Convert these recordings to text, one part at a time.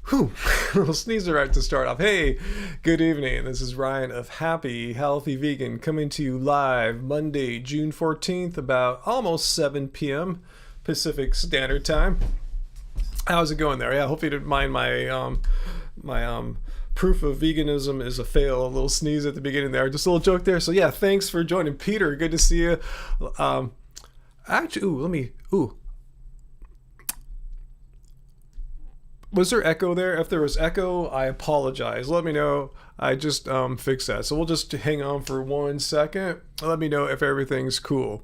Whew, little sneezer right to start off. Hey, good evening. This is Ryan of Happy Healthy Vegan coming to you live Monday, June 14th, about almost 7 p.m. Pacific Standard Time. How's it going there? Yeah, hopefully you didn't mind my proof of veganism is a fail. A little sneeze at the beginning there. Just a little joke there. So yeah, thanks for joining. Peter, good to see you. Was there echo there? If there was echo, I apologize. Let me know. I just fixed that. So we'll just hang on for 1 second. Let me know if everything's cool.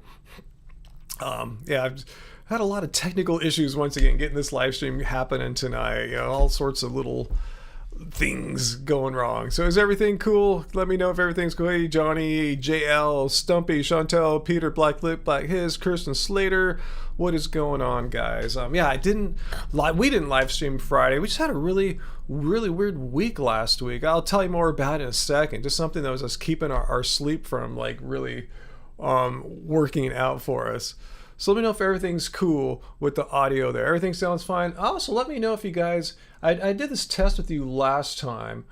Yeah, I've had a lot of technical issues once again getting this live stream happening tonight. You know, all sorts of little things going wrong. So is everything cool? Let me know if everything's cool. Hey, Johnny, JL, Stumpy, Chantel, Peter, Black Lip, Black His, Kirsten Slater. What is going on, guys? Yeah, we didn't live stream Friday. We just had a really weird week last week. I'll tell you more about it in a second. Just something that was just keeping our sleep from like really working out for us. So let me know if everything's cool with the audio there. Everything sounds fine. Also, let me know if you guys, I did this test with you last time.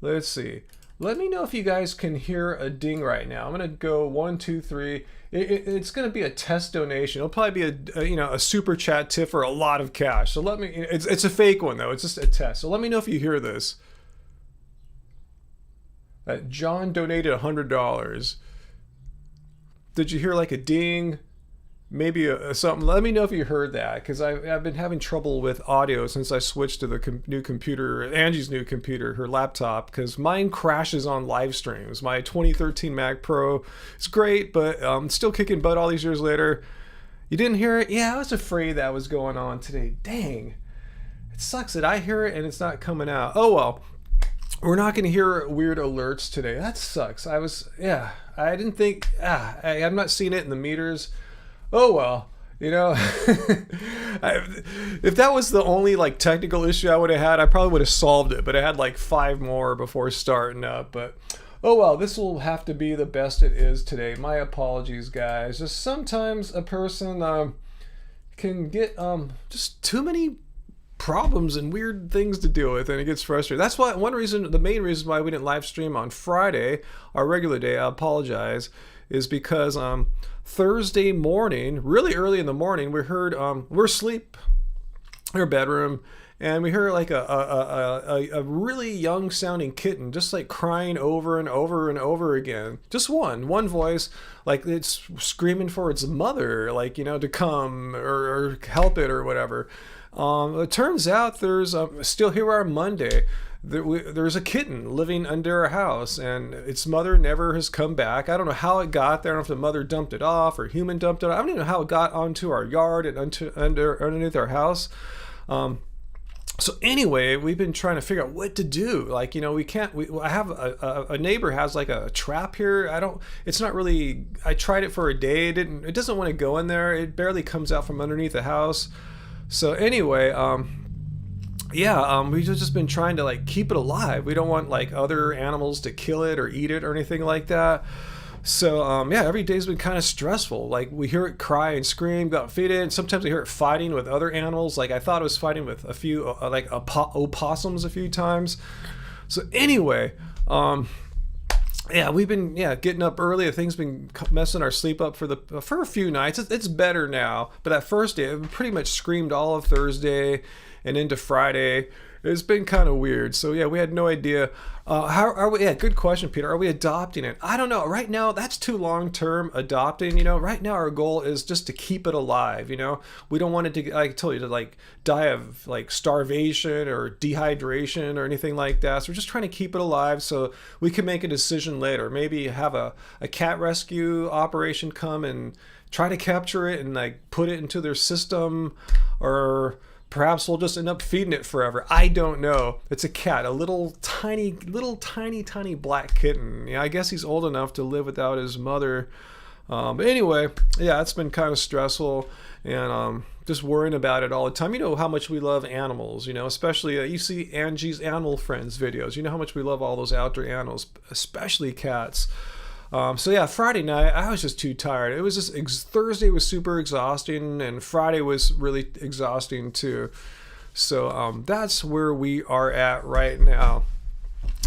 Let's see. Let me know if you guys can hear a ding right now. I'm going to go 1, 2, 3. It's going to be a test donation. It'll probably be a super chat tip for a lot of cash. So let me, it's a fake one though. It's just a test. So let me know if you hear this. John donated $100. Did you hear like a ding? Maybe something. Let me know if you heard that, because I've been having trouble with audio since I switched to the new computer, Angie's new computer, her laptop, because mine crashes on live streams. My 2013 Mac Pro is great, but still kicking butt all these years later. You didn't hear it? Yeah, I was afraid that was going on today. Dang. It sucks that I hear it and it's not coming out. Oh well. We're not going to hear weird alerts today. That sucks. I didn't think, I'm not seeing it in the meters. Oh well, if that was the only like technical issue I would have had, I probably would have solved it, but I had like 5 more before starting up. But oh well, this will have to be the best it is today. My apologies, guys. Just sometimes a person can get just too many problems and weird things to deal with, and it gets frustrating. That's why the main reason why we didn't live stream on Friday, our regular day, I apologize, is because Thursday morning, really early in the morning, we heard we're asleep in our bedroom, and we heard like a really young sounding kitten just like crying over and over and over again. Just one voice, like it's screaming for its mother, like to come or help it or whatever. It turns out there's still here we are Monday. There's a kitten living under our house, and its mother never has come back. I don't know how it got there. I don't know if the mother dumped it off or human dumped it off. I don't even know how it got onto our yard and underneath our house. So anyway, we've been trying to figure out what to do. Like, I have a neighbor has like a trap here. It's not really, I tried it for a day. It doesn't want to go in there. It barely comes out from underneath the house. So anyway, we've just been trying to like keep it alive. We don't want like other animals to kill it or eat it or anything like that. So every day's been kind of stressful. Like we hear it cry and scream, go out and feed it. And sometimes we hear it fighting with other animals. Like I thought it was fighting with a few opossums a few times. So anyway, we've been getting up early. The thing's been messing our sleep up for a few nights. It's better now, but that first day it pretty much screamed all of Thursday and into Friday. It's been kind of weird. So yeah, we had no idea. How are we? Yeah, good question, Peter. Are we adopting it? I don't know. Right now, that's too long term adopting. Right now our goal is just to keep it alive. We don't want it to, like I told you, to like die of like starvation or dehydration or anything like that. So we're just trying to keep it alive so we can make a decision later. Maybe have a cat rescue operation come and try to capture it and like put it into their system, or perhaps we'll just end up feeding it forever. I don't know. It's a cat, a little tiny black kitten. I guess he's old enough to live without his mother. But anyway, it's been kind of stressful, and just worrying about it all the time. You know how much we love animals, especially you see Angie's Animal Friends videos. You know how much we love all those outdoor animals, especially cats. Friday night, I was just too tired. It was just, Thursday was super exhausting, and Friday was really exhausting too. So that's where we are at right now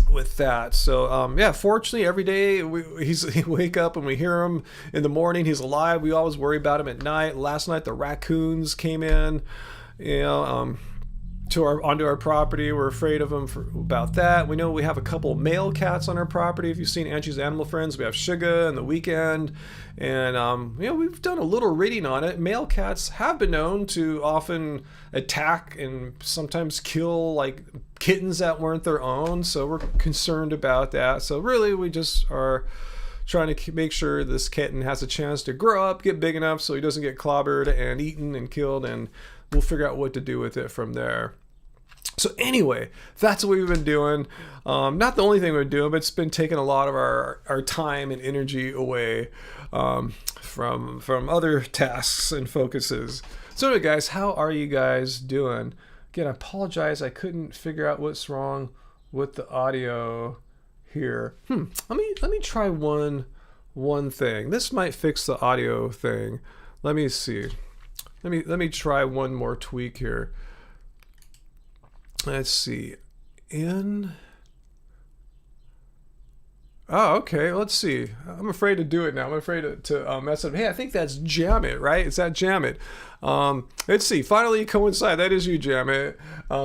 with that. So yeah, fortunately every day he wake up and we hear him in the morning. He's alive. We always worry about him at night. Last night the raccoons came in, you know, onto our property. We're afraid of them about that. We know we have a couple male cats on our property. If you've seen Angie's Animal Friends, we have Sugar and the Weekend, and you know, we've done a little reading on it. Male cats have been known to often attack and sometimes kill like kittens that weren't their own, so we're concerned about that. So really we just are trying to make sure this kitten has a chance to grow up, get big enough so he doesn't get clobbered and eaten and killed, and we'll figure out what to do with it from there. So anyway, that's what we've been doing. Not the only thing we're doing, but it's been taking a lot of our time and energy away from other tasks and focuses. So anyway, guys, how are you guys doing? Again, I apologize. I couldn't figure out what's wrong with the audio here. Let me try one thing. This might fix the audio thing. Let me see. Let me try one more tweak here. Let's see. Oh, okay. Let's see. I'm afraid to do it now. I'm afraid to mess up. Hey, I think that's Jamit, right? Is that Jamit? Let's see. Finally coincide. That is you, Jamit.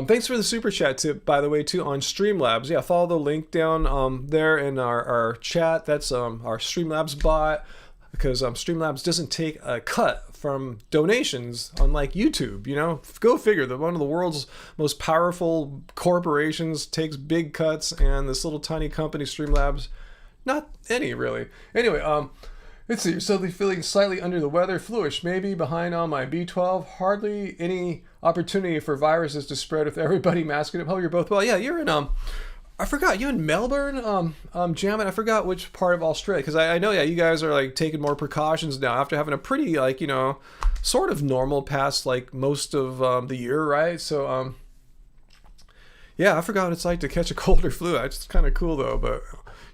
Thanks for the super chat tip, by the way, too, on Streamlabs. Yeah, follow the link down there in our chat. That's our Streamlabs bot, because Streamlabs doesn't take a cut from donations, unlike YouTube. You know, go figure. That one of the world's most powerful corporations takes big cuts, and this little tiny company, Streamlabs, not any really. Anyway, let's see. You're suddenly feeling slightly under the weather, fluish, maybe behind on my B12. Hardly any opportunity for viruses to spread with everybody masking up. Oh, you're both well. Yeah, you're in I forgot, you in Melbourne, Jammin? I forgot which part of Australia, because I know, yeah, you guys are like taking more precautions now after having a pretty, like, you know, sort of normal past like most of the year, right? So yeah, I forgot what it's like to catch a cold or flu. It's kind of cool though, but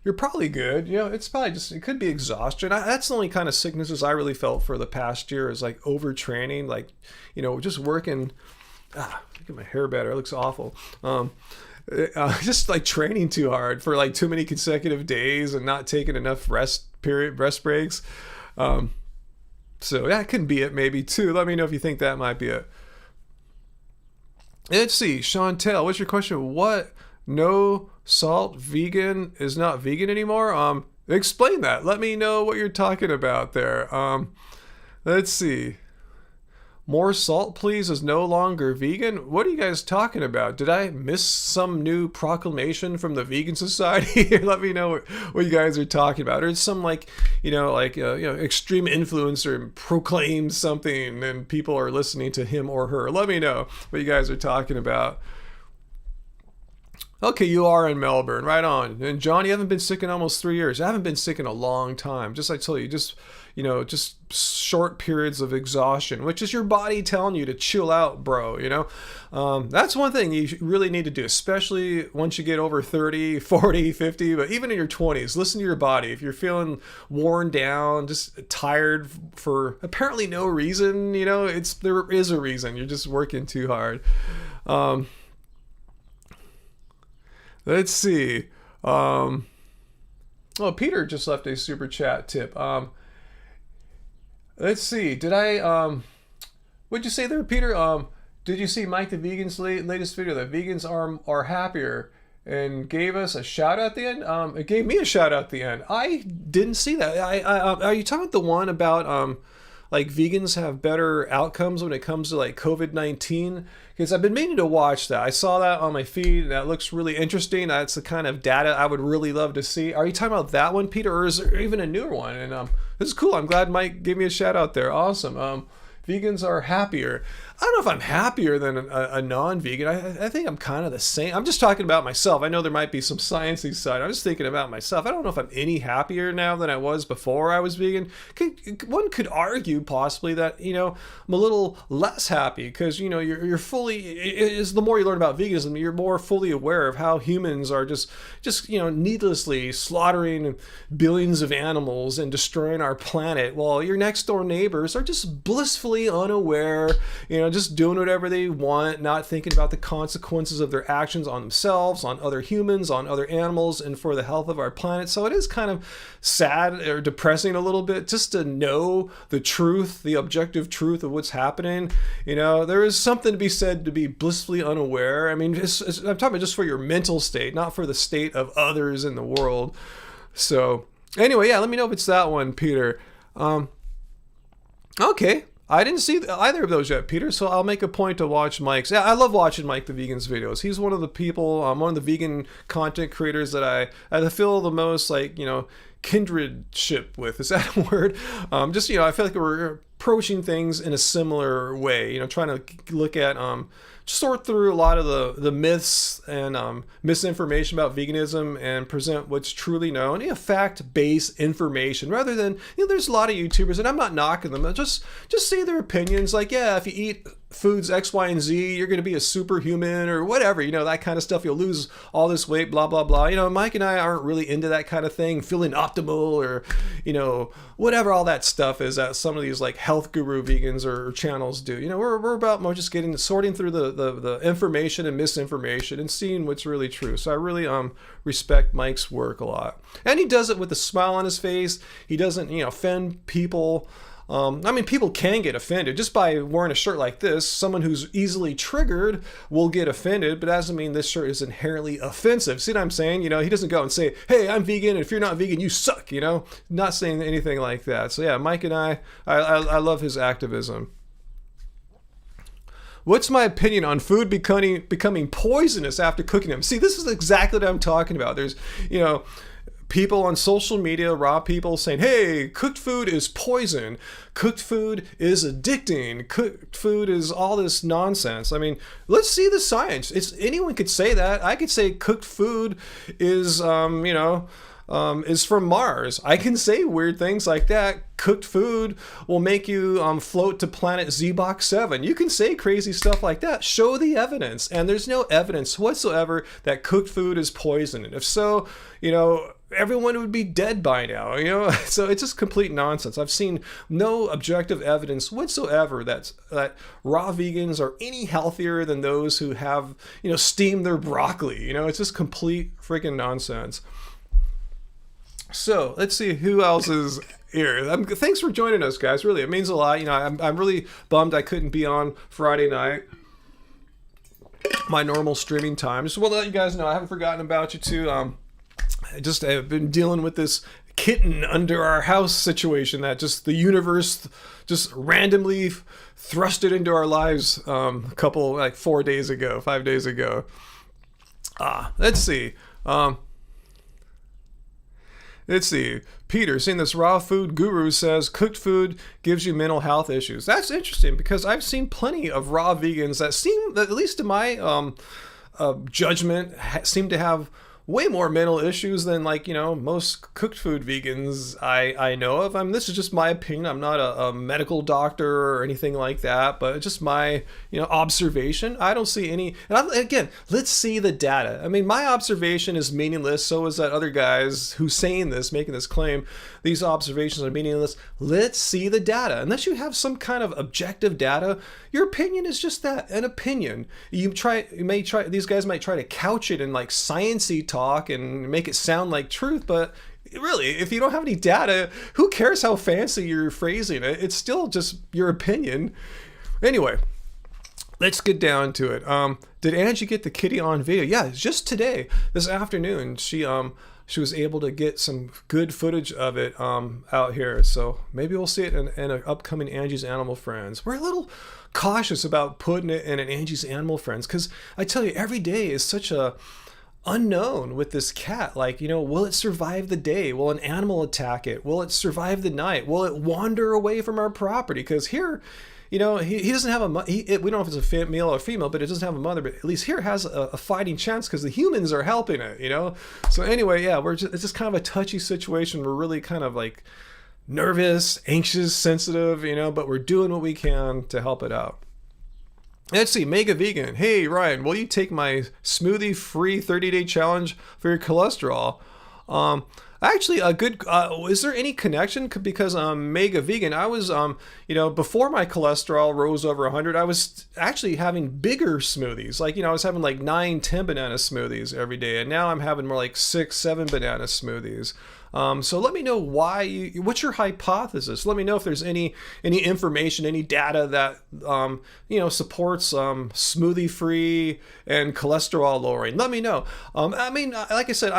you're probably good. You know, it's probably just, it could be exhaustion. That's the only kind of sicknesses I really felt for the past year, is like overtraining, like, you know, just working. Look at my hair better. It looks awful. Just like training too hard for like too many consecutive days and not taking enough rest breaks. So that could be it maybe too. Let me know if you think that might be it. Let's see, Chantel, what's your question? What? No salt vegan is not vegan anymore? Explain that. Let me know what you're talking about there. Let's see. More salt, please, is no longer vegan? What are you guys talking about? Did I miss some new proclamation from the Vegan Society? Let me know what you guys are talking about. Or it's some like, you know, extreme influencer proclaims something and people are listening to him or her. Let me know what you guys are talking about. Okay, you are in Melbourne, right on. And John, you haven't been sick in almost 3 years. I haven't been sick in a long time. Just I tell you, just short periods of exhaustion, which is your body telling you to chill out, bro. You know, that's one thing you really need to do, especially once you get over 30, 40, 50, but even in your 20s, listen to your body. If you're feeling worn down, just tired for apparently no reason, you know, there is a reason. You're just working too hard. Let's see. Oh, Peter just left a super chat tip. Let's see. Did I what'd you say there, Peter? Did you see Mike the Vegan's latest video that vegans are happier, and gave us a shout out at the end? It gave me a shout out at the end. I didn't see that. Are you talking about the one about like vegans have better outcomes when it comes to like COVID-19? Because I've been meaning to watch that. I saw that on my feed and that looks really interesting. That's the kind of data I would really love to see. Are you talking about that one, Peter, or is there even a newer one? And this is cool. I'm glad Mike gave me a shout out there. Awesome. Vegans are happier. I don't know if I'm happier than a non-vegan. I think I'm kind of the same. I'm just talking about myself. I know there might be some sciencey side. I'm just thinking about myself. I don't know if I'm any happier now than I was before I was vegan. One could argue possibly that, you know, I'm a little less happy because, you know, you're fully, is the more you learn about veganism, you're more fully aware of how humans are just you know, needlessly slaughtering billions of animals and destroying our planet, while your next door neighbors are just blissfully unaware. You know, just doing whatever they want, not thinking about the consequences of their actions on themselves, on other humans, on other animals, and for the health of our planet. So it is kind of sad or depressing a little bit just to know the truth, the objective truth of what's happening. There is something to be said to be blissfully unaware. I mean, I'm talking about just for your mental state, not for the state of others in the world. So anyway, yeah, let me know if it's that one, Peter. Okay. I didn't see either of those yet, Peter, so I'll make a point to watch Mike's. Yeah, I love watching Mike the Vegan's videos. He's one of the people, one of the vegan content creators that I feel the most kindredship with. Is that a word? I feel like we're approaching things in a similar way, trying to look at, sort through a lot of the myths and misinformation about veganism and present what's truly known, fact-based information, rather than, there's a lot of YouTubers, and I'm not knocking them, just say their opinions, like, yeah, if you eat foods X, Y, and Z, you're going to be a superhuman or whatever, that kind of stuff. You'll lose all this weight, blah, blah, blah. Mike and I aren't really into that kind of thing, feeling optimal or, whatever all that stuff is that some of these like health guru vegans or channels do. We're about more just sorting through the information and misinformation and seeing what's really true. So I really respect Mike's work a lot. And he does it with a smile on his face. He doesn't, offend people. People can get offended just by wearing a shirt like this. Someone who's easily triggered will get offended, but that doesn't mean this shirt is inherently offensive. See what I'm saying? He doesn't go and say, hey, I'm vegan, and if you're not vegan, you suck, Not saying anything like that. So yeah, Mike and I love his activism. What's my opinion on food becoming poisonous after cooking them? See, this is exactly what I'm talking about. There's, people on social media, raw people saying, hey, cooked food is poison. Cooked food is addicting. Cooked food is all this nonsense. I mean, let's see the science. Anyone could say that. I could say cooked food is, is from Mars. I can say weird things like that. Cooked food will make you float to planet Zbox 7. You can say crazy stuff like that. Show the evidence. And there's no evidence whatsoever that cooked food is poison. And if so, everyone would be dead by now, So it's just complete nonsense. I've seen no objective evidence whatsoever that raw vegans are any healthier than those who have, steamed their broccoli. It's just complete freaking nonsense. So let's see who else is here. Thanks for joining us, guys. Really, it means a lot. I'm really bummed I couldn't be on Friday night, my normal streaming time. Just want to let you guys know I haven't forgotten about you too. I've been dealing with this kitten under our house situation that just the universe just randomly thrusted into our lives a couple 5 days ago. Let's see. Let's see. Peter, seeing this raw food guru says cooked food gives you mental health issues. That's interesting because I've seen plenty of raw vegans that seem, at least to my judgment, seem to have way more mental issues than most cooked food vegans I know of. This is just my opinion. I'm not a medical doctor or anything like that, but just my observation. I don't see any. And again, let's see the data. My observation is meaningless. So is that other guys who's saying this, making this claim. These observations are meaningless. Let's see the data. Unless you have some kind of objective data, your opinion is just that, an opinion. These guys might try to couch it in sciencey talk and make it sound like truth, but really, if you don't have any data, who cares how fancy you're phrasing it? It's still just your opinion. Anyway, let's get down to it. Did Angie get the kitty on video? Yeah, just today, this afternoon, she was able to get some good footage of it out here. So maybe we'll see it in an upcoming Angie's Animal Friends. We're a little cautious about putting it in an Angie's Animal Friends because I tell you, every day is such a unknown with this cat. Will it survive the day? Will an animal attack it? Will it survive the night? Will it wander away from our property? Because here, he doesn't have we don't know if it's a male or female, but it doesn't have a mother, but at least here it has a fighting chance because the humans are helping it, So anyway, yeah, it's just kind of a touchy situation. We're really kind of nervous, anxious, sensitive, but we're doing what we can to help it out. Let's see, Mega Vegan. Hey, Ryan, will you take my smoothie-free 30-day challenge for your cholesterol? Actually, a good. Is there any connection? Because Mega Vegan, I was before my cholesterol rose over 100, I was actually having bigger smoothies. Like I was having like 9, 10 banana smoothies every day, and now I'm having more like 6, 7 banana smoothies. So let me know what's your hypothesis? Let me know if there's any information, any data that supports smoothie free and cholesterol lowering. Let me know. I mean, like I said,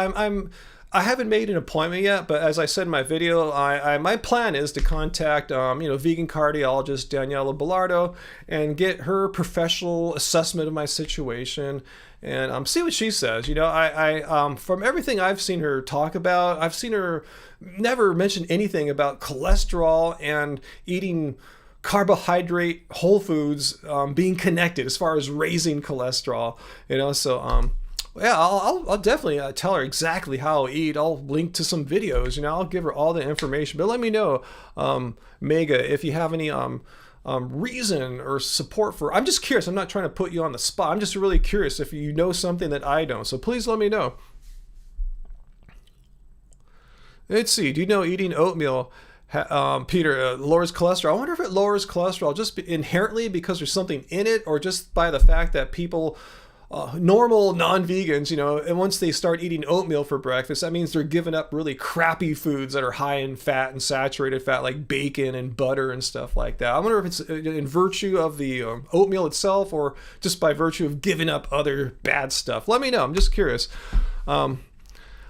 I haven't made an appointment yet, but as I said in my video, my plan is to contact vegan cardiologist Daniela Bellardo and get her professional assessment of my situation and see what she says. I from everything I've seen her talk about, I've seen her never mention anything about cholesterol and eating carbohydrate whole foods being connected as far as raising cholesterol. So. Yeah, I'll definitely tell her exactly how I'll eat. I'll link to some videos. I'll give her all the information. But let me know, Mega, if you have any reason or support for. I'm just curious. I'm not trying to put you on the spot. I'm just really curious if you know something that I don't. So please let me know. Let's see. Do you know eating oatmeal, Peter, lowers cholesterol? I wonder if it lowers cholesterol just inherently because there's something in it, or just by the fact that people. Normal non-vegans, and once they start eating oatmeal for breakfast, that means they're giving up really crappy foods that are high in fat and saturated fat, like bacon and butter and stuff like that. I wonder if it's in virtue of the oatmeal itself, or just by virtue of giving up other bad stuff. Let me know. I'm just curious.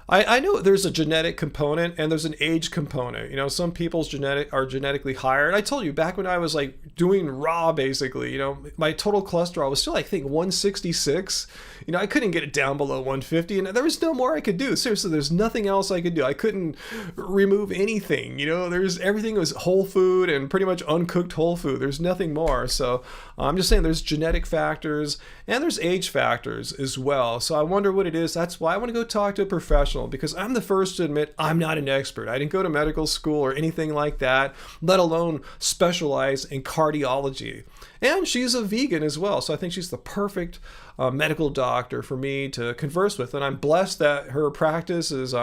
I know there's a genetic component and there's an age component. Some people's are genetically higher. And I told you back when I was like doing raw, basically, my total cholesterol was still, I think, 166. I couldn't get it down below 150, and there was no more I could do. Seriously, there's nothing else I could do. I couldn't remove anything. Everything was whole food and pretty much uncooked whole food. There's nothing more. So I'm just saying there's genetic factors and there's age factors as well. So I wonder what it is. That's why I want to go talk to a professional, because I'm the first to admit I'm not an expert. I didn't go to medical school or anything like that, let alone specialize in cardiology. And she's a vegan as well, so I think she's the perfect medical doctor for me to converse with. And I'm blessed that her practice is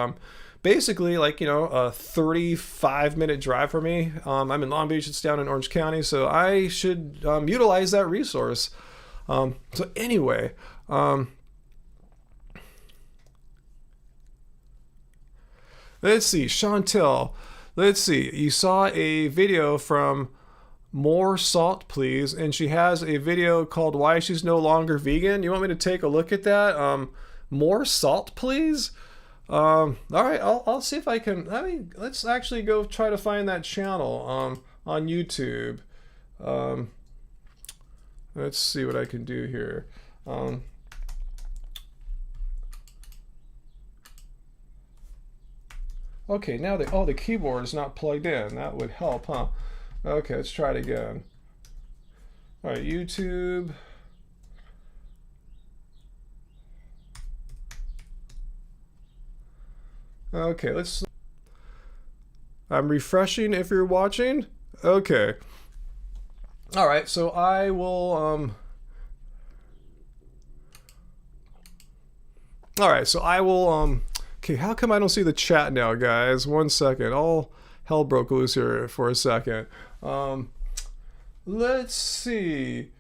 basically like, a 35-minute drive for me. I'm in Long Beach, it's down in Orange County, so I should utilize that resource. So anyway, let's see, Chantel. Let's see, you saw a video from More Salt Please, and she has a video called Why She's No Longer Vegan. You want me to take a look at that? More Salt Please? All right, I'll see if I can. Let's actually go try to find that channel on YouTube. Let's see what I can do here. Okay, now the keyboard is not plugged in. That would help, huh? Okay, let's try it again. All right, YouTube. Okay, I'm refreshing if you're watching. Okay. All right, so I will, all right, so I will, okay, how come I don't see the chat now, guys? 1 second. All hell broke loose here for a second. Let's see.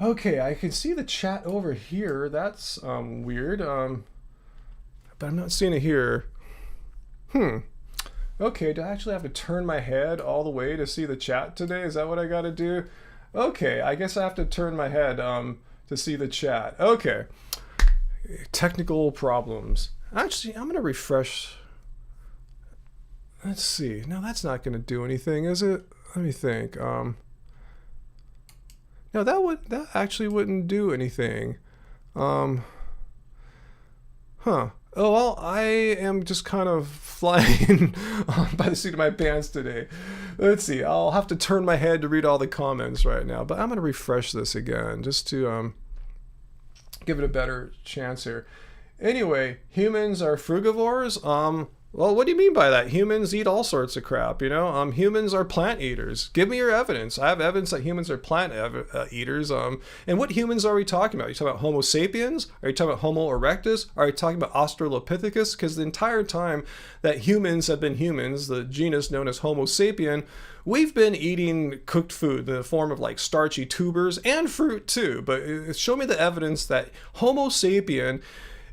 Okay, I can see the chat over here. That's weird. But I'm not seeing it here. Okay, do I actually have to turn my head all the way to see the chat today? Is that what I gotta do? Okay, I guess I have to turn my head to see the chat. Okay. Technical problems. Actually, I'm gonna refresh. Let's see. No, that's not gonna do anything, is it? Let me think. No, that actually wouldn't do anything. Huh. Oh, well, I am just kind of flying by the seat of my pants today. Let's see. I'll have to turn my head to read all the comments right now, but I'm going to refresh this again just to give it a better chance here. Anyway, humans are frugivores. Well, what do you mean by that? Humans eat all sorts of crap, you know? Humans are plant eaters. Give me your evidence. I have evidence that humans are plant eaters. And what humans are we talking about? Are you talking about Homo sapiens? Are you talking about Homo erectus? Are you talking about Australopithecus? Because the entire time that humans have been humans, the genus known as Homo sapien, we've been eating cooked food in the form of like starchy tubers and fruit too. But show me the evidence that Homo sapien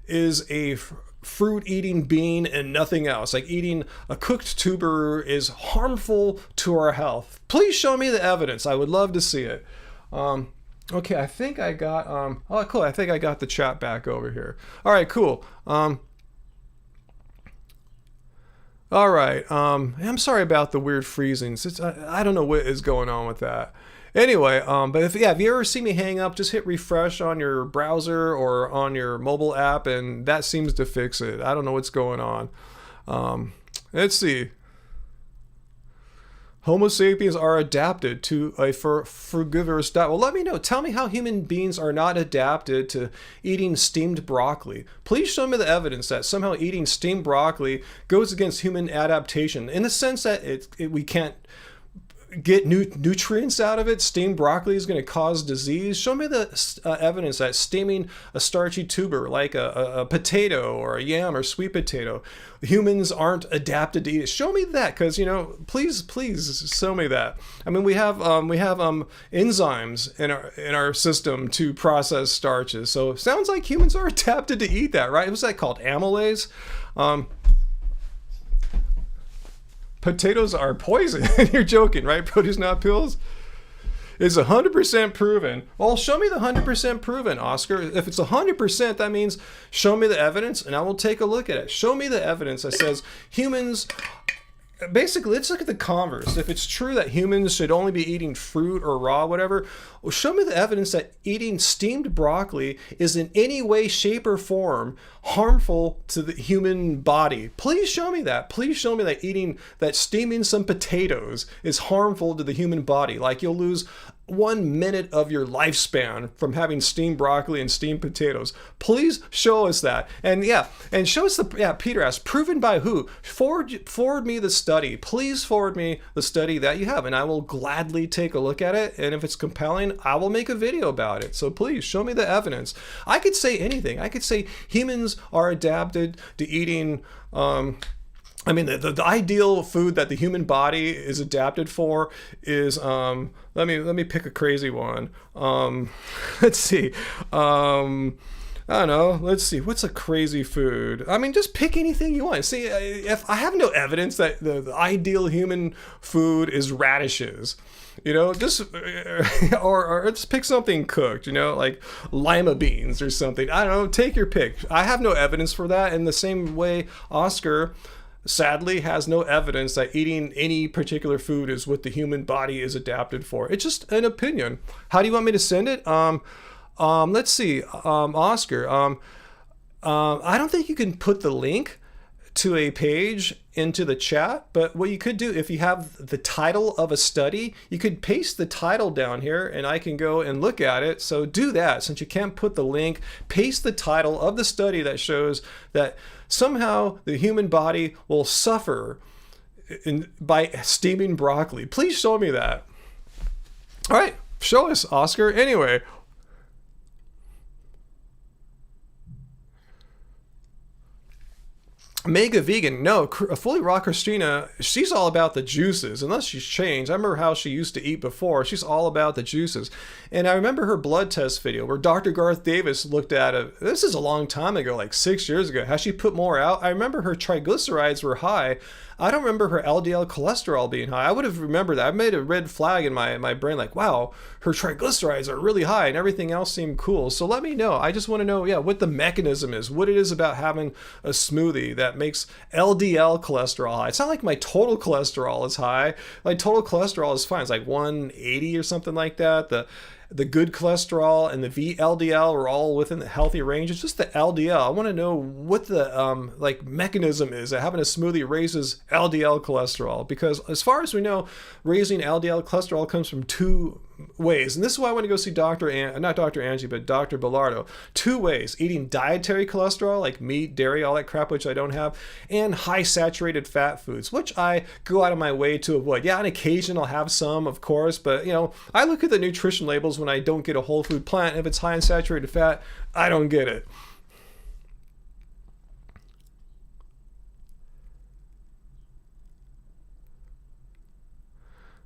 is a fruit-eating being and nothing else. Like eating a cooked tuber is harmful to our health. Please show me the evidence. I would love to see it. Okay, I think I got oh cool, I think I got the chat back over here. All right, cool. All right. I'm sorry about the weird freezings. I don't know what is going on with that. Anyway, but if you ever see me hang up, just hit refresh on your browser or on your mobile app, and that seems to fix it. I don't know what's going on. Let's see. Homo sapiens are adapted to a frugivorous diet. Well, let me know. Tell me how human beings are not adapted to eating steamed broccoli. Please show me the evidence that somehow eating steamed broccoli goes against human adaptation in the sense that we can't get nutrients out of it. Steamed broccoli is going to cause disease. Show me the evidence that steaming a starchy tuber like a potato or a yam or sweet potato, humans aren't adapted to eat it. Show me that, because please show me that. I mean, we have enzymes in our system to process starches, so it sounds like humans are adapted to eat that, right? What's that called? Amylase. Potatoes are poison. You're joking, right? Produce not pills. It's 100% proven. Well, show me the 100% proven, Oscar. If it's 100%, that means show me the evidence and I will take a look at it. Show me the evidence that says humans... Basically, let's look at the converse. If it's true that humans should only be eating fruit or raw, whatever, well, show me the evidence that eating steamed broccoli is in any way, shape, or form harmful to the human body. Please show me that. Please show me that steaming some potatoes is harmful to the human body. Like you'll lose 1 minute of your lifespan from having steamed broccoli and steamed potatoes. Please show us that. And show us Peter asked, proven by who? Forward me the study. Please forward me the study that you have, and I will gladly take a look at it. And if it's compelling, I will make a video about it. So please show me the evidence. I could say anything. I could say humans are adapted to eating I mean, the ideal food that the human body is adapted for is, let me pick a crazy one. Let's see. I don't know. Let's see. What's a crazy food? I mean, just pick anything you want. See, if I have no evidence that the ideal human food is radishes, just or just pick something cooked, like lima beans or something. I don't know. Take your pick. I have no evidence for that. In the same way, Oscar sadly has no evidence that eating any particular food is what the human body is adapted for. It's just an opinion. How do you want me to send it? Let's see, Oscar. I don't think you can put the link to a page into the chat, but what you could do, if you have the title of a study, you could paste the title down here and I can go and look at it. So do that. Since you can't put the link, paste the title of the study that shows that somehow the human body will suffer by steaming broccoli. Please show me that. All right, show us, Oscar. Anyway. Mega vegan. No, Fully Raw Christina, she's all about the juices, unless she's changed. I remember how she used to eat before. She's all about the juices. And I remember her blood test video where Dr. Garth Davis looked at it. This is a long time ago, like 6 years ago. Has she put more out? I remember her triglycerides were high. I don't remember her LDL cholesterol being high. I would have remembered that. I made a red flag in my brain like, wow, her triglycerides are really high and everything else seemed cool. So let me know. I just want to know, what the mechanism is, what it is about having a smoothie that makes LDL cholesterol high. It's not like my total cholesterol is high. My total cholesterol is fine. It's like 180 or something like that. The good cholesterol and the VLDL are all within the healthy range. It's just the LDL. I want to know what the mechanism is that having a smoothie raises LDL cholesterol, because as far as we know, raising LDL cholesterol comes from two ways, and this is why I want to go see not Dr. Angie, but Dr. Bellardo. 2 ways: eating dietary cholesterol, like meat, dairy, all that crap, which I don't have, and high saturated fat foods, which I go out of my way to avoid. Yeah, on occasion I'll have some, of course, but I look at the nutrition labels when I don't get a whole food plant. If it's high in saturated fat, I don't get it.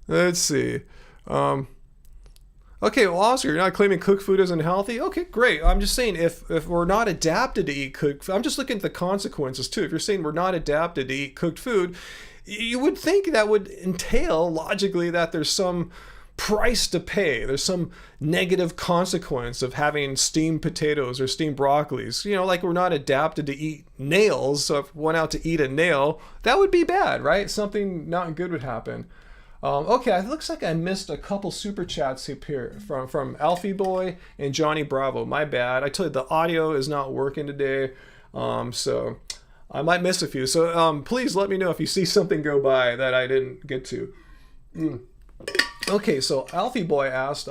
Let's see. Um, okay, well, Oscar, you're not claiming cooked food isn't healthy? Okay, great. I'm just saying if we're not adapted to eat cooked food, I'm just looking at the consequences too. If you're saying we're not adapted to eat cooked food, you would think that would entail logically that there's some price to pay. There's some negative consequence of having steamed potatoes or steamed broccolis. Like we're not adapted to eat nails. So if we went out to eat a nail, that would be bad, right? Something not good would happen. Okay, it looks like I missed a couple super chats here from Alfie Boy and Johnny Bravo. My bad. I told you the audio is not working today, so I might miss a few. So please let me know if you see something go by that I didn't get to. Okay, so Alfie Boy asked,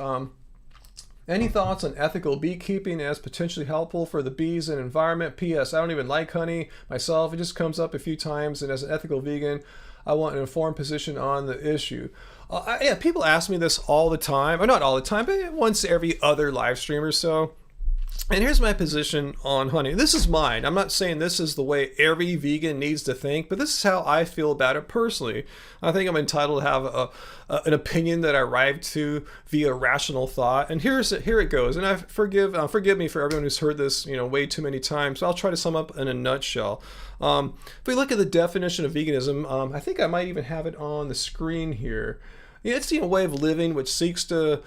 any thoughts on ethical beekeeping as potentially helpful for the bees and environment? P.S. I don't even like honey myself. It just comes up a few times, and as an ethical vegan, I want an informed position on the issue. Yeah, people ask me this all the time. Or not all the time, but once every other live stream or so. And here's my position on honey. This is mine. I'm not saying this is the way every vegan needs to think, but this is how I feel about it personally. I think I'm entitled to have an opinion that I arrived to via rational thought. And here it goes. And forgive me for everyone who's heard this way too many times. So I'll try to sum up in a nutshell. If we look at the definition of veganism, I think I might even have it on the screen here. It's a way of living which seeks to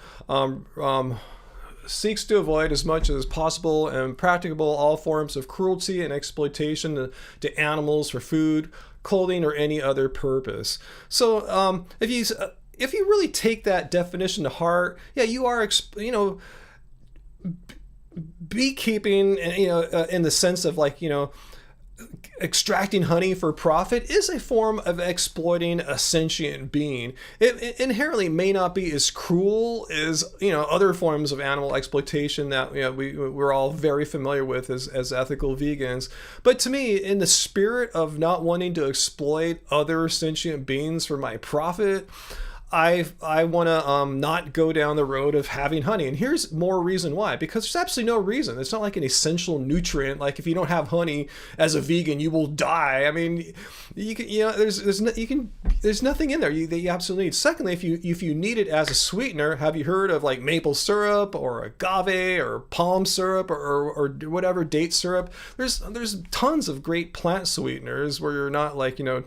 avoid as much as possible and practicable all forms of cruelty and exploitation to animals for food, clothing, or any other purpose. So if you really take that definition to heart, yeah, you are beekeeping, in the sense of extracting honey for profit is a form of exploiting a sentient being. It inherently may not be as cruel as other forms of animal exploitation that we're all very familiar with as ethical vegans. But to me, in the spirit of not wanting to exploit other sentient beings for my profit, I want to not go down the road of having honey. And here's more reason why. Because there's absolutely no reason. It's not like an essential nutrient. Like if you don't have honey as a vegan, you will die. I mean, there's nothing in there that you absolutely need. Secondly, if you need it as a sweetener, have you heard of like maple syrup or agave or palm syrup or whatever, date syrup? There's tons of great plant sweeteners where you're not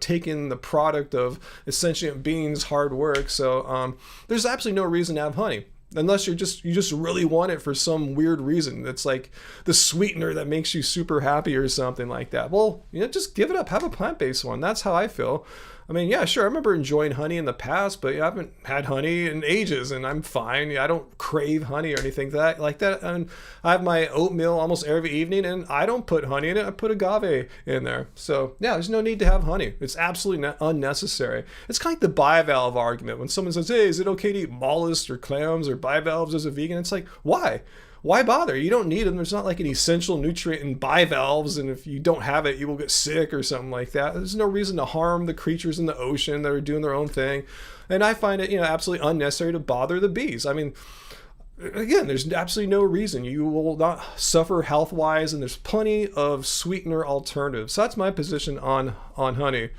taking the product of a sentient being's hard work. So there's absolutely no reason to have honey, unless you just really want it for some weird reason. That's like the sweetener that makes you super happy or something like that. Well, just give it up. Have a plant-based one. That's how I feel. I mean, yeah, sure, I remember enjoying honey in the past, but I haven't had honey in ages, and I'm fine. I don't crave honey or anything like that. And I have my oatmeal almost every evening, and I don't put honey in it. I put agave in there. So, yeah, there's no need to have honey. It's absolutely unnecessary. It's kind of like the bivalve argument. When someone says, hey, is it okay to eat mollusks or clams or bivalves as a vegan? It's like, why? Why bother? You don't need them. There's not like an essential nutrient in bivalves, and if you don't have it, you will get sick or something like that. There's no reason to harm the creatures in the ocean that are doing their own thing. And I find it, absolutely unnecessary to bother the bees. I mean, again, there's absolutely no reason. You will not suffer health-wise, and there's plenty of sweetener alternatives. So that's my position on honey.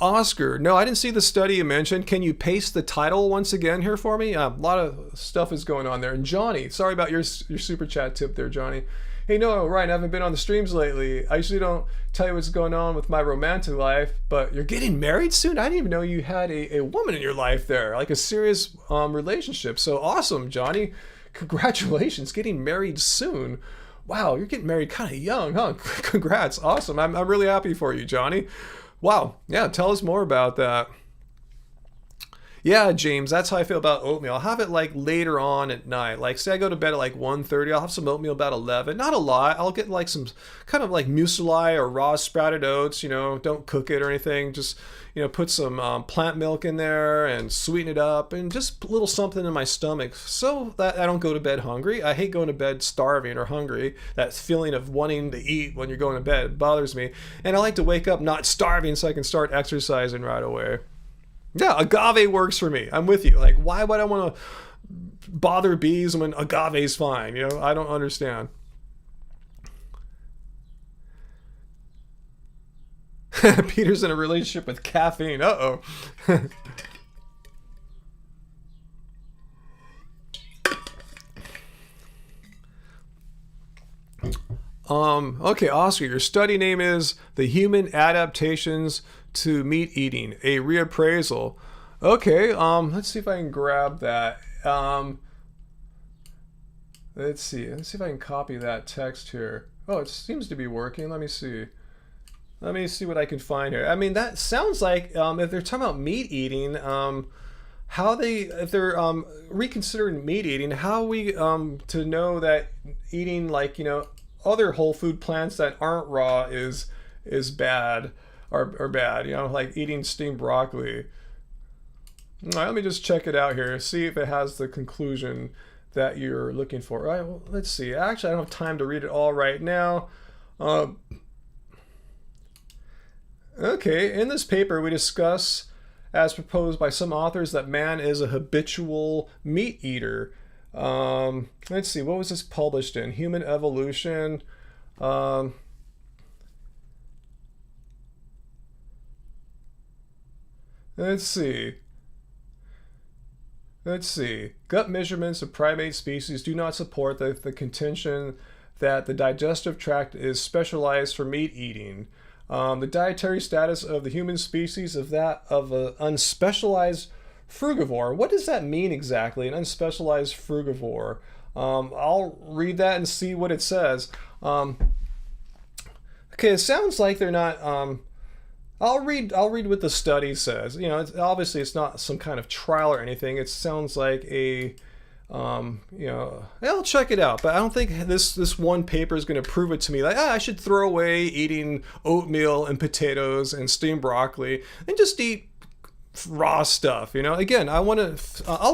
Oscar, no, I didn't see the study you mentioned. Can you paste the title once again here for me? A lot of stuff is going on there. And Johnny, sorry about your super chat tip there, Johnny. Hey, no, Ryan, I haven't been on the streams lately. I usually don't tell you what's going on with my romantic life, but you're getting married soon? I didn't even know you had a woman in your life there, like a serious relationship. So awesome, Johnny. Congratulations, getting married soon. Wow, you're getting married kind of young, huh? Congrats, awesome. I'm really happy for you, Johnny. Wow, yeah, tell us more about that. Yeah, James, that's how I feel about oatmeal. I'll have it like later on at night. Like say I go to bed at like 1:30, I'll have some oatmeal about 11. Not a lot. I'll get like some kind of like muesli or raw sprouted oats, don't cook it or anything. Just, put some plant milk in there and sweeten it up and just a little something in my stomach so that I don't go to bed hungry. I hate going to bed starving or hungry. That feeling of wanting to eat when you're going to bed bothers me. And I like to wake up not starving so I can start exercising right away. Yeah, agave works for me. I'm with you. Like, why would I want to bother bees when agave's fine? I don't understand. Peter's in a relationship with caffeine. Uh-oh. Okay, Oscar, your study name is The Human Adaptations to Meat Eating, a Reappraisal. Okay, let's see if I can grab that. Let's see if I can copy that text here. Oh, it seems to be working. Let me see. Let me see what I can find here. I mean, that sounds like if they're talking about meat eating, if they're reconsidering meat eating, how we to know that eating like other whole food plants that aren't raw is bad or bad. Like eating steamed broccoli. All right, let me just check it out here. See if it has the conclusion that you're looking for. All right, well, let's see. Actually, I don't have time to read it all right now. Okay, in this paper we discuss, as proposed by some authors, that man is a habitual meat eater. Let's see, what was this published in? Human Evolution. Let's see. Gut measurements of primate species do not support the contention that the digestive tract is specialized for meat eating. The dietary status of the human species is that of an unspecialized frugivore. What does that mean exactly, an unspecialized frugivore? I'll read that and see what it says. Okay, it sounds like they're not... I'll read what the study says. Obviously it's not some kind of trial or anything. It sounds like a... I'll check it out, but I don't think this one paper is going to prove it to me. Like, I should throw away eating oatmeal and potatoes and steamed broccoli and just eat raw stuff. Again, I'll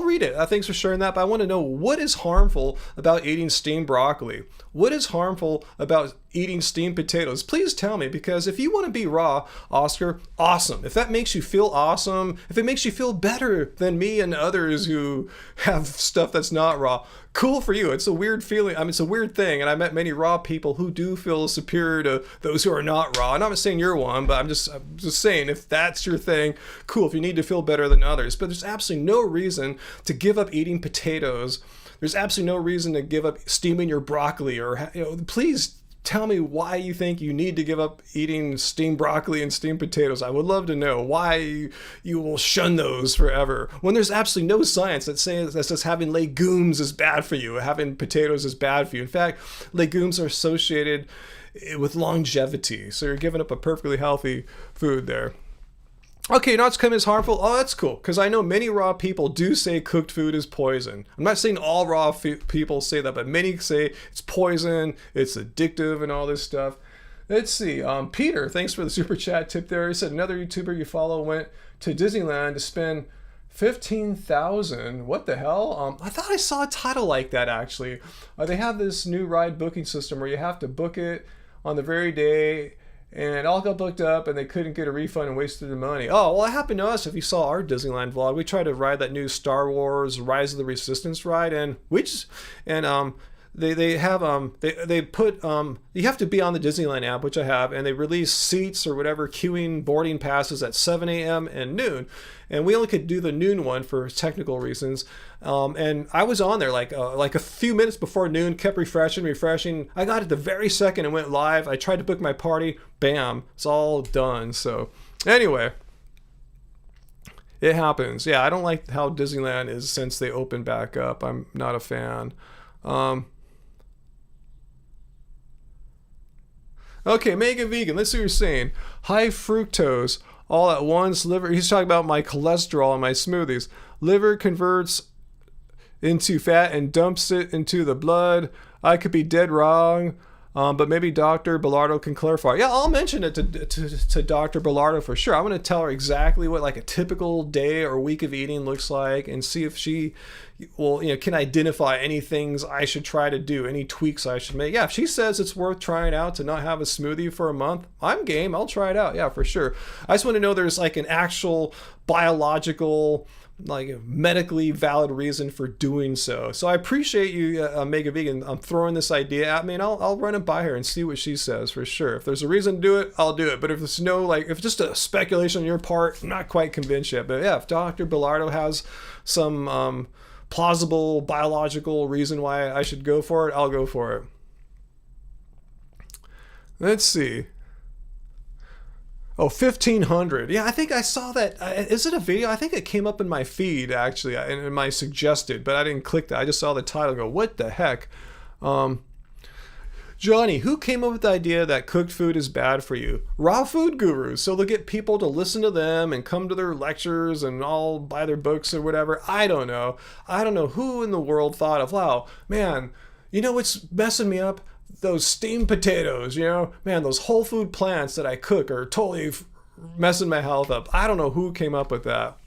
read it. Thanks for sharing that, but I want to know what is harmful about eating steamed broccoli. What is harmful about eating steamed potatoes? Please tell me, because if you want to be raw, Oscar, awesome. If that makes you feel awesome, if it makes you feel better than me and others who have stuff that's not raw, cool for you. It's a weird feeling. I mean, it's a weird thing, and I met many raw people who do feel superior to those who are not raw. And I'm not saying you're one, but I'm just saying, if that's your thing, cool. If you need to feel better than others, but there's absolutely no reason to give up eating potatoes. There's absolutely no reason to give up steaming your broccoli, or please tell me why you think you need to give up eating steamed broccoli and steamed potatoes. I would love to know why you will shun those forever, when there's absolutely no science that says having legumes is bad for you, having potatoes is bad for you. In fact, legumes are associated with longevity, so you're giving up a perfectly healthy food there. Okay, nuts come as harmful. Oh, that's cool, because I know many raw people do say cooked food is poison. I'm not saying all raw people say that, but many say it's poison, it's addictive, and all this stuff. Let's see. Peter, thanks for the super chat tip there. He said another YouTuber you follow went to Disneyland to spend $15,000. What the hell? I thought I saw a title like that, actually. They have this new ride booking system where you have to book it on the very day, and it all got booked up and they couldn't get a refund and wasted the money. Oh, well, it happened to us. If you saw our Disneyland vlog, we tried to ride that new Star Wars Rise of the Resistance ride, and they put you have to be on the Disneyland app, which I have, and they release seats or whatever queuing boarding passes at 7 a.m. and noon, and we only could do the noon one for technical reasons. And I was on there like a few minutes before noon, kept refreshing. I got it the very second and went live. I tried to book my party, bam, it's all done. So anyway, it happens. Yeah, I don't like how Disneyland is since they opened back up. I'm not a fan. Okay, Mega Vegan, let's see what you're saying. High fructose all at once. Liver, he's talking about my cholesterol in my smoothies. Liver converts into fat and dumps it into the blood. I could be dead wrong, but maybe Dr. Bellardo can clarify. Yeah, I'll mention it to Dr. Bellardo for sure. I'm going to tell her exactly what like a typical day or week of eating looks like, and see if she can identify any things I should try to do, any tweaks I should make. Yeah, if she says it's worth trying out to not have a smoothie for a month, I'm game. I'll try it out. Yeah, for sure. I just want to know there's like an actual biological, like medically valid reason for doing so. So I appreciate you, Mega Vegan, throwing this idea at me, and I'll run it by her and see what she says for sure. If there's a reason to do it, I'll do it. But if there's no, like, if it's just a speculation on your part, I'm not quite convinced yet. But yeah, if Dr. Bellardo has some plausible biological reason why I should go for it, I'll go for it. Let's see. Oh, 1,500. Yeah, I think I saw that. Is it a video? I think it came up in my feed, actually, in my suggested, but I didn't click that. I just saw the title and go, what the heck? Johnny, who came up with the idea that cooked food is bad for you? Raw food gurus. So they'll get people to listen to them and come to their lectures and all buy their books or whatever. I don't know. I don't know who in the world thought of, wow, man, you know what's messing me up? Those steamed potatoes, man, those whole food plants that I cook are totally messing my health up. I don't know who came up with that.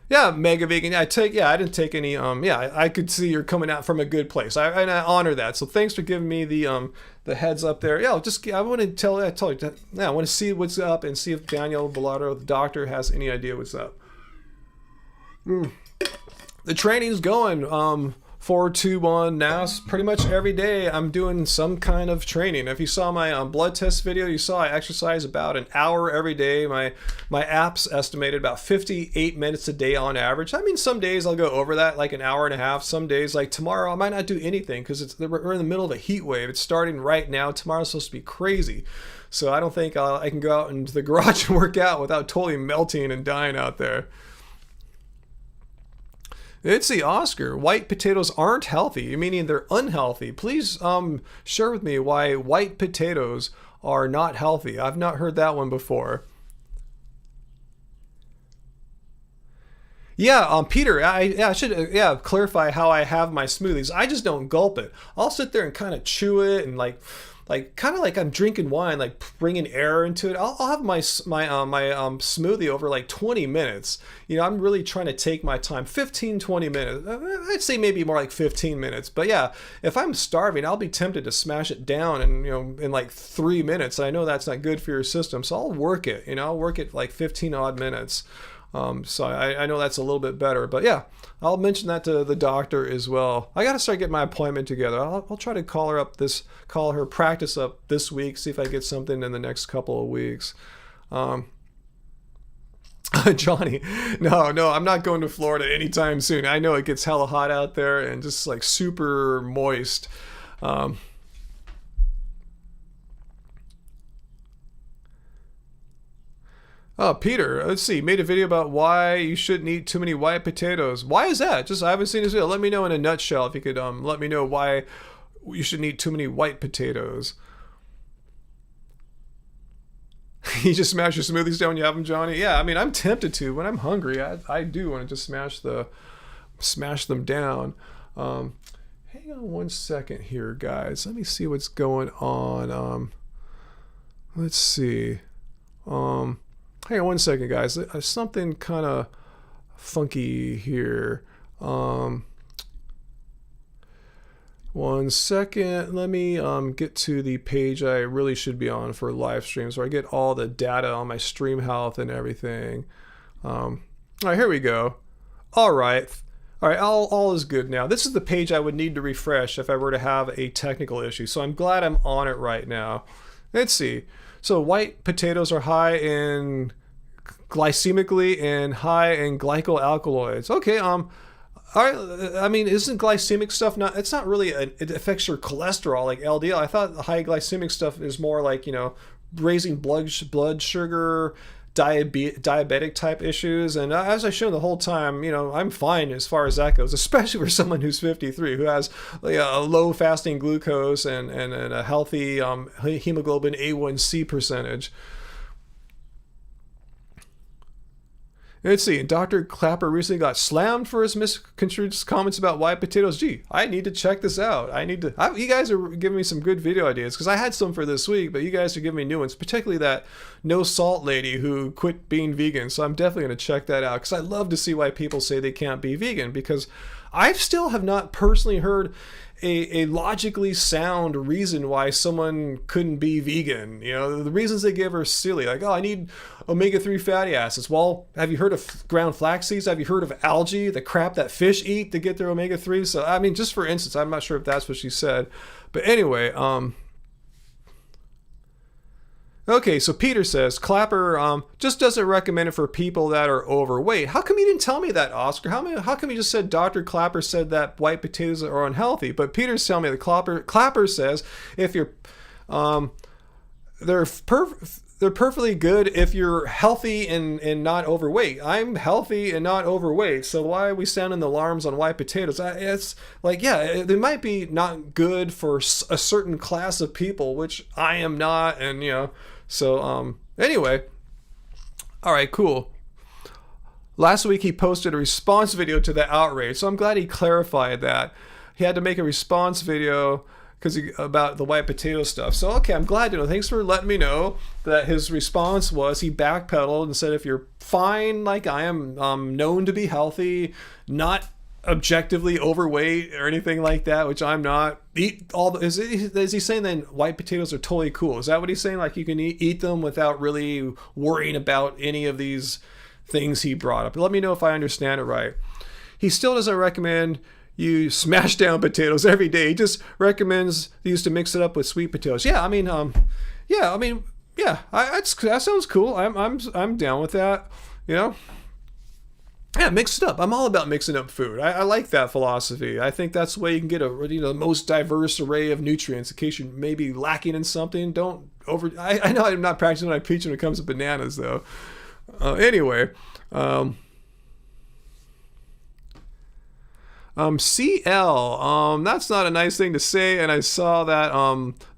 Yeah, Mega Vegan. I didn't take any. I could see you're coming out from a good place. I honor that. So thanks for giving me the heads up there. Yeah, I want to tell you. I want to see what's up and see if Daniel Bellardo, the doctor, has any idea what's up. The training's going. 421 NAS. Pretty much every day I'm doing some kind of training. If you saw my blood test video, you saw I exercise about an hour every day. My apps estimated about 58 minutes a day on average. I mean, some days I'll go over that, like an hour and a half. Some days, like tomorrow, I might not do anything because we're in the middle of a heat wave. It's starting right now. Tomorrow's supposed to be crazy. So I don't think I can go out into the garage and work out without totally melting and dying out there. It's the Oscar. White potatoes aren't healthy, meaning they're unhealthy. Please share with me why white potatoes are not healthy. I've not heard that one before. Yeah, Peter, I should clarify how I have my smoothies. I just don't gulp it. I'll sit there and kind of chew it and like kind of like I'm drinking wine, like bringing air into it. I'll have my smoothie over like 20 minutes. I'm really trying to take my time, 15-20 minutes. I'd say maybe more like 15 minutes. But yeah, if I'm starving, I'll be tempted to smash it down and in like 3 minutes. I know that's not good for your system, so I'll work it. I'll work it like 15 odd minutes. So I know that's a little bit better, but yeah, I'll mention that to the doctor as well. I got to start getting my appointment together. I'll try to call her practice up this week, see if I get something in the next couple of weeks. Johnny, no, I'm not going to Florida anytime soon. I know it gets hella hot out there and just like super moist. Oh, Peter, let's see, made a video about why you shouldn't eat too many white potatoes. Why is that? I haven't seen this video. Let me know in a nutshell if you could let me know why you shouldn't eat too many white potatoes. You just smash your smoothies down when you have them, Johnny? Yeah, I mean, I'm tempted to. When I'm hungry, I do want to just smash them down. Hang on one second here, guys. Let me see what's going on. Let's see. Hang on one second, guys. Something kind of funky here. One second. Let me get to the page I really should be on for live streams, where I get all the data on my stream health and everything. All right, here we go. All right, all is good now. This is the page I would need to refresh if I were to have a technical issue. So I'm glad I'm on it right now. Let's see. So white potatoes are high in glycemically and high in glycoalkaloids. Okay, all right. I mean, isn't glycemic stuff it's not really it affects your cholesterol like LDL. I thought the high glycemic stuff is more like, raising blood sugar, diabetic type issues. And as I showed the whole time, I'm fine as far as that goes, especially for someone who's 53 who has like a low fasting glucose and, a healthy hemoglobin A1C percentage. Let's see. Dr. Clapper recently got slammed for his misconstrued comments about white potatoes. Gee, I need to check this out. You guys are giving me some good video ideas because I had some for this week, but you guys are giving me new ones, particularly that no salt lady who quit being vegan. So I'm definitely going to check that out because I love to see why people say they can't be vegan, because I still have not personally heard a logically sound reason why someone couldn't be vegan. You know, the reasons they give are silly. Like, oh, I need omega-3 fatty acids. Well, have you heard of ground flax seeds? Have you heard of algae, the crap that fish eat to get their omega-3? So, I mean, just for instance, I'm not sure if that's what she said. But anyway, okay, so Peter says, Clapper just doesn't recommend it for people that are overweight. How come you didn't tell me that, Oscar? How come you just said Dr. Clapper said that white potatoes are unhealthy? But Peter's telling me that Clapper says if you're, they're perfectly good if you're healthy and not overweight. I'm healthy and not overweight, so why are we sounding the alarms on white potatoes? It's like, yeah, they might be not good for a certain class of people, which I am not, and you know. So, anyway, all right, cool. Last week he posted a response video to the outrage, so I'm glad he clarified that. He had to make a response video about the white potato stuff. So, okay, I'm glad to know. Thanks for letting me know that his response was he backpedaled and said, if you're fine like I am, known to be healthy, not objectively overweight or anything like that, which I'm not, is he saying then white potatoes are totally cool? Is that what he's saying? Like you can eat them without really worrying about any of these things he brought up? Let me know if I understand it right. He still doesn't recommend you smash down potatoes every day. He just recommends you used to mix it up with sweet potatoes. Yeah, that sounds cool. I'm down with that. You know. Yeah, mix it up. I'm all about mixing up food. I like that philosophy. I think that's the way you can get the most diverse array of nutrients in case you're maybe lacking in something. Don't I know I'm not practicing what I preach when it comes to bananas, though. Anyway, CL, that's not a nice thing to say, and I saw that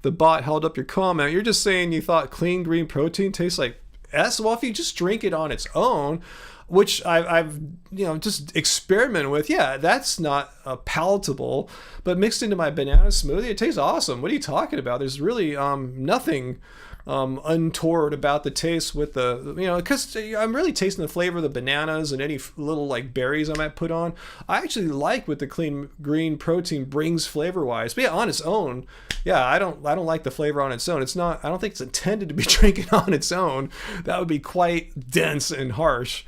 the bot held up your comment. You're just saying you thought clean green protein tastes like S? Well, if you just drink it on its own, which I've just experimented with, yeah, that's not palatable. But mixed into my banana smoothie, it tastes awesome. What are you talking about? There's really nothing untoward about the taste with the, because I'm really tasting the flavor of the bananas and any little like berries I might put on. I actually like what the clean green protein brings flavor wise. But yeah, on its own, yeah, I don't like the flavor on its own. It's not, I don't think it's intended to be drinking on its own. That would be quite dense and harsh.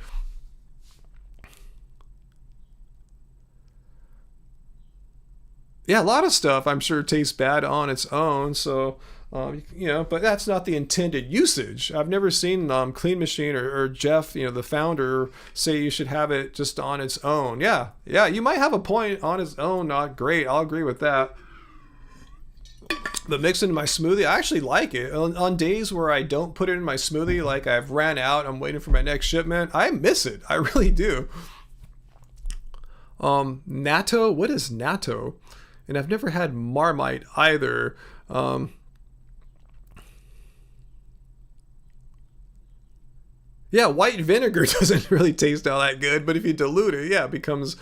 Yeah, a lot of stuff I'm sure tastes bad on its own, so but that's not the intended usage. I've never seen Clean Machine or Jeff, the founder, say you should have it just on its own. Yeah, you might have a point. On its own, not great. I'll agree with that. But mixed into my smoothie, I actually like it. On days where I don't put it in my smoothie, like I've ran out, I'm waiting for my next shipment, I miss it. I really do. Natto, what is natto? And I've never had Marmite either. Yeah, white vinegar doesn't really taste all that good, but if you dilute it, yeah, it becomes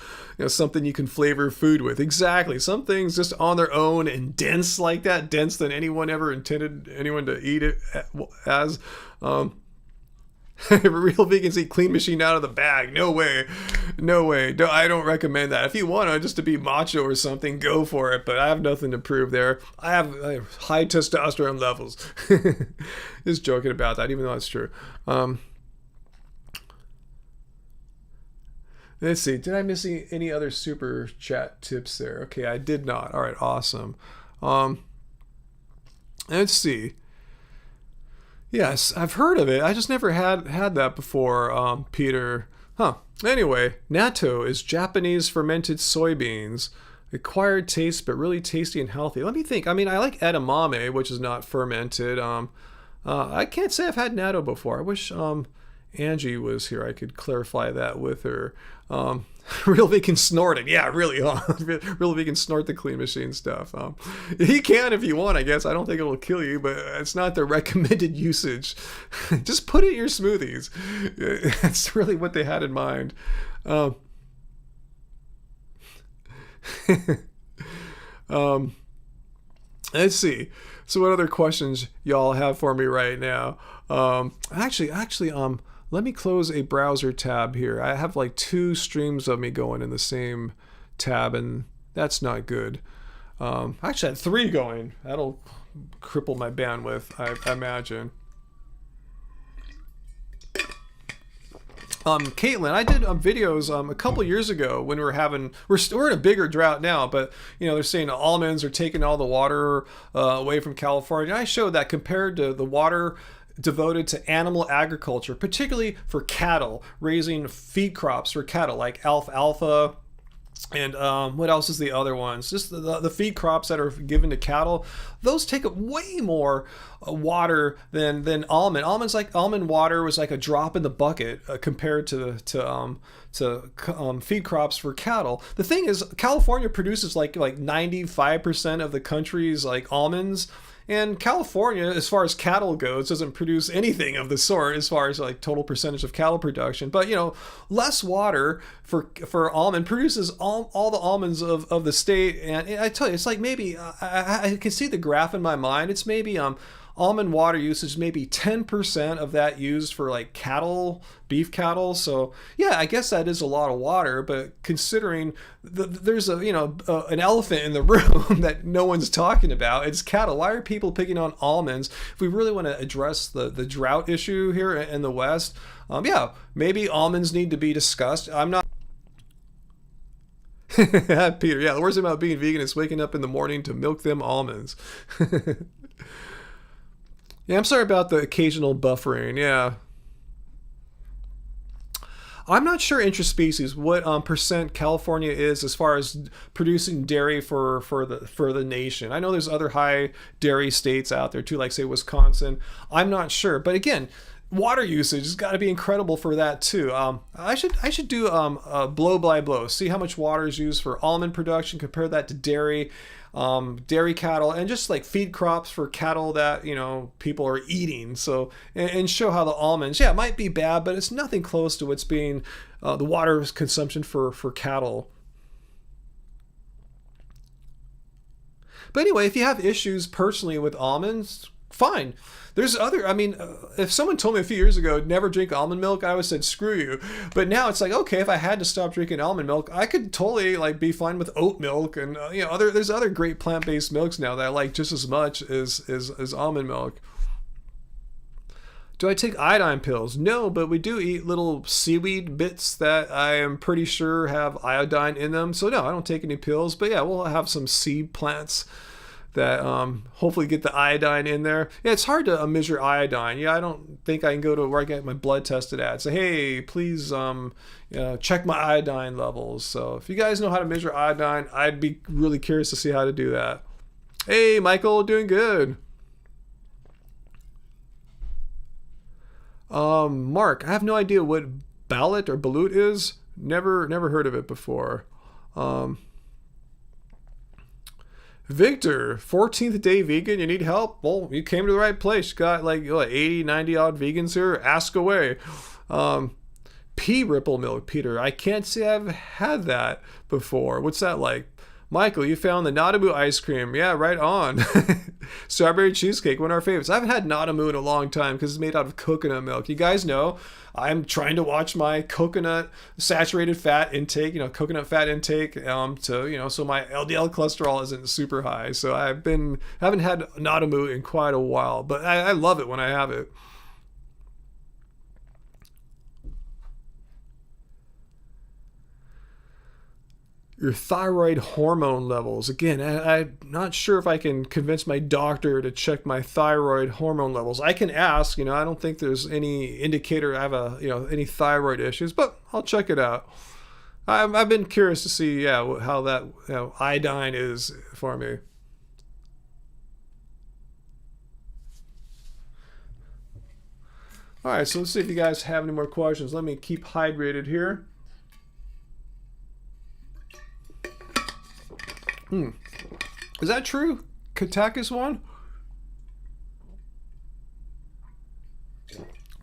something you can flavor food with. Exactly. Some things just on their own and dense like that, dense than anyone ever intended anyone to eat it as. Real vegans eat Clean Machine out of the bag. No way. No, I don't recommend that. If you want to just to be macho or something, go for it. But I have nothing to prove there. I have high testosterone levels. Just joking about that, even though it's true. Let's see. Did I miss any other super chat tips there? Okay, I did not. All right, awesome. Let's see. Yes, I've heard of it. I just never had that before, Peter. Huh. Anyway, natto is Japanese fermented soybeans. Acquired taste, but really tasty and healthy. Let me think. I mean, I like edamame, which is not fermented. I can't say I've had natto before. I wish Angie was here. I could clarify that with her. Real Vegan snorted. Yeah, really. Real Vegan snort the Clean Machine stuff. You can if you want, I guess. I don't think it will kill you, but it's not the recommended usage. Just put it in your smoothies. That's really what they had in mind. Um, let's see. So what other questions y'all have for me right now? Actually, let me close a browser tab here. I have like 2 streams of me going in the same tab, and that's not good. Actually, I had 3 going. That'll cripple my bandwidth, I imagine. Caitlin, I did videos a couple years ago when we're in a bigger drought now, but they're saying almonds are taking all the water away from California. And I showed that compared to the water devoted to animal agriculture, particularly for cattle, raising feed crops for cattle like alfalfa. And what else is the other ones? Just the feed crops that are given to cattle. Those take up way more water than almond. Almond water was like a drop in the bucket compared to feed crops for cattle. The thing is, California produces like 95% of the country's like almonds. And California, as far as cattle goes, doesn't produce anything of the sort as far as like total percentage of cattle production. But less water for almond produces all the almonds of the state. And I tell you, it's like maybe I can see the graph in my mind. It's maybe almond water usage, maybe 10% of that used for like cattle, beef cattle. So yeah, I guess that is a lot of water, but considering there's an elephant in the room that no one's talking about, it's cattle. Why are people picking on almonds? If we really want to address the drought issue here in the West, yeah, maybe almonds need to be discussed. I'm not Peter, yeah, the worst thing about being vegan is waking up in the morning to milk them almonds. Yeah, I'm sorry about the occasional buffering. Yeah. I'm not sure interspecies what percent California is as far as producing dairy for the nation. I know there's other high dairy states out there too, like say Wisconsin. I'm not sure, but again, water usage has got to be incredible for that too. I should do a blow by blow. See how much water is used for almond production. Compare that to dairy cattle, and just like feed crops for cattle that people are eating. So and show how the almonds, yeah, it might be bad, but it's nothing close to what's being the water consumption for cattle. But anyway, if you have issues personally with almonds, fine. There's other, if someone told me a few years ago, never drink almond milk, I would have said, screw you. But now it's like, okay, if I had to stop drinking almond milk, I could totally be fine with oat milk. And, there's other great plant-based milks now that I like just as much as almond milk. Do I take iodine pills? No, but we do eat little seaweed bits that I am pretty sure have iodine in them. So no, I don't take any pills, but yeah, we'll have some seed plants that hopefully get the iodine in there. Yeah, it's hard to measure iodine. Yeah, I don't think I can go to where I get my blood tested at. Say, hey, please check my iodine levels. So if you guys know how to measure iodine, I'd be really curious to see how to do that. Hey, Michael, doing good. Mark, I have no idea what balut or balut is. Never heard of it before. Victor, 14th day vegan, you need help? Well, you came to the right place. You got 80, 90 odd vegans here. Ask away. Pea ripple milk, Peter. I can't say I've had that before. What's that like? Michael, you found the Nadamu ice cream. Yeah, right on. Strawberry cheesecake, one of our favorites. I haven't had Nadamu in a long time because it's made out of coconut milk. You guys know I'm trying to watch my coconut saturated fat intake, coconut fat intake, so my LDL cholesterol isn't super high. So haven't had Nadamu in quite a while, but I love it when I have it. Your thyroid hormone levels. Again, I'm not sure if I can convince my doctor to check my thyroid hormone levels. I can ask, I don't think there's any indicator I have any thyroid issues, but I'll check it out. I've been curious to see, how that iodine is for me. All right, so let's see if you guys have any more questions. Let me keep hydrated here. Is that true? Kotakis one?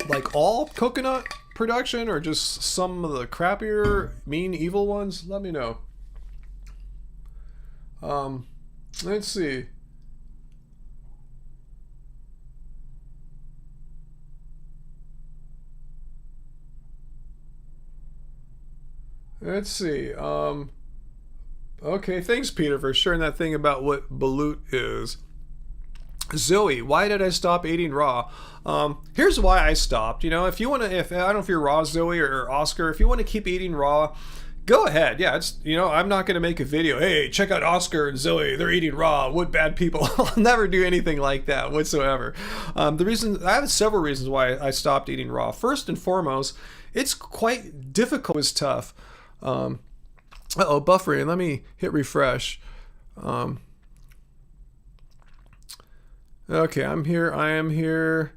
Like all coconut production or just some of the crappier, mean, evil ones? Let me know. Let's see. Let's see. Okay, thanks, Peter, for sharing that thing about what balut is. Zoe, why did I stop eating raw? Here's why I stopped. You know, if you want to, if I don't know if you're raw, Zoe or Oscar, if you want to keep eating raw, go ahead. Yeah, it's, you know, I'm not going to make a video. Hey, check out Oscar and Zoe. They're eating raw. What bad people. I'll never do anything like that whatsoever. The reason, I have several reasons why I stopped eating raw. First and foremost, it's quite difficult. It's tough. Buffering. Let me hit refresh. Okay, I'm here. I am here.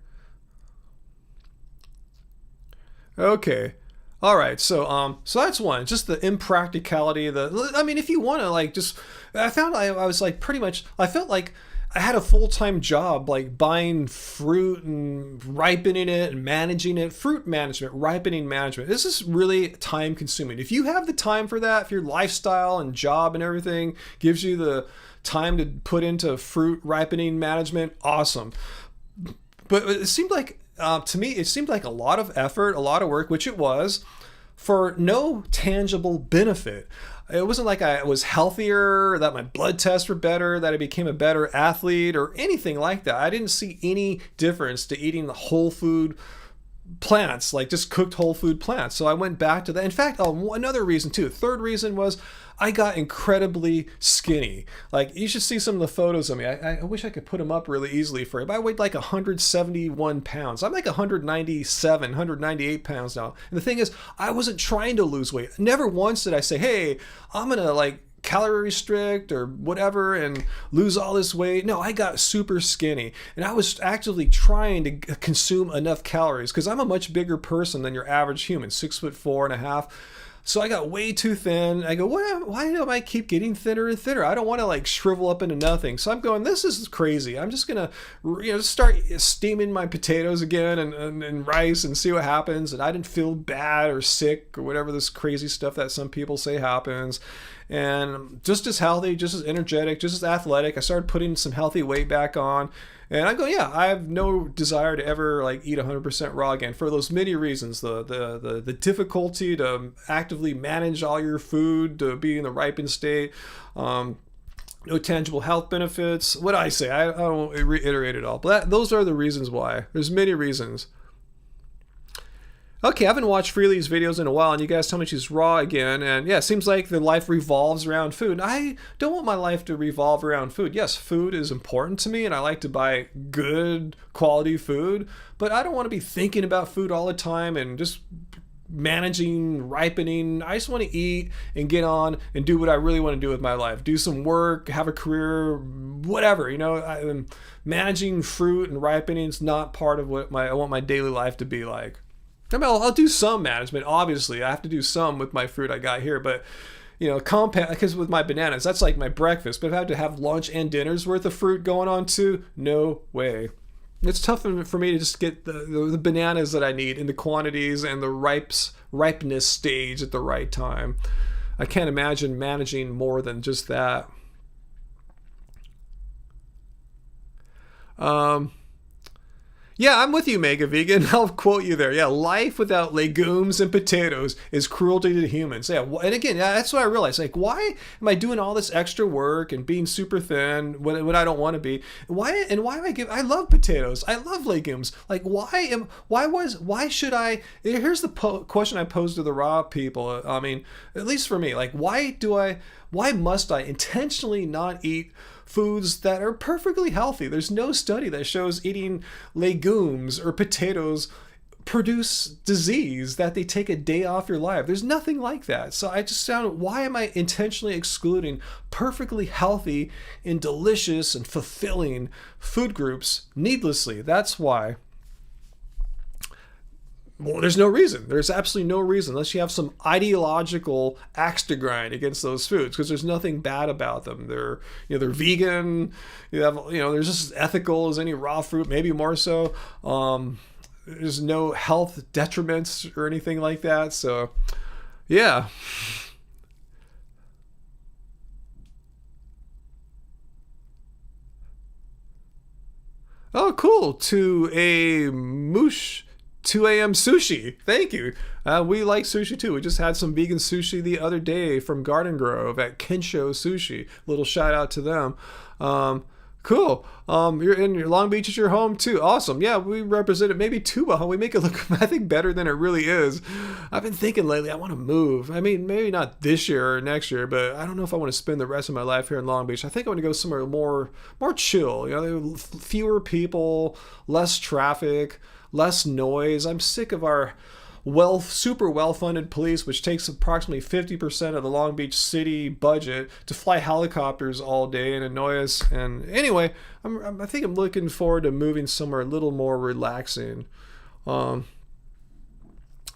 Okay. All right. So that's one. Just the impracticality. I mean, if you want to like just, I found I was like pretty much. I felt like I had a full-time job, like buying fruit and ripening it and managing it. Fruit management, ripening management. This is really time consuming. If you have the time for that, if your lifestyle and job and everything gives you the time to put into fruit ripening management, awesome. But it seemed like, to me, it seemed like a lot of effort, a lot of work, which it was, for no tangible benefit. It wasn't like I was healthier, that my blood tests were better, that I became a better athlete or anything like that. I didn't see any difference to eating the whole food plants, like just cooked whole food plants. So I went back to that. In fact, another reason too. Third reason was I got incredibly skinny. Like you should see some of the photos of me. I wish I could put them up really easily for you. But I weighed like 171 pounds. I'm like 197, 198 pounds now. And the thing is, I wasn't trying to lose weight. Never once did I say, hey, I'm gonna like calorie restrict or whatever and lose all this weight. No, I got super skinny and I was actively trying to consume enough calories because I'm a much bigger person than your average human, 6'4.5". So I got way too thin. I go, why do I keep getting thinner and thinner? I don't want to like shrivel up into nothing. So I'm going, this is crazy. I'm just going to, start steaming my potatoes again and rice and see what happens. And I didn't feel bad or sick or whatever this crazy stuff that some people say happens. And just as healthy, just as energetic, just as athletic. I started putting some healthy weight back on. And I go, yeah, I have no desire to ever like eat 100% raw again for those many reasons. The difficulty to actively manage all your food, to be in the ripened state, no tangible health benefits. What I say, I don't reiterate it all. But those are the reasons why. There's many reasons. Okay, I haven't watched Freely's videos in a while, and you guys tell me she's raw again. And yeah, it seems like the life revolves around food. I don't want my life to revolve around food. Yes, food is important to me, and I like to buy good quality food, but I don't want to be thinking about food all the time and just managing, ripening. I just want to eat and get on and do what I really want to do with my life. Do some work, have a career, whatever. Managing fruit and ripening is not part of what I want my daily life to be like. I mean, I'll do some management, obviously. I have to do some with my fruit I got here, but, compound, because with my bananas, that's like my breakfast. But if I have to have lunch and dinner's worth of fruit going on too, no way. It's tough for me to just get the bananas that I need in the quantities and the ripeness stage at the right time. I can't imagine managing more than just that. Yeah, I'm with you, Mega Vegan. I'll quote you there. Yeah, life without legumes and potatoes is cruelty to humans. Yeah, and again, that's what I realized. Like, why am I doing all this extra work and being super thin when I don't want to be? Why am I love potatoes. I love legumes. Like, why should I? Here's the question I pose to the raw people. I mean, at least for me, like, why must I intentionally not eat foods that are perfectly healthy? There's no study that shows eating legumes or potatoes produce disease, that they take a day off your life. There's nothing like that. So I just found, why am I intentionally excluding perfectly healthy and delicious and fulfilling food groups needlessly? That's why. Well, there's no reason. There's absolutely no reason unless you have some ideological axe to grind against those foods, because there's nothing bad about them. They're vegan. They're just as ethical as any raw fruit, maybe more so. There's no health detriments or anything like that. So, yeah. Oh, cool. To a moosh 2 a.m. sushi. Thank you. We like sushi too. We just had some vegan sushi the other day from Garden Grove at Kensho Sushi. Little shout out to them. Cool. You're in your Long Beach is your home too. Awesome. Yeah, we represent it maybe too well. We make it look, I think, better than it really is. I've been thinking lately, I want to move. I mean, maybe not this year or next year, but I don't know if I want to spend the rest of my life here in Long Beach. I think I want to go somewhere more chill. Fewer people, less traffic, less noise. I'm sick of our super well-funded police, which takes approximately 50% of the Long Beach city budget to fly helicopters all day and annoy us. And anyway, I think I'm looking forward to moving somewhere a little more relaxing.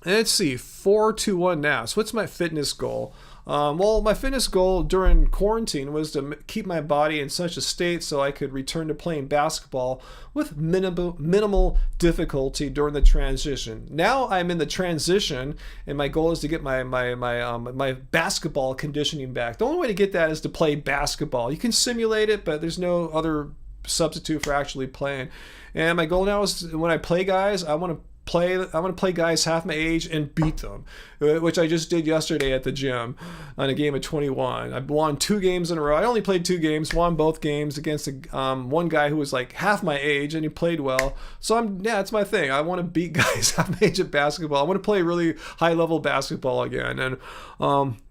Let's see, 421 now. So what's my fitness goal? Well, my fitness goal during quarantine was to keep my body in such a state so I could return to playing basketball with minimal difficulty during the transition. Now I'm in the transition, and my goal is to get my basketball conditioning back. The only way to get that is to play basketball. You can simulate it, but there's no other substitute for actually playing. And my goal now is when I play guys, I want to play guys half my age and beat them, which I just did yesterday at the gym on a game of 21. I won 2 games in a row. I only played 2 games, won both games against one guy who was like half my age, and he played well. So it's my thing. I want to beat guys half my age at basketball. I want to play really high level basketball again. And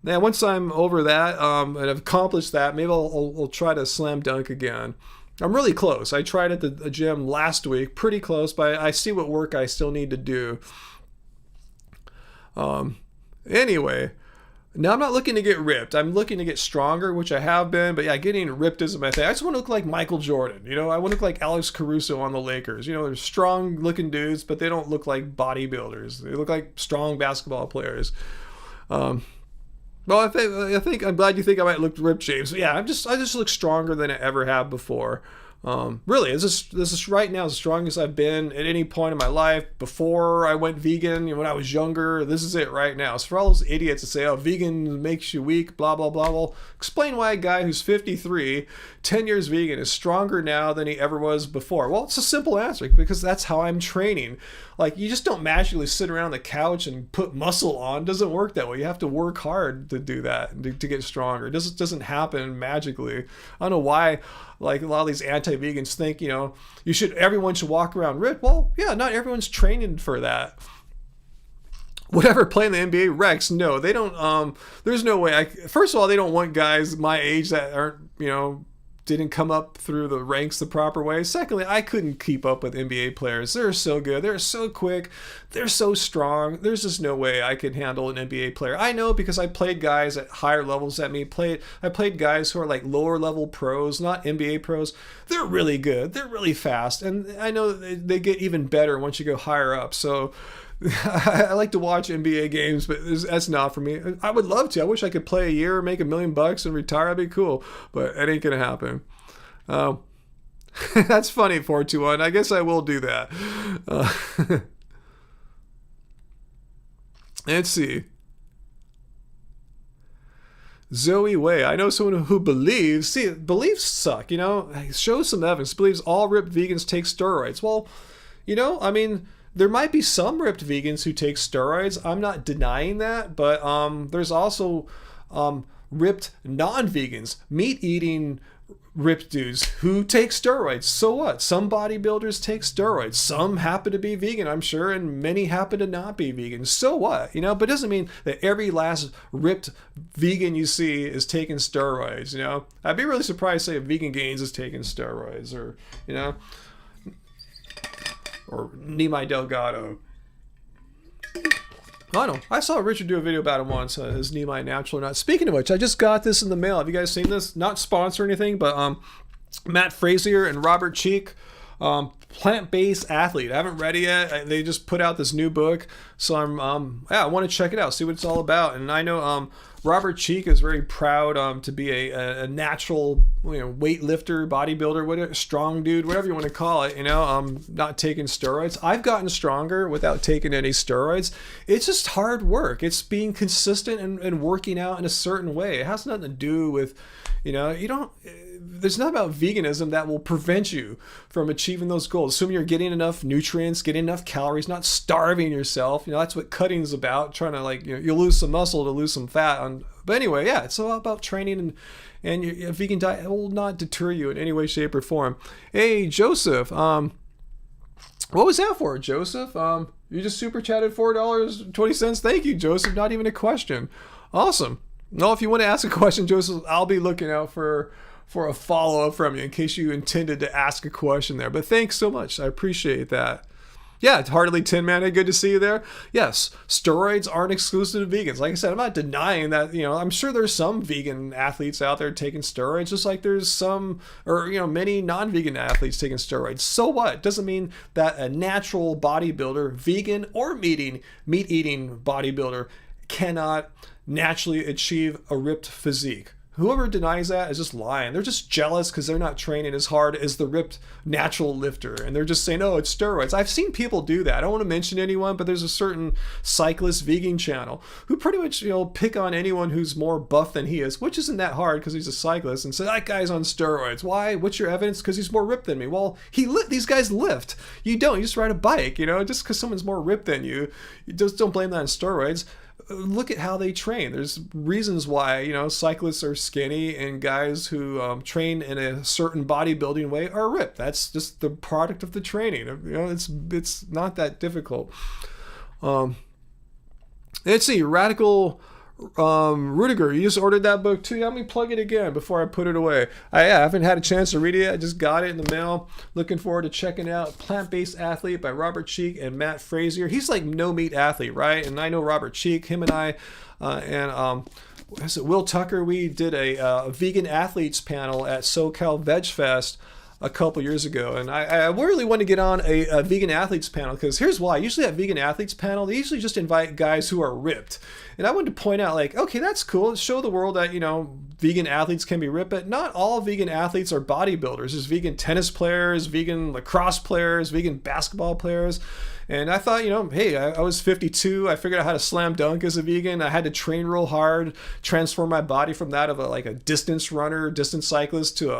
once I'm over that and I've accomplished that, maybe I'll try to slam dunk again. I'm really close. I tried at the gym last week, pretty close, but I see what work I still need to do. Anyway, now I'm not looking to get ripped. I'm looking to get stronger, which I have been, but yeah, getting ripped isn't my thing. I just want to look like Michael Jordan. I want to look like Alex Caruso on the Lakers. They're strong looking dudes, but they don't look like bodybuilders. They look like strong basketball players. Well, I think I'm glad you think I might look ripped, James. But yeah, I just look stronger than I ever have before. Really, this is right now the strongest I've been at any point in my life. Before I went vegan, when I was younger, this is it right now. So for all those idiots that say, "Oh, vegan makes you weak," blah blah blah. Well, explain why a guy who's 53, 10 years vegan, is stronger now than he ever was before. Well, it's a simple answer, because that's how I'm training. Like, you just don't magically sit around the couch and put muscle on. It doesn't work that way. You have to work hard to do that, to get stronger. It doesn't happen magically. I don't know why, like, a lot of these anti-vegans think, everyone should walk around ripped. Well, yeah, not everyone's training for that. Whatever, playing the NBA Rex, no, they don't, there's no way. First of all, they don't want guys my age that aren't, didn't come up through the ranks the proper way. Secondly, I couldn't keep up with NBA players. They're so good. They're so quick. They're so strong. There's just no way I could handle an NBA player. I know, because I played guys at higher levels than me. I played guys who are like lower level pros, not NBA pros. They're really good. They're really fast. And I know they get even better once you go higher up. So I like to watch NBA games, but that's not for me. I would love to. I wish I could play a year, make $1 million and retire. That'd be cool, but it ain't gonna happen. That's funny, 421. I guess I will do that. Let's see. Zoe Way. I know someone who believes. See, beliefs suck. Show some evidence. Believes all ripped vegans take steroids. Well, I mean, there might be some ripped vegans who take steroids. I'm not denying that, but there's also ripped non-vegans, meat-eating ripped dudes who take steroids. So what? Some bodybuilders take steroids. Some happen to be vegan, I'm sure, and many happen to not be vegan. So what? But it doesn't mean that every last ripped vegan you see is taking steroids. I'd be really surprised, say, if Vegan Gains is taking steroids, or or Nimai Delgado. I don't know. I saw Richard do a video about him once. Is Nimai natural or not? Speaking of which, I just got this in the mail. Have you guys seen this? Not sponsor or anything, but Matt Frazier and Robert Cheek Plant-Based Athlete. I haven't read it yet. They just put out this new book, so I want to check it out, see what it's all about. And I know Robert Cheek is very proud to be a natural, weightlifter, bodybuilder, whatever, strong dude, whatever you want to call it. Not taking steroids. I've gotten stronger without taking any steroids. It's just hard work. It's being consistent and working out in a certain way. It has nothing to do with, there's nothing about veganism that will prevent you from achieving those goals. Assuming you're getting enough nutrients, getting enough calories, not starving yourself. That's what cutting is about. Trying to you'll lose some muscle to lose some fat. But anyway, yeah, it's all about training, and a vegan diet will not deter you in any way, shape, or form. Hey, Joseph, what was that for, Joseph? You just super chatted $4.20. Thank you, Joseph. Not even a question. Awesome. No, if you want to ask a question, Joseph, I'll be looking out for a follow-up from you in case you intended to ask a question there. But thanks so much. I appreciate that. Yeah, Heartily Tin Man, good to see you there. Yes, steroids aren't exclusive to vegans. Like I said, I'm not denying that, I'm sure there's some vegan athletes out there taking steroids, just like there's some, or, many non-vegan athletes taking steroids. So what? Doesn't mean that a natural bodybuilder, vegan or meat-eating bodybuilder, cannot naturally achieve a ripped physique. Whoever denies that is just lying. They're just jealous because they're not training as hard as the ripped natural lifter. And they're just saying, oh, it's steroids. I've seen people do that. I don't want to mention anyone, but there's a certain cyclist vegan channel who pretty much, pick on anyone who's more buff than he is, which isn't that hard because he's a cyclist, and say, that guy's on steroids. Why? What's your evidence? Because he's more ripped than me. Well, these guys lift. You don't. You just ride a bike, just because someone's more ripped than you just don't blame that on steroids. Look at how they train. There's reasons why, cyclists are skinny and guys who train in a certain bodybuilding way are ripped. That's just the product of the training. It's not that difficult. Let's see, Radical Rudiger, you just ordered that book too. Let me plug it again before I put it away. I haven't had a chance to read it yet. I just got it in the mail. Looking forward to checking out Plant-Based Athlete by Robert Cheek and Matt Frazier. He's like no meat athlete, right? And I know Robert Cheek, him and I, Will Tucker, we did a vegan athletes panel at SoCal Veg Fest a couple years ago, and I really want to get on a vegan athletes panel, because here's why. Usually at vegan athletes panel, they usually just invite guys who are ripped, and I wanted to point out, okay, that's cool. Show the world that vegan athletes can be ripped, but not all vegan athletes are bodybuilders. There's vegan tennis players, vegan lacrosse players, vegan basketball players. And I thought, hey, I was 52. I figured out how to slam dunk as a vegan. I had to train real hard, transform my body from that of a distance runner, distance cyclist to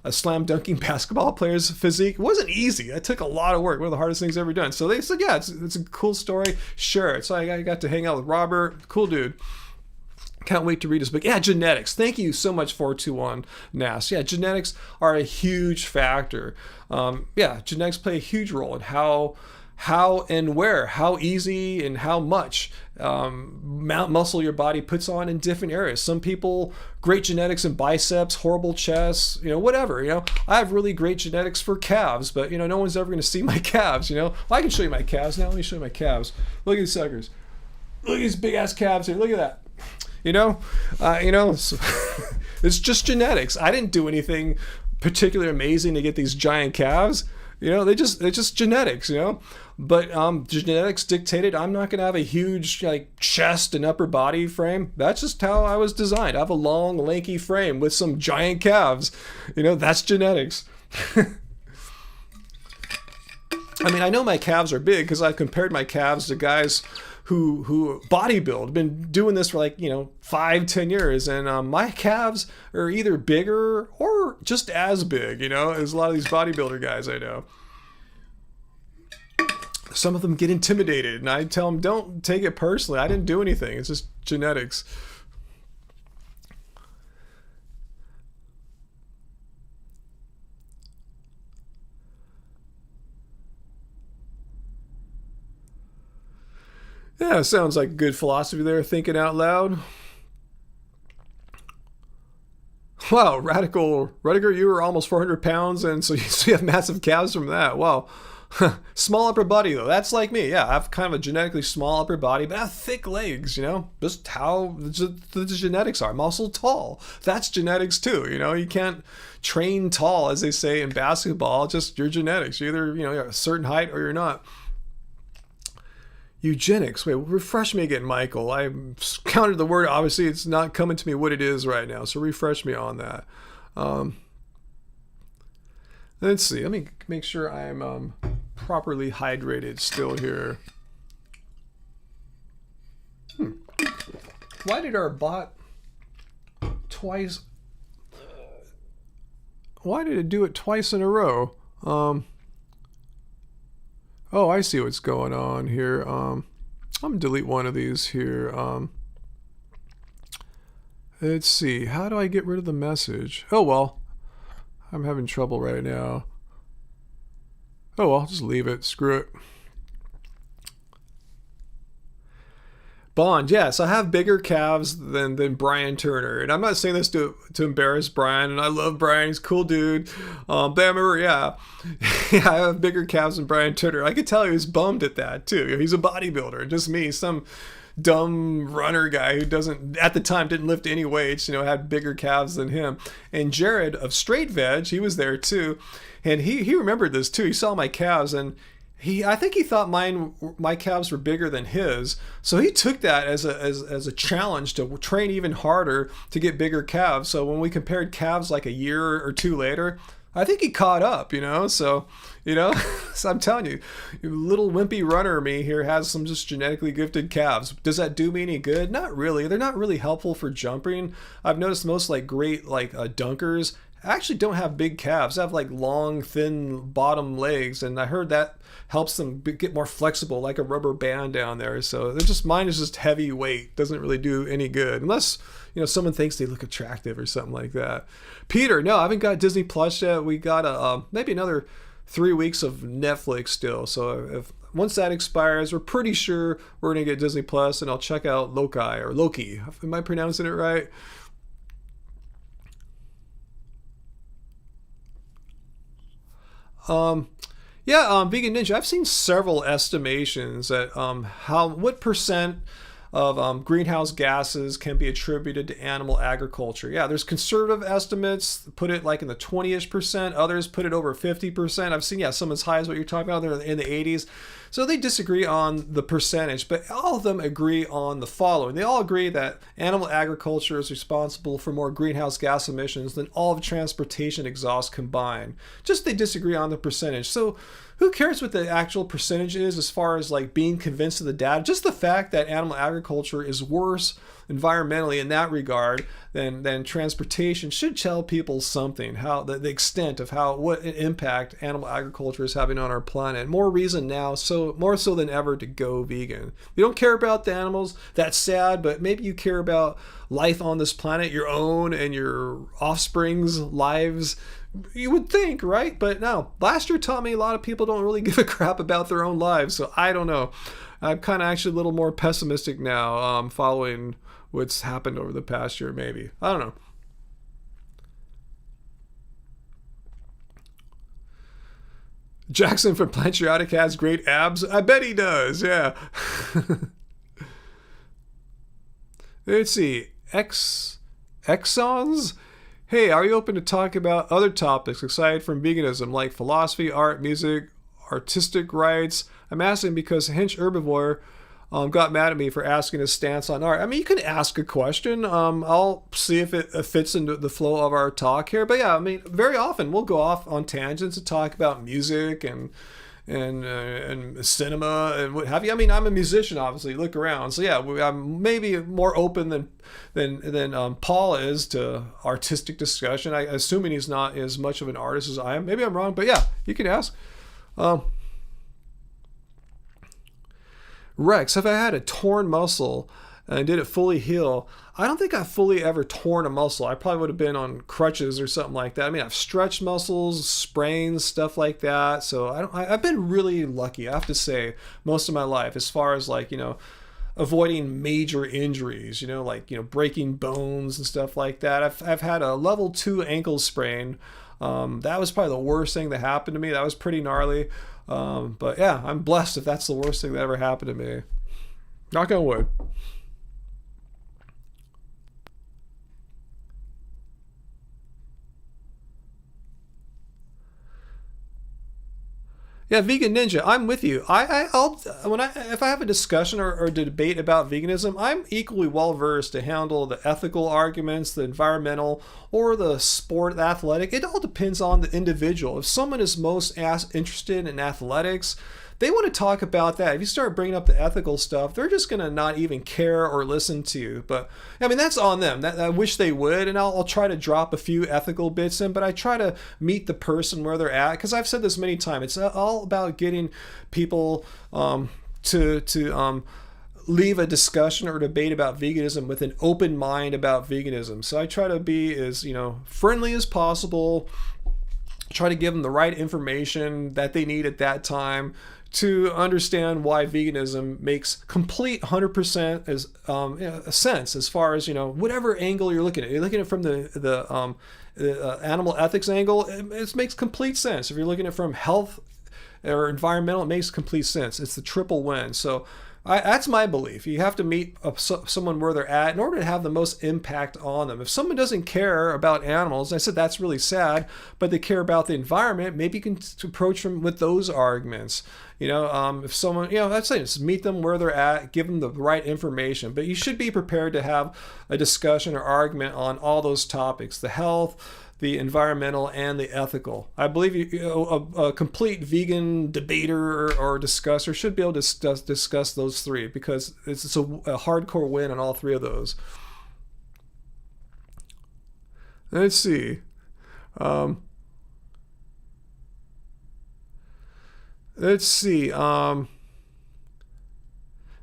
a slam dunking basketball player's physique. It wasn't easy. It took a lot of work. One of the hardest things I've ever done. So they said, yeah, it's a cool story. Sure. So I got to hang out with Robert. Cool dude. Can't wait to read his book. Yeah, genetics. Thank you so much, 421 NAS. Yeah, genetics are a huge factor. Genetics play a huge role in how and where, how easy and how much muscle your body puts on in different areas. Some people, great genetics in biceps, horrible chest, whatever. I have really great genetics for calves, but no one's ever going to see my calves. Well, I can show you my calves now. Let me show you my calves. Look at these suckers. Look at these big ass calves here. Look at that. It's just genetics. I didn't do anything particularly amazing to get these giant calves. It's just genetics, But genetics dictated I'm not going to have a huge chest and upper body frame. That's just how I was designed. I have a long, lanky frame with some giant calves. That's genetics. I know my calves are big because I've compared my calves to guys who bodybuild, been doing this for 5-10 years, and my calves are either bigger or just as big, as a lot of these bodybuilder guys I know. Some of them get intimidated, and I tell them, don't take it personally. I didn't do anything. It's just genetics. Yeah, sounds like good philosophy there, thinking out loud. Wow, Radical Rudiger, you were almost 400 pounds, and so you have massive calves from that. Wow. Small upper body though. That's like me. Yeah, I have kind of a genetically small upper body, but I have thick legs. Just how the genetics are. I'm also tall. That's genetics too. You can't train tall, as they say in basketball. Just your genetics. You're either you're a certain height or you're not. Eugenics. Wait, refresh me again, Michael. I counted the word. Obviously, it's not coming to me what it is right now. So refresh me on that. Let's see. Let me make sure I'm properly hydrated still here. Why did our bot twice? Why did it do it twice in a row? Oh, I see what's going on here. I'm gonna delete one of these here. Let's see. How do I get rid of the message? Oh well. I'm having trouble right now. Oh well, just leave it. Screw it. Bond, yes, I have bigger calves than Brian Turner, and I'm not saying this to embarrass Brian. And I love Brian; he's a cool dude. But I remember, yeah, I have bigger calves than Brian Turner. I could tell he was bummed at that too. He's a bodybuilder, just me, some dumb runner guy who at the time didn't lift any weights, had bigger calves than him. And Jared of Straight Veg, he was there too, and he remembered this too. He saw my calves, and I think he thought my calves were bigger than his, so he took that as a challenge to train even harder to get bigger calves. So when we compared calves like a year or two later, I think he caught up, so, so I'm telling you, little wimpy runner me here has some just genetically gifted calves. Does that do me any good? Not really. They're not really helpful for jumping. I've noticed most great dunkers actually don't have big calves. They have long, thin bottom legs, and I heard that helps them get more flexible, like a rubber band down there. So mine is just heavy weight. Doesn't really do any good unless someone thinks they look attractive or something like that. Peter, no, I haven't got Disney Plus yet. We got maybe another 3 weeks of Netflix still. So once that expires, we're pretty sure we're gonna get Disney Plus, and I'll check out Loki. Am I pronouncing it right? Vegan Ninja, I've seen several estimations at what percent of greenhouse gases can be attributed to animal agriculture. Yeah, there's conservative estimates put it in the 20-ish%. Others put it over 50%. I've seen some as high as what you're talking about. They're in the 80s. So they disagree on the percentage, but all of them agree on the following. They all agree that animal agriculture is responsible for more greenhouse gas emissions than all of transportation exhaust combined. Just they disagree on the percentage. So who cares what the actual percentage is as far as being convinced of the data? Just the fact that animal agriculture is worse environmentally in that regard than transportation should tell people something, how the extent of what impact animal agriculture is having on our planet. More reason now, so more so than ever, to go vegan. You don't care about the animals, that's sad, but maybe you care about life on this planet, your own and your offspring's lives. You would think, right? But no, last year taught me a lot of people don't really give a crap about their own lives. So I don't know. I'm kind of actually a little more pessimistic now, following what's happened over the past year, maybe. I don't know. Jackson from Plantriotic has great abs. I bet he does, yeah. Let's see. Exons? Hey, are you open to talk about other topics aside from veganism, like philosophy, art, music, artistic rights? I'm asking because Hinch Herbivore got mad at me for asking his stance on art. I mean, you can ask a question. I'll see if it fits into the flow of our talk here. But yeah, I mean, very often we'll go off on tangents and talk about music and cinema and what have you. I mean, I'm a musician, obviously. Look around. So yeah, I'm maybe more open than Paul is to artistic discussion. Assuming he's not as much of an artist as I am. Maybe I'm wrong, but yeah, you can ask. Rex, if I had a torn muscle and did it fully heal, I don't think I've fully ever torn a muscle. I probably would have been on crutches or something like that. I mean, I've stretched muscles, sprains, stuff like that. So I've been really lucky, I have to say, most of my life, as far as avoiding major injuries, like, breaking bones and stuff like that. I've had a level 2 ankle sprain. That was probably the worst thing that happened to me. That was pretty gnarly. But yeah, I'm blessed if that's the worst thing that ever happened to me. Knock on wood. Yeah, vegan ninja, I'm with you. I'll if I have a discussion or a debate about veganism, I'm equally well versed to handle the ethical arguments, the environmental, or the sport, the athletic. It all depends on the individual. If someone is most interested in athletics, they want to talk about that. If you start bringing up the ethical stuff, they're just going to not even care or listen to you. But I mean, that's on them. I wish they would, and I'll try to drop a few ethical bits in, but I try to meet the person where they're at, because I've said this many times. It's all about getting people to leave a discussion or debate about veganism with an open mind about veganism. So I try to be as friendly as possible. Try to give them the right information that they need at that time to understand why veganism makes complete 100% as a sense, as far as whatever angle you're looking at. You're looking at it from the animal ethics angle, it makes complete sense. If you're looking at it from health or environmental, it makes complete sense. It's the triple win. So that's my belief. You have to meet someone where they're at in order to have the most impact on them. If someone doesn't care about animals, I said that's really sad, but they care about the environment, maybe you can approach them with those arguments. If someone, that's it, just meet them where they're at, give them the right information. But you should be prepared to have a discussion or argument on all those topics: the health, the environmental, and the ethical. I believe a complete vegan debater or discusser should be able to discuss those three, because it's a hardcore win on all three of those. Let's see. Let's see.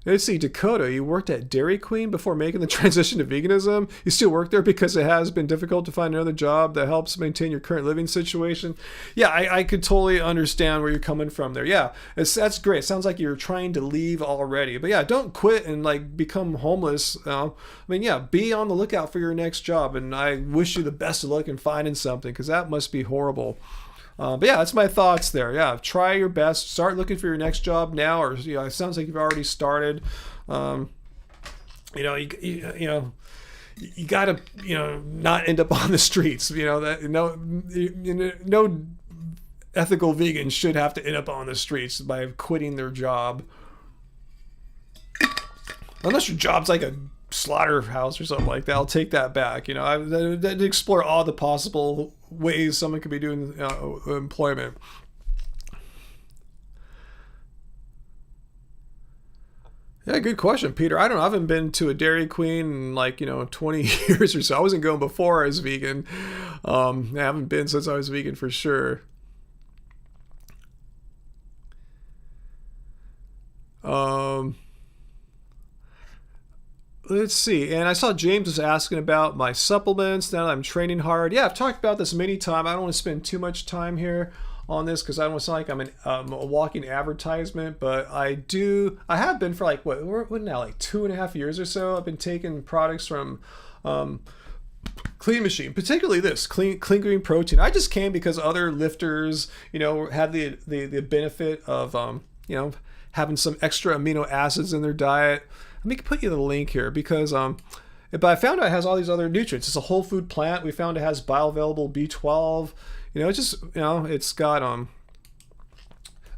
Let's see, Dakota, you worked at Dairy Queen before making the transition to veganism. You still work there because it has been difficult to find another job that helps maintain your current living situation. Yeah, I could totally understand where you're coming from there. Yeah, that's great. It sounds like you're trying to leave already. But yeah, don't quit and become homeless. Be on the lookout for your next job. And I wish you the best of luck in finding something, because that must be horrible. But yeah, that's my thoughts there. Yeah, try your best. Start looking for your next job now, or it sounds like you've already started. You got to not end up on the streets. No ethical vegans should have to end up on the streets by quitting their job, unless your job's like a slaughterhouse or something like that. I'll take that back. I'd explore all the possible ways someone could be doing employment. Yeah, good question, Peter. I don't know. I haven't been to a Dairy Queen in 20 years or so. I wasn't going before I was vegan. I haven't been since I was vegan for sure. Let's see. And I saw James was asking about my supplements now that I'm training hard. Yeah, I've talked about this many times. I don't want to spend too much time here on this because I don't want to sound like I'm a walking advertisement, but I have been for what now, 2.5 years or so. I've been taking products from Clean Machine, particularly this Clean Green Protein. I just came because other lifters, had the benefit of having some extra amino acids in their diet. Let me put you the link here because but I found out it has all these other nutrients. It's a whole food plant. We found it has bioavailable B12. It's got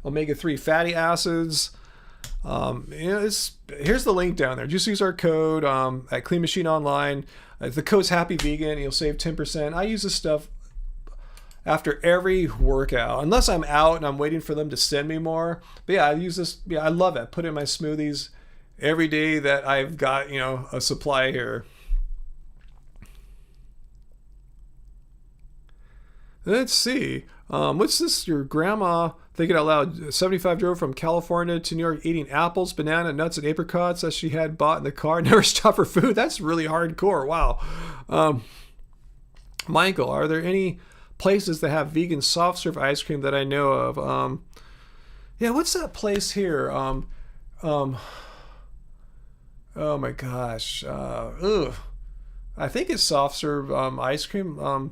omega-3 fatty acids. Here's the link down there. Just use our code at Clean Machine Online. The code's Happy Vegan. You'll save 10%. I use this stuff after every workout, unless I'm out and I'm waiting for them to send me more. But yeah, I use this. Yeah, I love it. I put it in my smoothies every day that I've got, a supply here. Let's see. What's this? Your grandma, thinking out loud, 75 drove from California to New York eating apples, banana, nuts, and apricots that she had bought in the car. Never stopped for food. That's really hardcore. Wow. Michael, are there any places that have vegan soft serve ice cream that I know of? Yeah, what's that place here? Oh my gosh. Ugh. I think it's soft serve ice cream.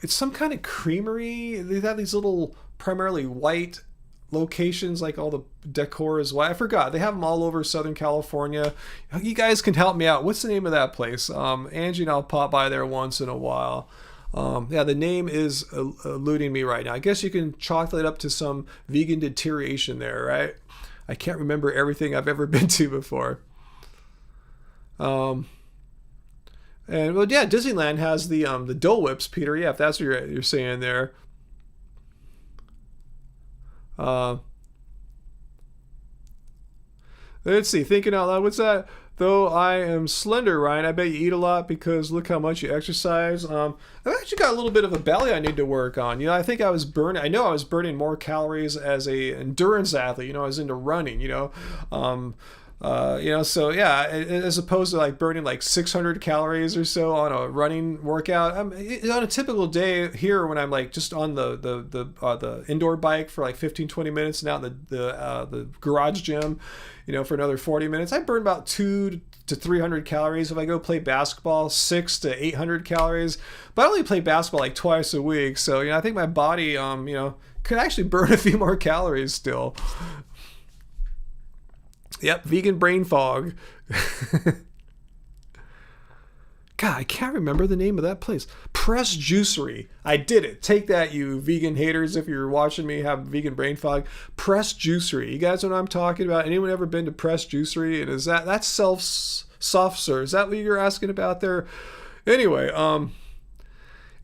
It's some kind of creamery. They have these little primarily white locations, like all the decor is white. I forgot. They have them all over Southern California. You guys can help me out. What's the name of that place? Angie and I'll pop by there once in a while. Yeah, the name is eluding me right now. I guess you can chalk it up to some vegan deterioration there, right? I can't remember everything I've ever been to before. Um, and well, yeah, Disneyland has the Dole Whips, Peter. Yeah, if that's what you're saying there. Uh, let's see. Thinking out loud. What's that? Though I am slender, Ryan, I bet you eat a lot because look how much you exercise. I've actually got a little bit of a belly I need to work on. I think I was burning. I know I was burning more calories as a endurance athlete. I was into running. So yeah, as opposed to like burning like 600 calories or so on a running workout. On a typical day here, when I'm like just on the indoor bike for like 15-20 minutes and out in the garage gym, for another 40 minutes, I burn about 200 to 300 calories. If I go play basketball, 600 to 800 calories. But I only play basketball like twice a week, so I think my body could actually burn a few more calories still. Yep, vegan brain fog. God, I can't remember the name of that place. Press Juicery. I did it. Take that, you vegan haters, if you're watching me have vegan brain fog. Press Juicery. You guys know what I'm talking about? Anyone ever been to Press Juicery? And that's soft serve. Is that what you're asking about there? Anyway,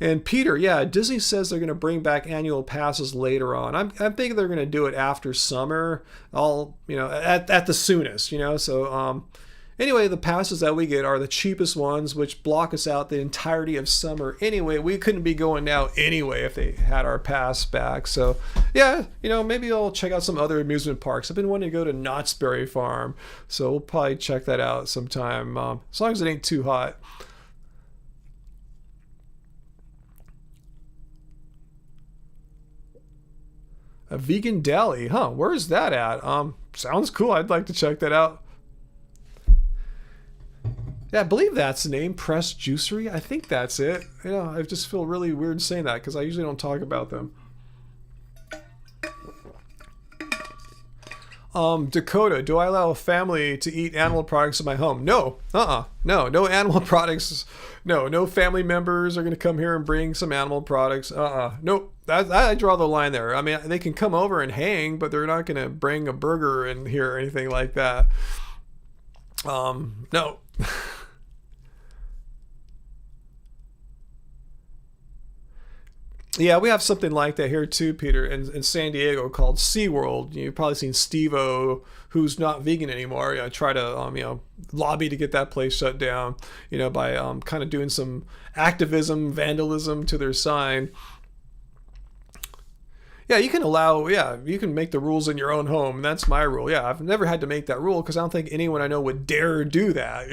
and Peter, yeah, Disney says they're going to bring back annual passes later on. I'm thinking they're going to do it after summer, at the soonest, So anyway, the passes that we get are the cheapest ones, which block us out the entirety of summer. Anyway, we couldn't be going now anyway if they had our pass back. So yeah, maybe I'll check out some other amusement parks. I've been wanting to go to Knott's Berry Farm, so we'll probably check that out sometime, as long as it ain't too hot. A vegan deli, huh? Where's that at? Sounds cool. I'd like to check that out. Yeah, I believe that's the name, Press Juicery. I think that's it. I just feel really weird saying that because I usually don't talk about them. Dakota, do I allow a family to eat animal products in my home? No. No animal products. No family members are going to come here and bring some animal products. Nope. I draw the line there. I mean, they can come over and hang, but they're not going to bring a burger in here or anything like that. No. Yeah, we have something like that here too, Peter, in San Diego called SeaWorld. You've probably seen Steve-O, who's not vegan anymore, try to lobby to get that place shut down, by kind of doing some activism, vandalism to their sign. Yeah, you can make the rules in your own home. And that's my rule. Yeah, I've never had to make that rule because I don't think anyone I know would dare do that.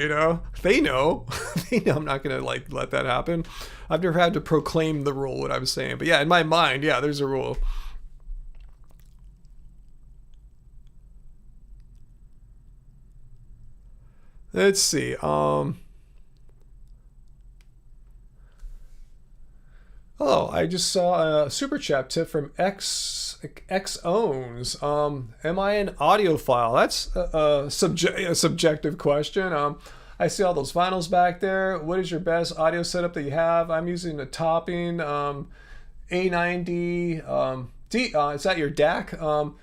They know, they know I'm not gonna let that happen. I've never had to proclaim the rule, what I'm saying. But yeah, in my mind, yeah, there's a rule. Let's see. Oh, I just saw a super chat tip from X owns. Am I an audiophile? That's a subjective question. I see all those vinyls back there. What is your best audio setup that you have? I'm using a Topping A90 D. Is that your DAC?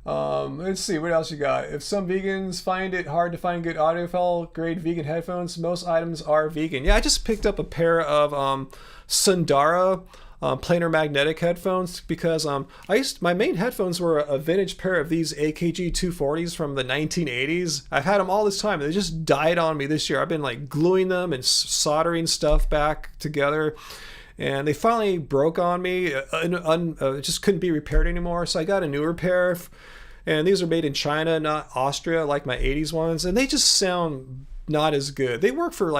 Let's see, what else you got? If some vegans find it hard to find good audiophile grade vegan headphones, most items are vegan. Yeah, I just picked up a pair of Sundara planar magnetic headphones because my main headphones were a vintage pair of these AKG 240s from the 1980s. I've had them all this time. They just died on me this year. I've been gluing them and soldering stuff back together. And they finally broke on me. It just couldn't be repaired anymore. So I got a newer pair. And these are made in China, not Austria, like my 80s ones. And they just sound not as good. They work for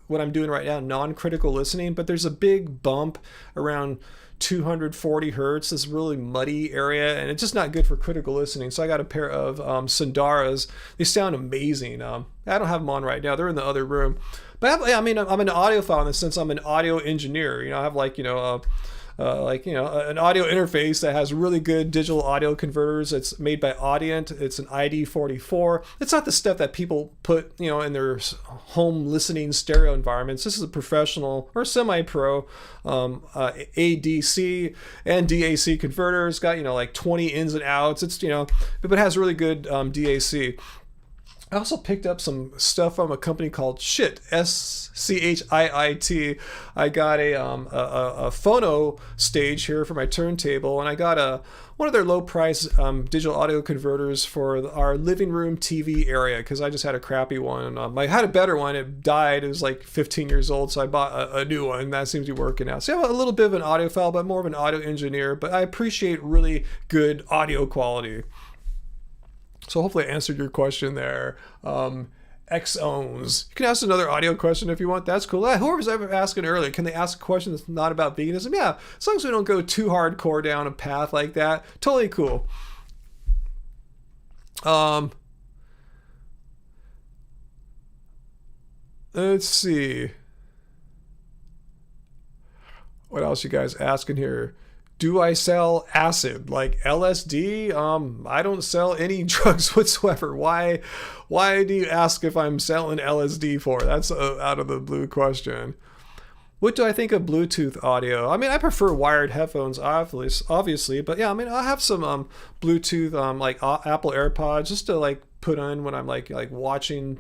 what I'm doing right now, non-critical listening, but there's a big bump around 240 hertz, this really muddy area, and it's just not good for critical listening. So I got a pair of Sundaras. They sound amazing. I don't have them on right now. They're in the other room. But I'm an audiophile in the sense I'm an audio engineer. I have an audio interface that has really good digital audio converters. It's made by Audient. It's an ID44. It's not the stuff that people put, in their home listening stereo environments. This is a professional or semi-pro ADC and DAC converter. It's got, like 20 ins and outs. It's, but it has really good DAC. I also picked up some stuff from a company called Schit, SCHIIT. I got a phono stage here for my turntable, and I got one of their low-price digital audio converters for our living room TV area because I just had a crappy one. I had a better one. It died. It was like 15 years old, so I bought a new one, and that seems to be working out. So I'm a little bit of an audiophile, but more of an audio engineer, but I appreciate really good audio quality. So hopefully I answered your question there. X-Owns. You can ask another audio question if you want. That's cool. Whoever's ever asking earlier, can they ask a question that's not about veganism? Yeah, as long as we don't go too hardcore down a path like that. Totally cool. Let's see. What else you guys asking here? Do I sell acid like LSD? I don't sell any drugs whatsoever. Why do you ask if I'm selling LSD for? That's out of the blue question. What do I think of Bluetooth audio? I mean, I prefer wired headphones, obviously, but yeah, I mean, I have some Bluetooth like Apple AirPods just to like put on when I'm like watching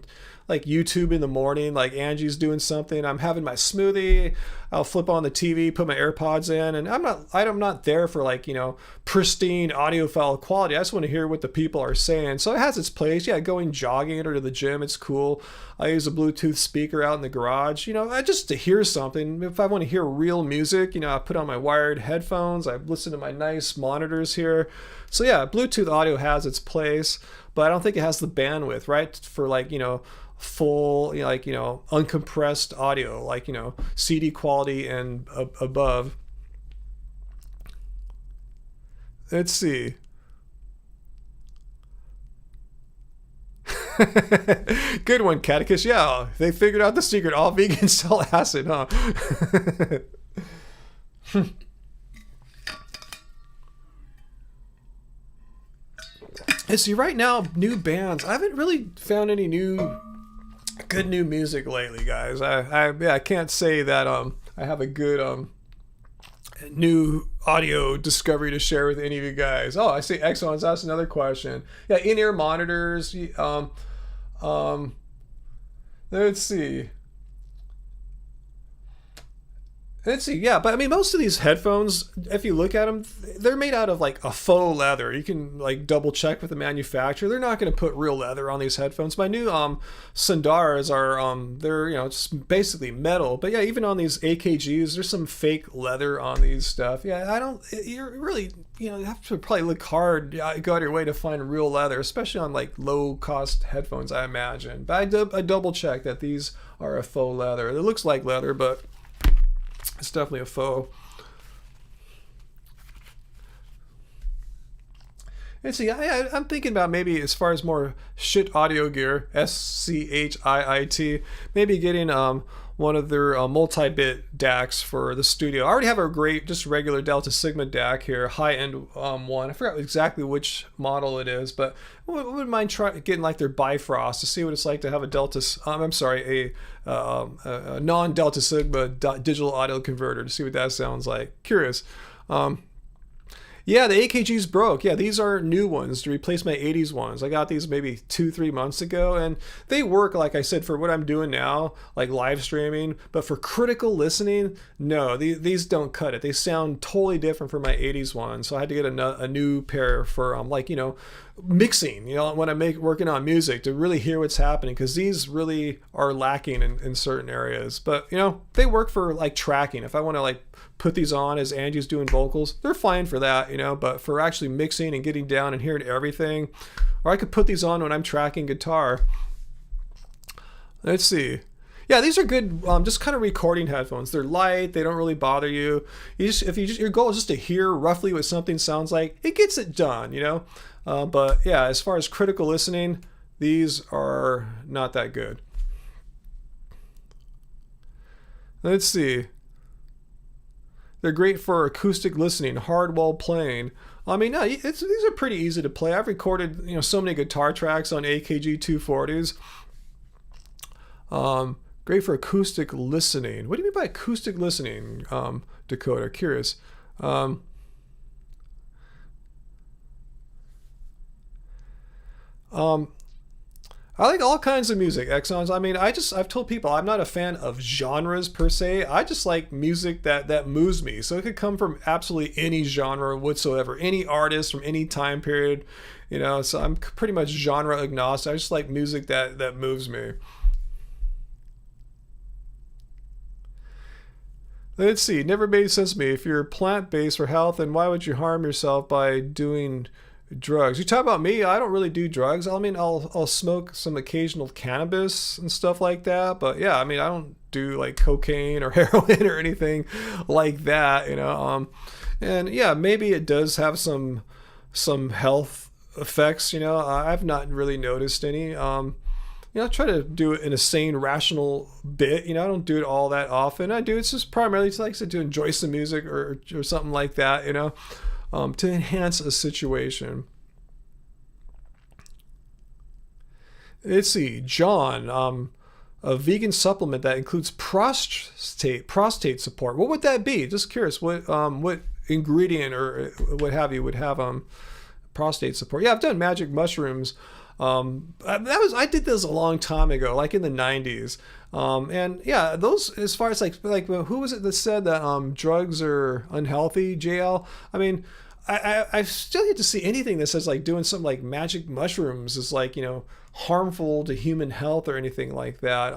like YouTube in the morning, like Angie's doing something, I'm having my smoothie, I'll flip on the TV, put my AirPods in, and I'm not there for like, pristine audiophile quality. I just want to hear what the people are saying. So it has its place. Yeah, going jogging or to the gym, it's cool. I use a Bluetooth speaker out in the garage, just to hear something. If I want to hear real music, I put on my wired headphones, I listen to my nice monitors here. So yeah, Bluetooth audio has its place, but I don't think it has the bandwidth, right? For like, full, uncompressed audio, like, CD quality and above. Let's see. Good one, Catechist. Yeah, they figured out the secret. All vegans sell acid, huh? And see, right now, new bands. I haven't really found any good new music lately, guys. I can't say that I have a good new audio discovery to share with any of you guys. Oh, I see Exxon's asked another question. Yeah, in-ear monitors. Let's see. Yeah, but I mean, most of these headphones, if you look at them, they're made out of like a faux leather. You can like double check with the manufacturer. They're not going to put real leather on these headphones. My new Sundaras are they're just basically metal. But yeah, even on these AKGs, there's some fake leather on these stuff. Yeah, you're really you have to probably look hard, go out of your way to find real leather, especially on like low cost headphones, I imagine. But I double check that these are a faux leather. It looks like leather, but it's definitely a faux. And see, I'm thinking about maybe as far as more Schit audio gear, SCHIIT, maybe getting one of their multi-bit DACs for the studio. I already have a great, just regular Delta Sigma DAC here, high-end one. I forgot exactly which model it is, but I wouldn't mind getting like their Bifrost to see what it's like to have a Delta, a non-Delta Sigma digital audio converter to see what that sounds like. Curious. Yeah, the AKGs broke. Yeah, these are new ones to replace my 80s ones. I got these maybe 2-3 months ago, and they work, like I said, for what I'm doing now, like live streaming. But for critical listening, no, these don't cut it. They sound totally different from my 80s ones. So I had to get a new pair for mixing, when I'm working on music to really hear what's happening, because these really are lacking in certain areas. But they work for like tracking. If I want to like put these on as Angie's doing vocals, they're fine for that, but for actually mixing and getting down and hearing everything, or I could put these on when I'm tracking guitar. Let's see. Yeah, these are good. Just kind of recording headphones. They're light. They don't really bother you. If you just your goal is just to hear roughly what something sounds like, it gets it done. But yeah, as far as critical listening, these are not that good. Let's see. They're great for acoustic listening, hard while playing. I mean, no, these are pretty easy to play. I've recorded so many guitar tracks on AKG 240s. Great for acoustic listening. What do you mean by acoustic listening, Dakota? Curious. Um, um, I like all kinds of music, Exxons. I mean, I've told people I'm not a fan of genres per se. I just like music that moves me. So it could come from absolutely any genre whatsoever, any artist from any time period. So I'm pretty much genre agnostic. I just like music that moves me. Let's see. Never made sense to me. If you're plant based for health, then why would you harm yourself by doing drugs? You talk about me. I don't really do drugs. I mean, I'll smoke some occasional cannabis and stuff like that. But yeah, I mean, I don't do like cocaine or heroin or anything like that. And yeah, maybe it does have some health effects. I've not really noticed any. I try to do it in a sane, rational bit. I don't do it all that often. I do it's just primarily to, like I said, to enjoy some music or something like that. To enhance a situation. Let's see, John. A vegan supplement that includes prostate support. What would that be? Just curious. What ingredient or what have you would have prostate support? Yeah, I've done magic mushrooms. I did this a long time ago, like in the 90s. And yeah, those, as far as like who was it that said that drugs are unhealthy, JL? I mean, I still yet to see anything that says like doing something like magic mushrooms is like harmful to human health or anything like that.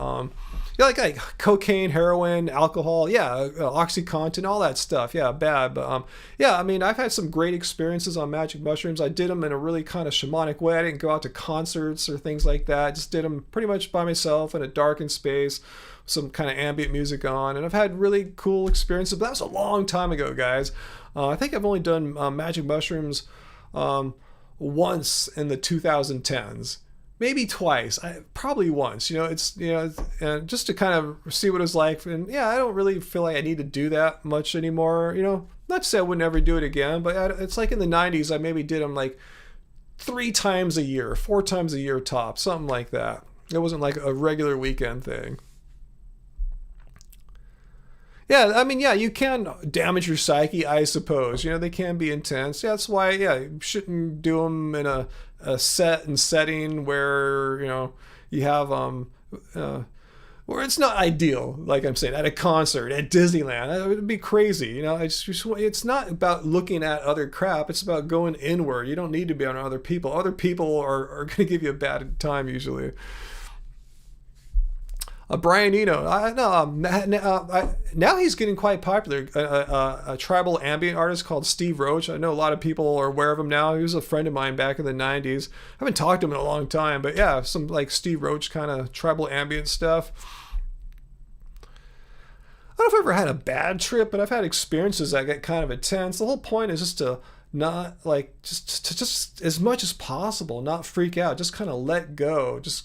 Yeah, like cocaine, heroin, alcohol, yeah, OxyContin, all that stuff, yeah, bad. But yeah, I mean, I've had some great experiences on magic mushrooms. I did them in a really kind of shamanic way. I didn't go out to concerts or things like that. I just did them pretty much by myself in a darkened space, some kind of ambient music on, and I've had really cool experiences. But that was a long time ago, guys. I think I've only done magic mushrooms once in the 2010s, maybe twice, probably once. It's just to kind of see what it's like. And yeah, I don't really feel like I need to do that much anymore. Not to say I would never do it again, but it's like in the 90s, I maybe did them like 3 times a year, 4 times a year top, something like that. It wasn't like a regular weekend thing. Yeah, I mean, yeah, you can damage your psyche, I suppose. They can be intense. Yeah, that's why, yeah, you shouldn't do them in a set and setting where, you have, where it's not ideal, like I'm saying, at a concert, at Disneyland. It would be crazy. It's not about looking at other crap. It's about going inward. You don't need to be on other people. Other people are going to give you a bad time usually. Brian Eno. Now he's getting quite popular. A tribal ambient artist called Steve Roach. I know a lot of people are aware of him now. He was a friend of mine back in the 90s. I haven't talked to him in a long time, but yeah, some like Steve Roach kind of tribal ambient stuff. I don't know if I've ever had a bad trip, but I've had experiences that get kind of intense. The whole point is just to not like just as much as possible, not freak out. Just kind of let go. Just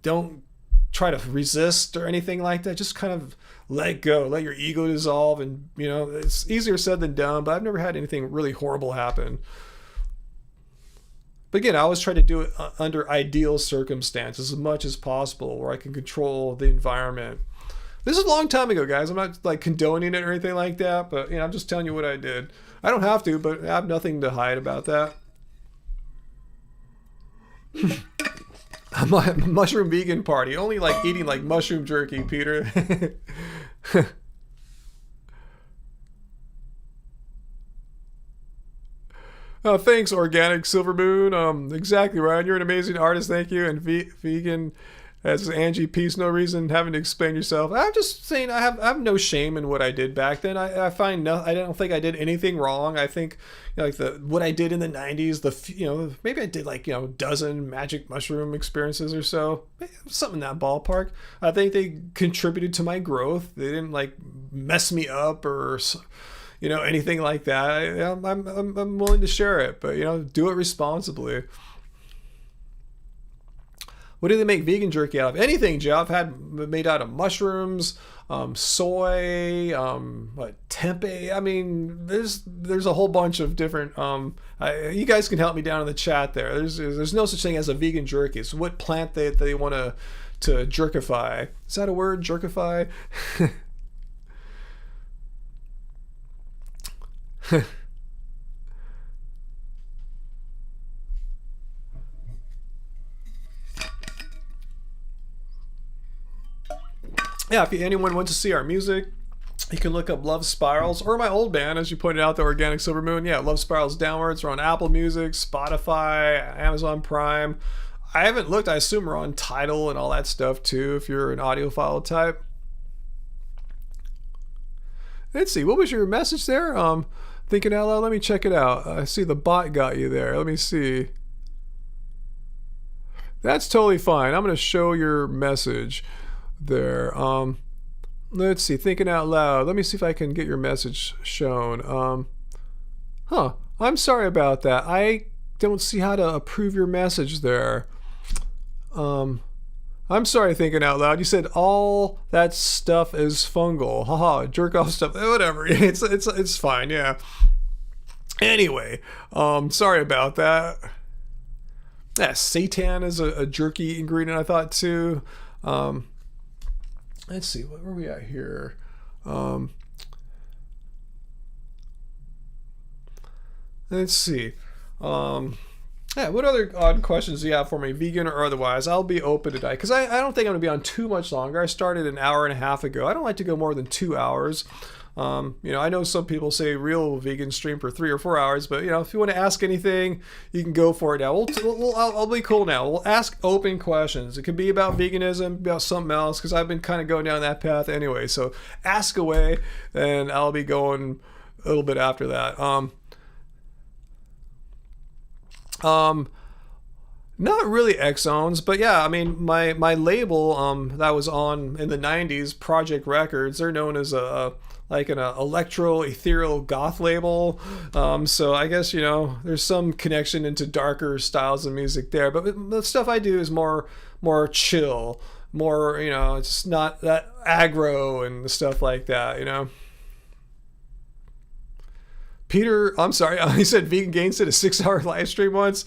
don't try to resist or anything like that. Just kind of let go, let your ego dissolve. And it's easier said than done, but I've never had anything really horrible happen. But again, I always try to do it under ideal circumstances as much as possible where I can control the environment. This is a long time ago, guys. I'm not like condoning it or anything like that, but I'm just telling you what I did. I don't have to, but I have nothing to hide about that. A mushroom vegan party. Only like eating like mushroom jerky, Peter. Thanks, Organic Silver Moon. Exactly, Ryan. You're an amazing artist. Thank you. And vegan As Angie Peace, no reason having to explain yourself. I'm just saying I have no shame in what I did back then. I find no, I don't think I did anything wrong. I think like what I did in the '90s, maybe I did like a dozen magic mushroom experiences or so, something in that ballpark. I think they contributed to my growth. They didn't like mess me up or anything like that. I'm willing to share it, but do it responsibly. What do they make vegan jerky out of? Anything, Joe. I've had made out of mushrooms, soy, tempeh. I mean, there's a whole bunch of different. You guys can help me down in the chat there. There's no such thing as a vegan jerky. So what plant they want to jerkify? Is that a word? Jerkify? Yeah, if anyone wants to see our music, you can look up Love Spirals or my old band, as you pointed out, the Organic Silver Moon. Yeah, Love Spirals Downwards. We're on Apple Music, Spotify, Amazon Prime. I haven't looked. I assume we're on Tidal and all that stuff too, if you're an audiophile type. Let's see. What was your message there? Thinking out loud. Let me check it out. I see the bot got you there. Let me see. That's totally fine. I'm going to show your message there. Let's see. Thinking out loud. Let me see if I can get your message shown. I'm sorry about that. I don't see how to approve your message there. I'm sorry, thinking out loud. You said all that stuff is fungal. Haha, jerk off stuff. Whatever. It's fine. Yeah. Anyway, sorry about that. Yeah, seitan is a jerky ingredient, I thought too. Let's see, where are we at here? Let's see. Yeah, what other odd questions do you have for me, vegan or otherwise? I'll be open today, because I don't think I'm going to be on too much longer. I started an hour and a half ago. I don't like to go more than 2 hours. I know some people say real vegan stream for 3 or 4 hours, but if you want to ask anything, you can go for it now. I'll be cool now. We'll ask open questions. It could be about veganism, about something else, because I've been kind of going down that path anyway. So ask away, and I'll be going a little bit after that. Not really X-Zones, but yeah, I mean, my label that was on in the 90s, Project Records, they're known as an electro ethereal goth label. So I guess, there's some connection into darker styles of music there, but the stuff I do is more chill, more, it's not that aggro and stuff like that, Peter, I'm sorry, he said Vegan Gains did a 6-hour live stream once.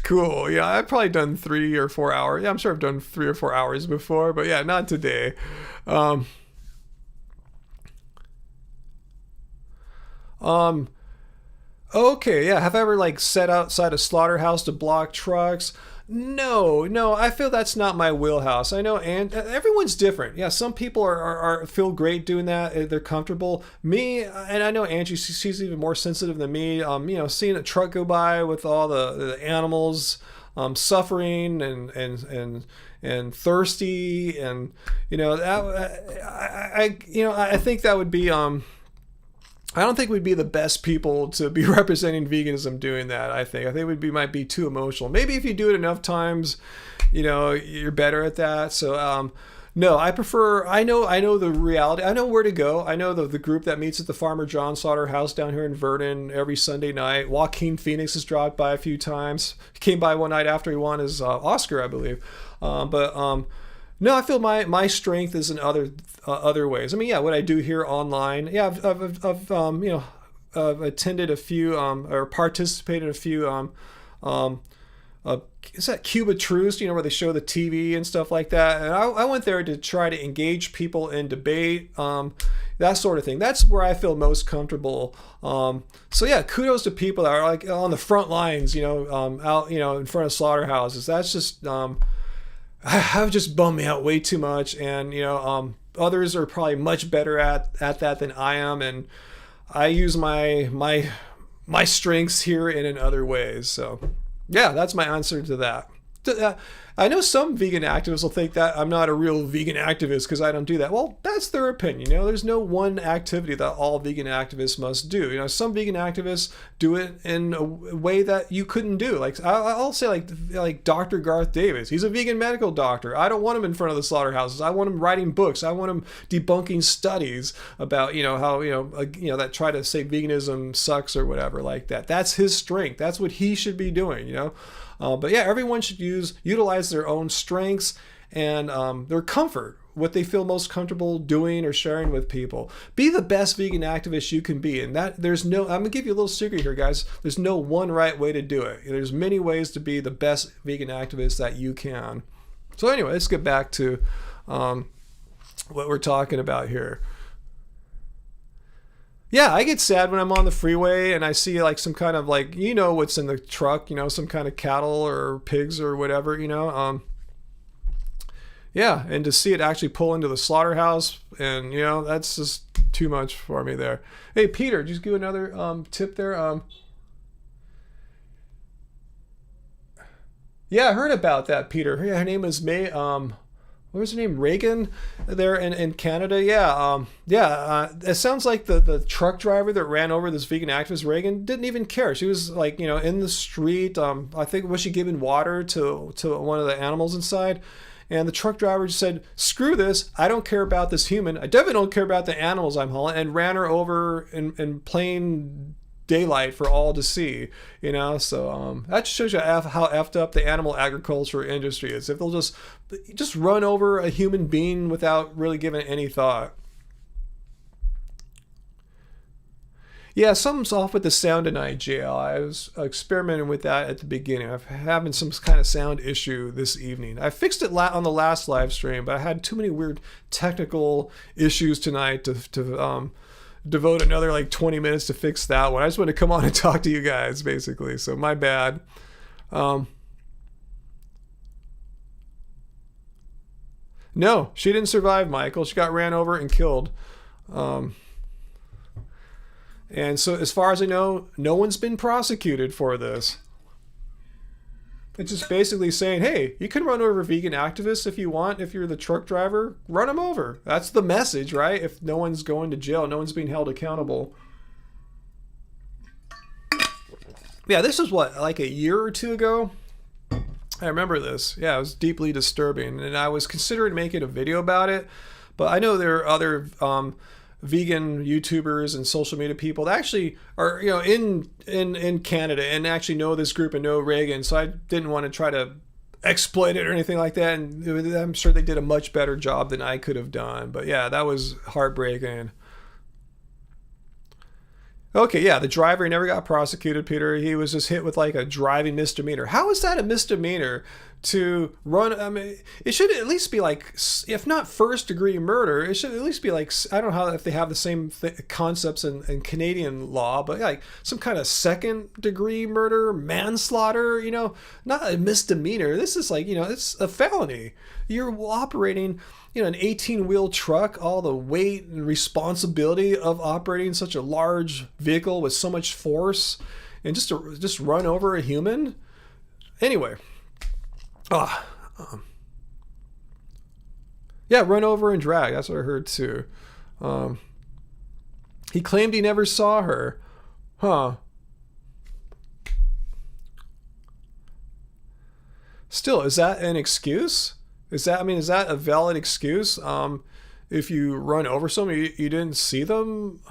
Cool. Yeah, I've probably done 3 or 4 hours. Yeah, I'm sure I've done 3 or 4 hours before, but yeah, not today. Okay, yeah. Have I ever sat outside a slaughterhouse to block trucks? No, I feel that's not my wheelhouse. I know, and everyone's different. Yeah, some people are feel great doing that. They're comfortable. Me, and I know Angie, she's even more sensitive than me. Seeing a truck go by with all the animals suffering and thirsty, and I think that would be I don't think we'd be the best people to be representing veganism doing that. I think might be too emotional. Maybe if you do it enough times, you're better at that. So no, I prefer. I know the reality. I know where to go. I know the group that meets at the Farmer John Slaughterhouse down here in Vernon every Sunday night. Joaquin Phoenix has dropped by a few times. He came by one night after he won his Oscar, I believe. No, I feel my strength is in other ways. I mean, yeah, what I do here online. Yeah, I've attended a few or participated in a few. Is that Cuba Truce? Where they show the TV and stuff like that. And I went there to try to engage people in debate, that sort of thing. That's where I feel most comfortable. So yeah, kudos to people that are on the front lines. Out in front of slaughterhouses. That's just have just bummed me out way too much, and others are probably much better at that than I am, and I use my strengths here and in other ways. So yeah, that's my answer to that. I know some vegan activists will think that I'm not a real vegan activist because I don't do that. Well, that's their opinion. There's no one activity that all vegan activists must do. Some vegan activists do it in a way that you couldn't do. Like I'll say like Dr. Garth Davis. He's a vegan medical doctor. I don't want him in front of the slaughterhouses. I want him writing books. I want him debunking studies about how that try to say veganism sucks or whatever like that. That's his strength. That's what he should be doing. But yeah, everyone should utilize their own strengths and their comfort, what they feel most comfortable doing or sharing with people. Be the best vegan activist you can be. And I'm going to give you a little secret here, guys. There's no one right way to do it. There's many ways to be the best vegan activist that you can. So anyway, let's get back to what we're talking about here. Yeah, I get sad when I'm on the freeway and I see like some kind of what's in the truck, some kind of cattle or pigs or whatever, yeah, and to see it actually pull into the slaughterhouse and, that's just too much for me there. Hey, Peter, just give another tip there. Yeah, I heard about that, Peter. Yeah, her name is May. What was her name? Reagan there in Canada. Yeah. It sounds like the truck driver that ran over this vegan activist, Reagan, didn't even care. She was in the street. I think, was she giving water to one of the animals inside? And the truck driver just said, screw this. I don't care about this human. I definitely don't care about the animals I'm hauling, and ran her over in plain daylight for all to see, so that just shows you how effed up the animal agriculture industry is. If they'll just run over a human being without really giving it any thought. Yeah, something's off with the sound tonight, JL. I was experimenting with that at the beginning. I'm having some kind of sound issue this evening. I fixed it on the last live stream, but I had too many weird technical issues tonight to devote another 20 minutes to fix that one. I just want to come on and talk to you guys, basically. So my bad. No, she didn't survive, Michael. She got ran over and killed. And so as far as I know, no one's been prosecuted for this. It's just basically saying, hey, you can run over vegan activists if you want. If you're the truck driver, run them over. That's the message, right? If no one's going to jail, no one's being held accountable. Yeah, this was like a year or two ago. I remember this. Yeah, it was deeply disturbing. And I was considering making a video about it. But I know there are other vegan YouTubers and social media people that actually are, in Canada and actually know this group and know Reagan. So I didn't want to try to exploit it or anything like that. And I'm sure they did a much better job than I could have done. But yeah, that was heartbreaking. Okay, yeah, the driver never got prosecuted, Peter. He was just hit with a driving misdemeanor. How is that a misdemeanor to run? I mean, it should at least be if not first degree murder, it should at least be I don't know if they have the same concepts in Canadian law, but some kind of second degree murder, manslaughter, not a misdemeanor. This is it's a felony. You're operating an 18-wheel truck, all the weight and responsibility of operating such a large vehicle with so much force, and just run over a human. Anyway, yeah, run over and drag. That's what I heard too. He claimed he never saw her. Huh. Still, is that an excuse? Is that a valid excuse? If you run over someone, you didn't see them?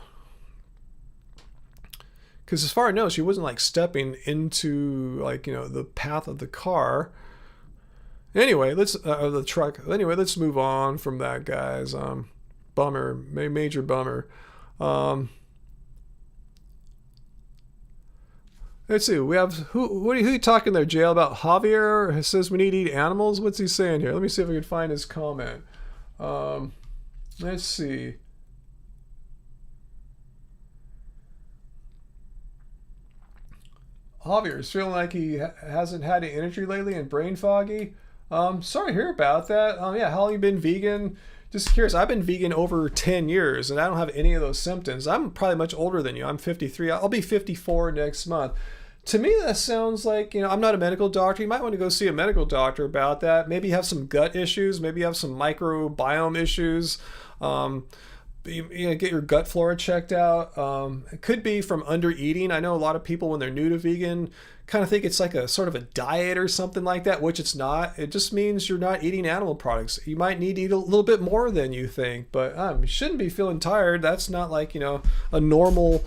Because as far as I know, she wasn't stepping into the path of the car. Anyway, the truck. Anyway, let's move on from that, guys. Bummer, major bummer. Let's see. We have who are you talking there, Jail? About Javier? He says we need to eat animals. What's he saying here? Let me see if I can find his comment. Let's see. Javier is feeling like he hasn't had any energy lately and brain foggy. Sorry to hear about that. Yeah, how long you been vegan? Just curious. I've been vegan over 10 years and I don't have any of those symptoms. I'm probably much older than you. I'm 53. I'll be 54 next month. To me, that sounds like, I'm not a medical doctor. You might want to go see a medical doctor about that. Maybe you have some gut issues. Maybe you have some microbiome issues. Um, get your gut flora checked out. It could be from under eating. I know a lot of people, when they're new to vegan, kind of think it's like a sort of a diet or something like that, which it's not. It just means you're not eating animal products. You might need to eat a little bit more than you think, but you shouldn't be feeling tired. That's not like, a normal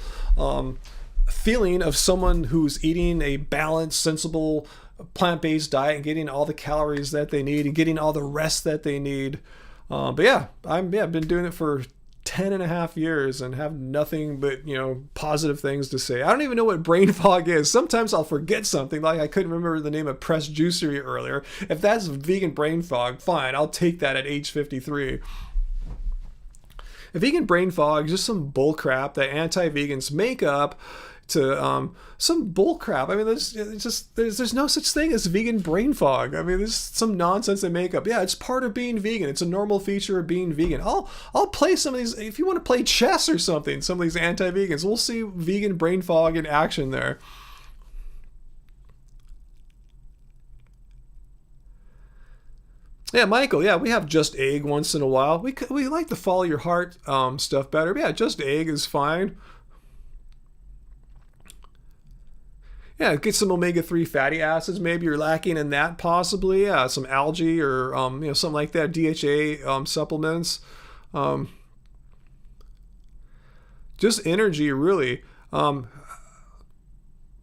feeling of someone who's eating a balanced, sensible, plant-based diet and getting all the calories that they need and getting all the rest that they need. But yeah, I've been doing it for 10 and a half years and have nothing but, positive things to say. I don't even know what brain fog is. Sometimes I'll forget something, like I couldn't remember the name of Press Juicery earlier. If that's vegan brain fog, fine, I'll take that at age 53. Vegan brain fog is just some bull crap that anti-vegans make up to some bull crap. I mean, there's no such thing as vegan brain fog. I mean, there's some nonsense they make up. Yeah, it's part of being vegan. It's a normal feature of being vegan. I'll play some of these if you want to play chess or something. Some of these anti-vegans, we'll see vegan brain fog in action there. Yeah, Michael. Yeah, we have just egg once in a while. We like to follow your heart stuff better. But yeah, just egg is fine. Yeah, get some omega-3 fatty acids. Maybe you're lacking in that, possibly. Yeah, some algae or something like that. DHA supplements. Um, just energy, really.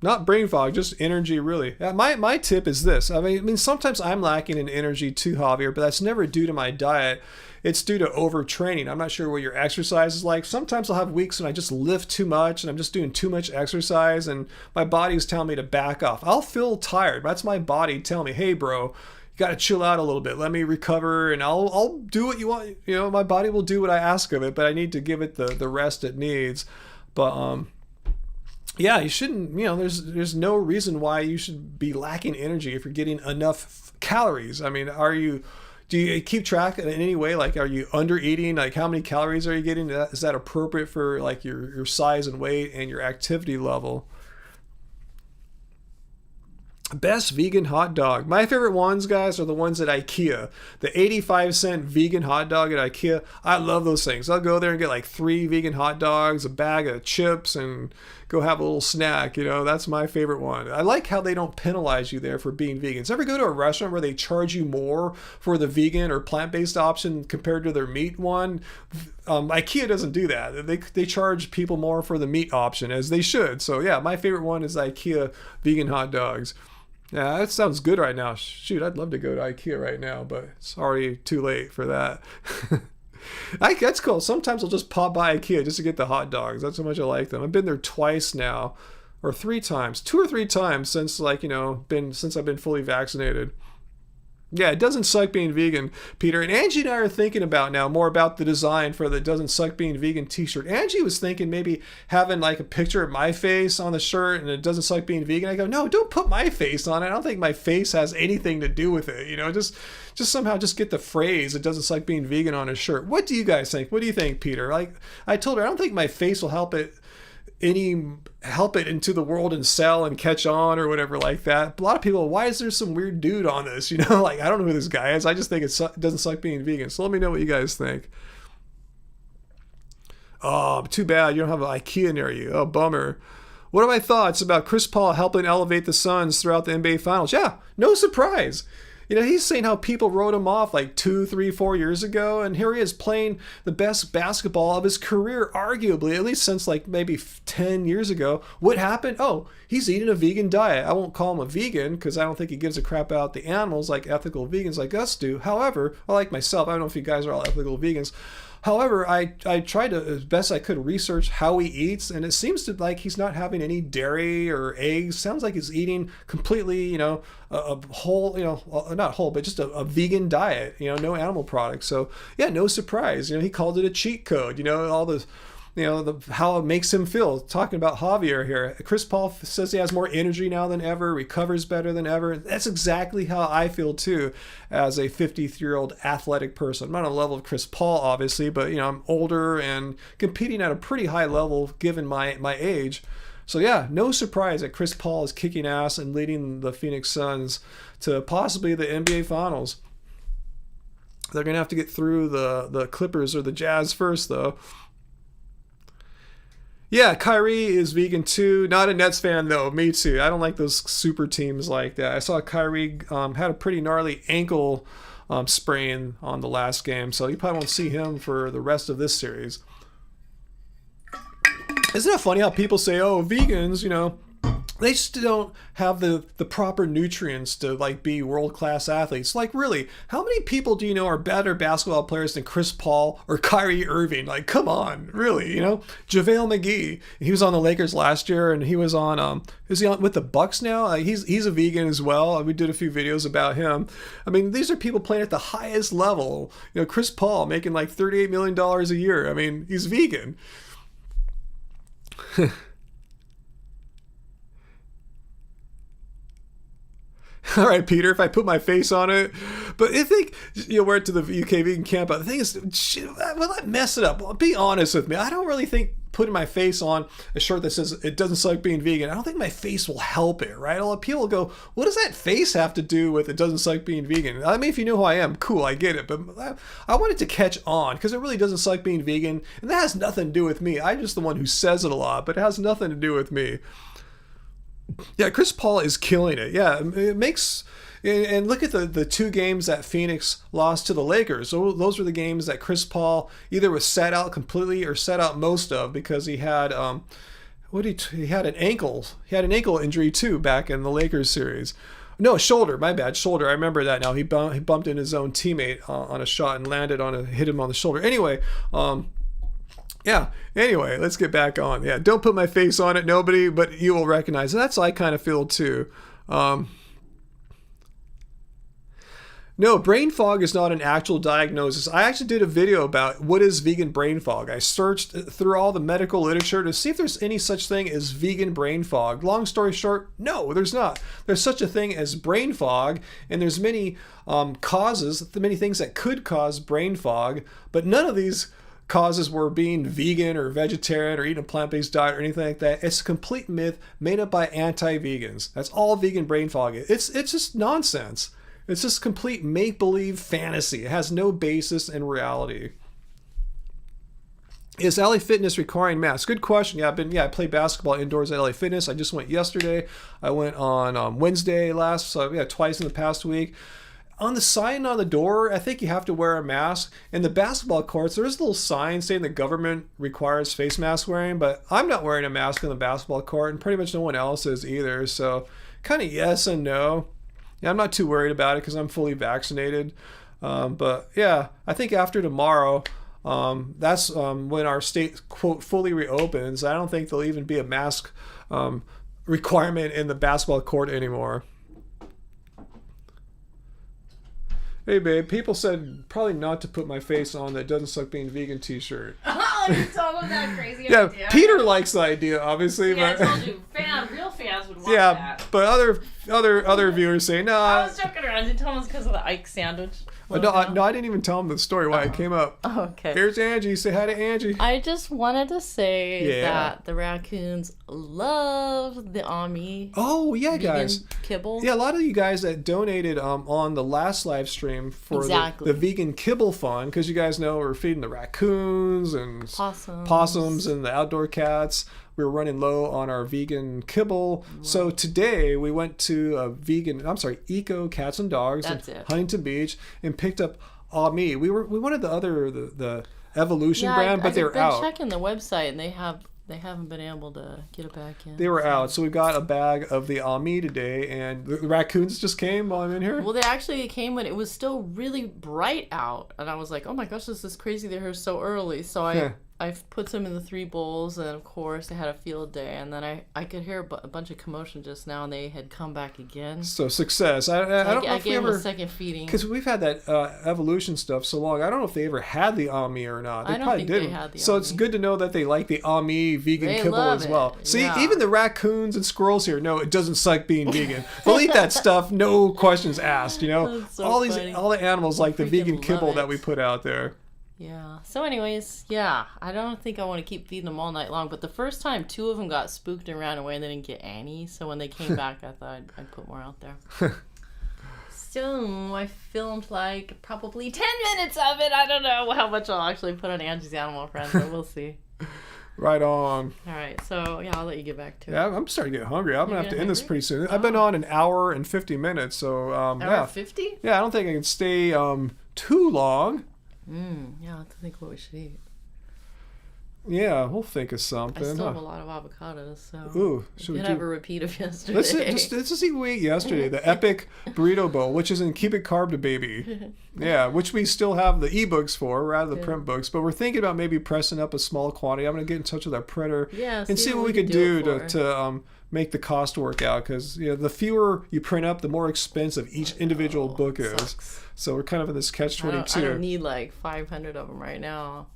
Not brain fog, just energy, really. Yeah, my tip is this. I mean, sometimes I'm lacking in energy too, Javier, but that's never due to my diet. It's due to overtraining. I'm not sure what your exercise is like. Sometimes I'll have weeks when I just lift too much and I'm just doing too much exercise and my body's telling me to back off. I'll feel tired. That's my body telling me, hey, bro, you got to chill out a little bit. Let me recover and I'll do what you want. My body will do what I ask of it, but I need to give it the rest it needs. But yeah, you shouldn't, there's no reason why you should be lacking energy if you're getting enough calories. I mean, do you keep track in any way? Like, are you under eating? Like, how many calories are you getting? Is that appropriate for like your size and weight and your activity level? Best vegan hot dog. My favorite ones, guys, are the ones at IKEA. The 85-cent vegan hot dog at IKEA. I love those things. I'll go there and get like 3 vegan hot dogs, a bag of chips, and go have a little snack. That's my favorite one. I like how they don't penalize you there for being vegans. Ever go to a restaurant where they charge you more for the vegan or plant-based option compared to their meat one? IKEA doesn't do that. They charge people more for the meat option, as they should. So yeah, my favorite one is IKEA vegan hot dogs. Yeah, that sounds good right now. Shoot, I'd love to go to IKEA right now, but it's already too late for that. That's cool. Sometimes I'll just pop by IKEA just to get the hot dogs. That's how much I like them. I've been there twice now, or 3 times, 2 or 3 times since since I've been fully vaccinated. Yeah, it doesn't suck being vegan, Peter. And Angie and I are thinking about now more about the design for the Doesn't Suck Being Vegan t-shirt. Angie was thinking maybe having like a picture of my face on the shirt and it doesn't suck being vegan. I go, no, don't put my face on it. I don't think my face has anything to do with it. Just somehow just get the phrase "it doesn't suck being vegan" on a shirt. What do you guys think? What do you think, Peter? Like I told her, I don't think my face will help it into the world and sell and catch on or whatever like that. A lot of people, why is there some weird dude on this? Like I don't know who this guy is. I just think it doesn't suck being vegan. So let me know what you guys think. Oh, too bad you don't have an IKEA near you. Oh, bummer. What are my thoughts about Chris Paul helping elevate the Suns throughout the NBA Finals? Yeah, no surprise. He's saying how people wrote him off like 2, 3, 4 years ago, and here he is playing the best basketball of his career, arguably, at least since like maybe 10 years ago. What happened? Oh, he's eating a vegan diet. I won't call him a vegan because I don't think he gives a crap about the animals like ethical vegans like us do. However, like myself, I don't know if you guys are all ethical vegans. However, I tried to, as best I could, research how he eats, and it seems to like he's not having any dairy or eggs. Sounds like he's eating completely, a whole, not whole, but just a vegan diet, no animal products. So yeah, no surprise. He called it a cheat code. All the how it makes him feel. Talking about Javier here, Chris Paul says he has more energy now than ever, recovers better than ever. That's exactly how I feel too, as a 53-year-old athletic person. I'm not on the level of Chris Paul, obviously, but I'm older and competing at a pretty high level given my age. So yeah, no surprise that Chris Paul is kicking ass and leading the Phoenix Suns to possibly the NBA Finals. They're going to have to get through the Clippers or the Jazz first, though. Yeah, Kyrie is vegan too. Not a Nets fan, though. Me too. I don't like those super teams like that. I saw Kyrie had a pretty gnarly ankle sprain on the last game, so you probably won't see him for the rest of this series. Isn't it funny how people say, oh, vegans, they just don't have the proper nutrients to like be world-class athletes. Like, really, how many people do you know are better basketball players than Chris Paul or Kyrie Irving? Like, come on, really, JaVale McGee, he was on the Lakers last year, and he was on is he on with the Bucks now? He's a vegan as well. We did a few videos about him. I mean, these are people playing at the highest level. Chris Paul making like $38 million a year. I mean, he's vegan. All right, Peter, if I put my face on it. But I think you'll wear it to the UK vegan camp. But the thing is, will that mess it up? Well, be honest with me. I don't really think putting my face on a shirt that says it doesn't suck being vegan, I don't think my face will help it, right? A lot of people will go, what does that face have to do with it doesn't suck being vegan? I mean, if you know who I am, cool, I get it. But I want it to catch on because it really doesn't suck being vegan. And that has nothing to do with me. I'm just the one who says it a lot, but it has nothing to do with me. Yeah, Chris Paul is killing it. Yeah, it makes... And look at the two games that Phoenix lost to the Lakers. So those were the games that Chris Paul either was set out completely or set out most of because he had he had an ankle injury too back in the Lakers series. No, shoulder. My bad, shoulder. I remember that now. He bumped into his own teammate on a shot and hit him on the shoulder. Anyway. Yeah, anyway, let's get back on. Yeah, don't put my face on it, nobody, but you will recognize it. That's how I kind of feel too. No, brain fog is not an actual diagnosis. I actually did a video about what is vegan brain fog. I searched through all the medical literature to see if there's any such thing as vegan brain fog. Long story short, no, there's not. There's such a thing as brain fog, and there's many causes, many things that could cause brain fog, but none of these causes were being vegan or vegetarian or eating a plant-based diet or anything like that. It's a complete myth made up by anti-vegans. That's all vegan brain fog is. It's just nonsense. It's just complete make-believe fantasy. It has no basis in reality. Is LA Fitness requiring masks? Good question. I play basketball indoors at LA Fitness. I just went yesterday. I went on Wednesday twice in the past week. On the sign on the door, I think you have to wear a mask. In the basketball courts, there's a little sign saying the government requires face mask wearing, but I'm not wearing a mask in the basketball court, and pretty much no one else is either. So kind of yes and no. Yeah, I'm not too worried about it because I'm fully vaccinated. But yeah, I think after tomorrow, that's when our state, quote, fully reopens. I don't think there'll even be a mask requirement in the basketball court anymore. Hey babe, people said probably not to put my face on that doesn't suck being vegan t-shirt. Oh, you told them that crazy idea. Yeah, Peter likes the idea, obviously. Yeah, but I told you, real fans would want that. But other viewers say no. I was joking around. Did you tell them it's because of the Ike sandwich? No, I didn't even tell them the story why it came up. Oh, okay. Here's Angie. Say hi to Angie. I just wanted to say that the raccoons love the Ami. Oh yeah, guys. Kibble. Yeah, a lot of you guys that donated on the last live stream for the vegan kibble fund, because you guys know we're feeding the raccoons and possums and the outdoor cats. We were running low on our vegan kibble. Wow. So today we went to Eco Cats and Dogs in Huntington Beach and picked up Ami. We wanted the Evolution brand, but they were out. I've been checking the website and they haven't been able to get it back in. They were out. So we got a bag of the Ami today, and the raccoons just came while I'm in here. Well, they actually came when it was still really bright out, and I was like, oh my gosh, this is crazy. They're here so early. So I put them in the 3 bowls, and of course they had a field day, and then I could hear a bunch of commotion just now, and they had come back again. So success. I don't know if we gave ever, them a second feeding, because we've had that evolution stuff so long. I don't know if they ever had the Ami or not. They probably didn't. They had the Ami. It's good to know that they like the Ami vegan kibble as well. See, even the raccoons and squirrels here know it doesn't suck being vegan. They'll eat that stuff, no questions asked. That's so all funny. the animals like the vegan kibble that we put out there. Yeah. So anyways, yeah, I don't think I want to keep feeding them all night long. But the first time, 2 of them got spooked and ran away and they didn't get any. So when they came back, I thought I'd put more out there. So I filmed like probably 10 minutes of it. I don't know how much I'll actually put on Angie's Animal Friends, but we'll see. Right on. All right. So yeah, I'll let you get back to it. Yeah, I'm starting to get hungry. I'm going to have to end this hungry? pretty soon. I've been on an hour and 50 minutes, so Hour 50? Yeah, I don't think I can stay too long. Yeah, I'll have to think what we should eat. Yeah, we'll think of I something. still have a lot of avocados, so Ooh, should we we do? have a repeat of yesterday. Let's just eat what we ate yesterday, the Epic Burrito Bowl, which is in Cubic Carb to Baby. Yeah, which we still have the ebooks for rather than the print books. But we're thinking about maybe pressing up a small quantity. I'm going to get in touch with our printer and see what we could do to make the cost work out. Because the fewer you print up, the more expensive each individual book is. Sucks. So we're kind of in this catch-22. I don't need like 500 of them right now.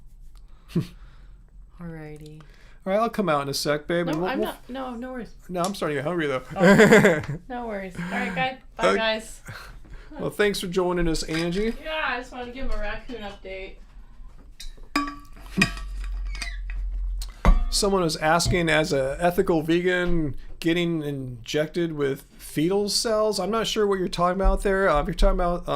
Alrighty. All right, I'll come out in a sec, babe. No, and not. No worries. No, I'm starting to get hungry, though. No worries. All right, guys. Bye, guys. Well, thanks for joining us, Angie. Yeah, I just wanted to give him a raccoon update. Someone was asking, as a ethical vegan, getting injected with fetal cells. I'm not sure what you're talking about there. If you're talking about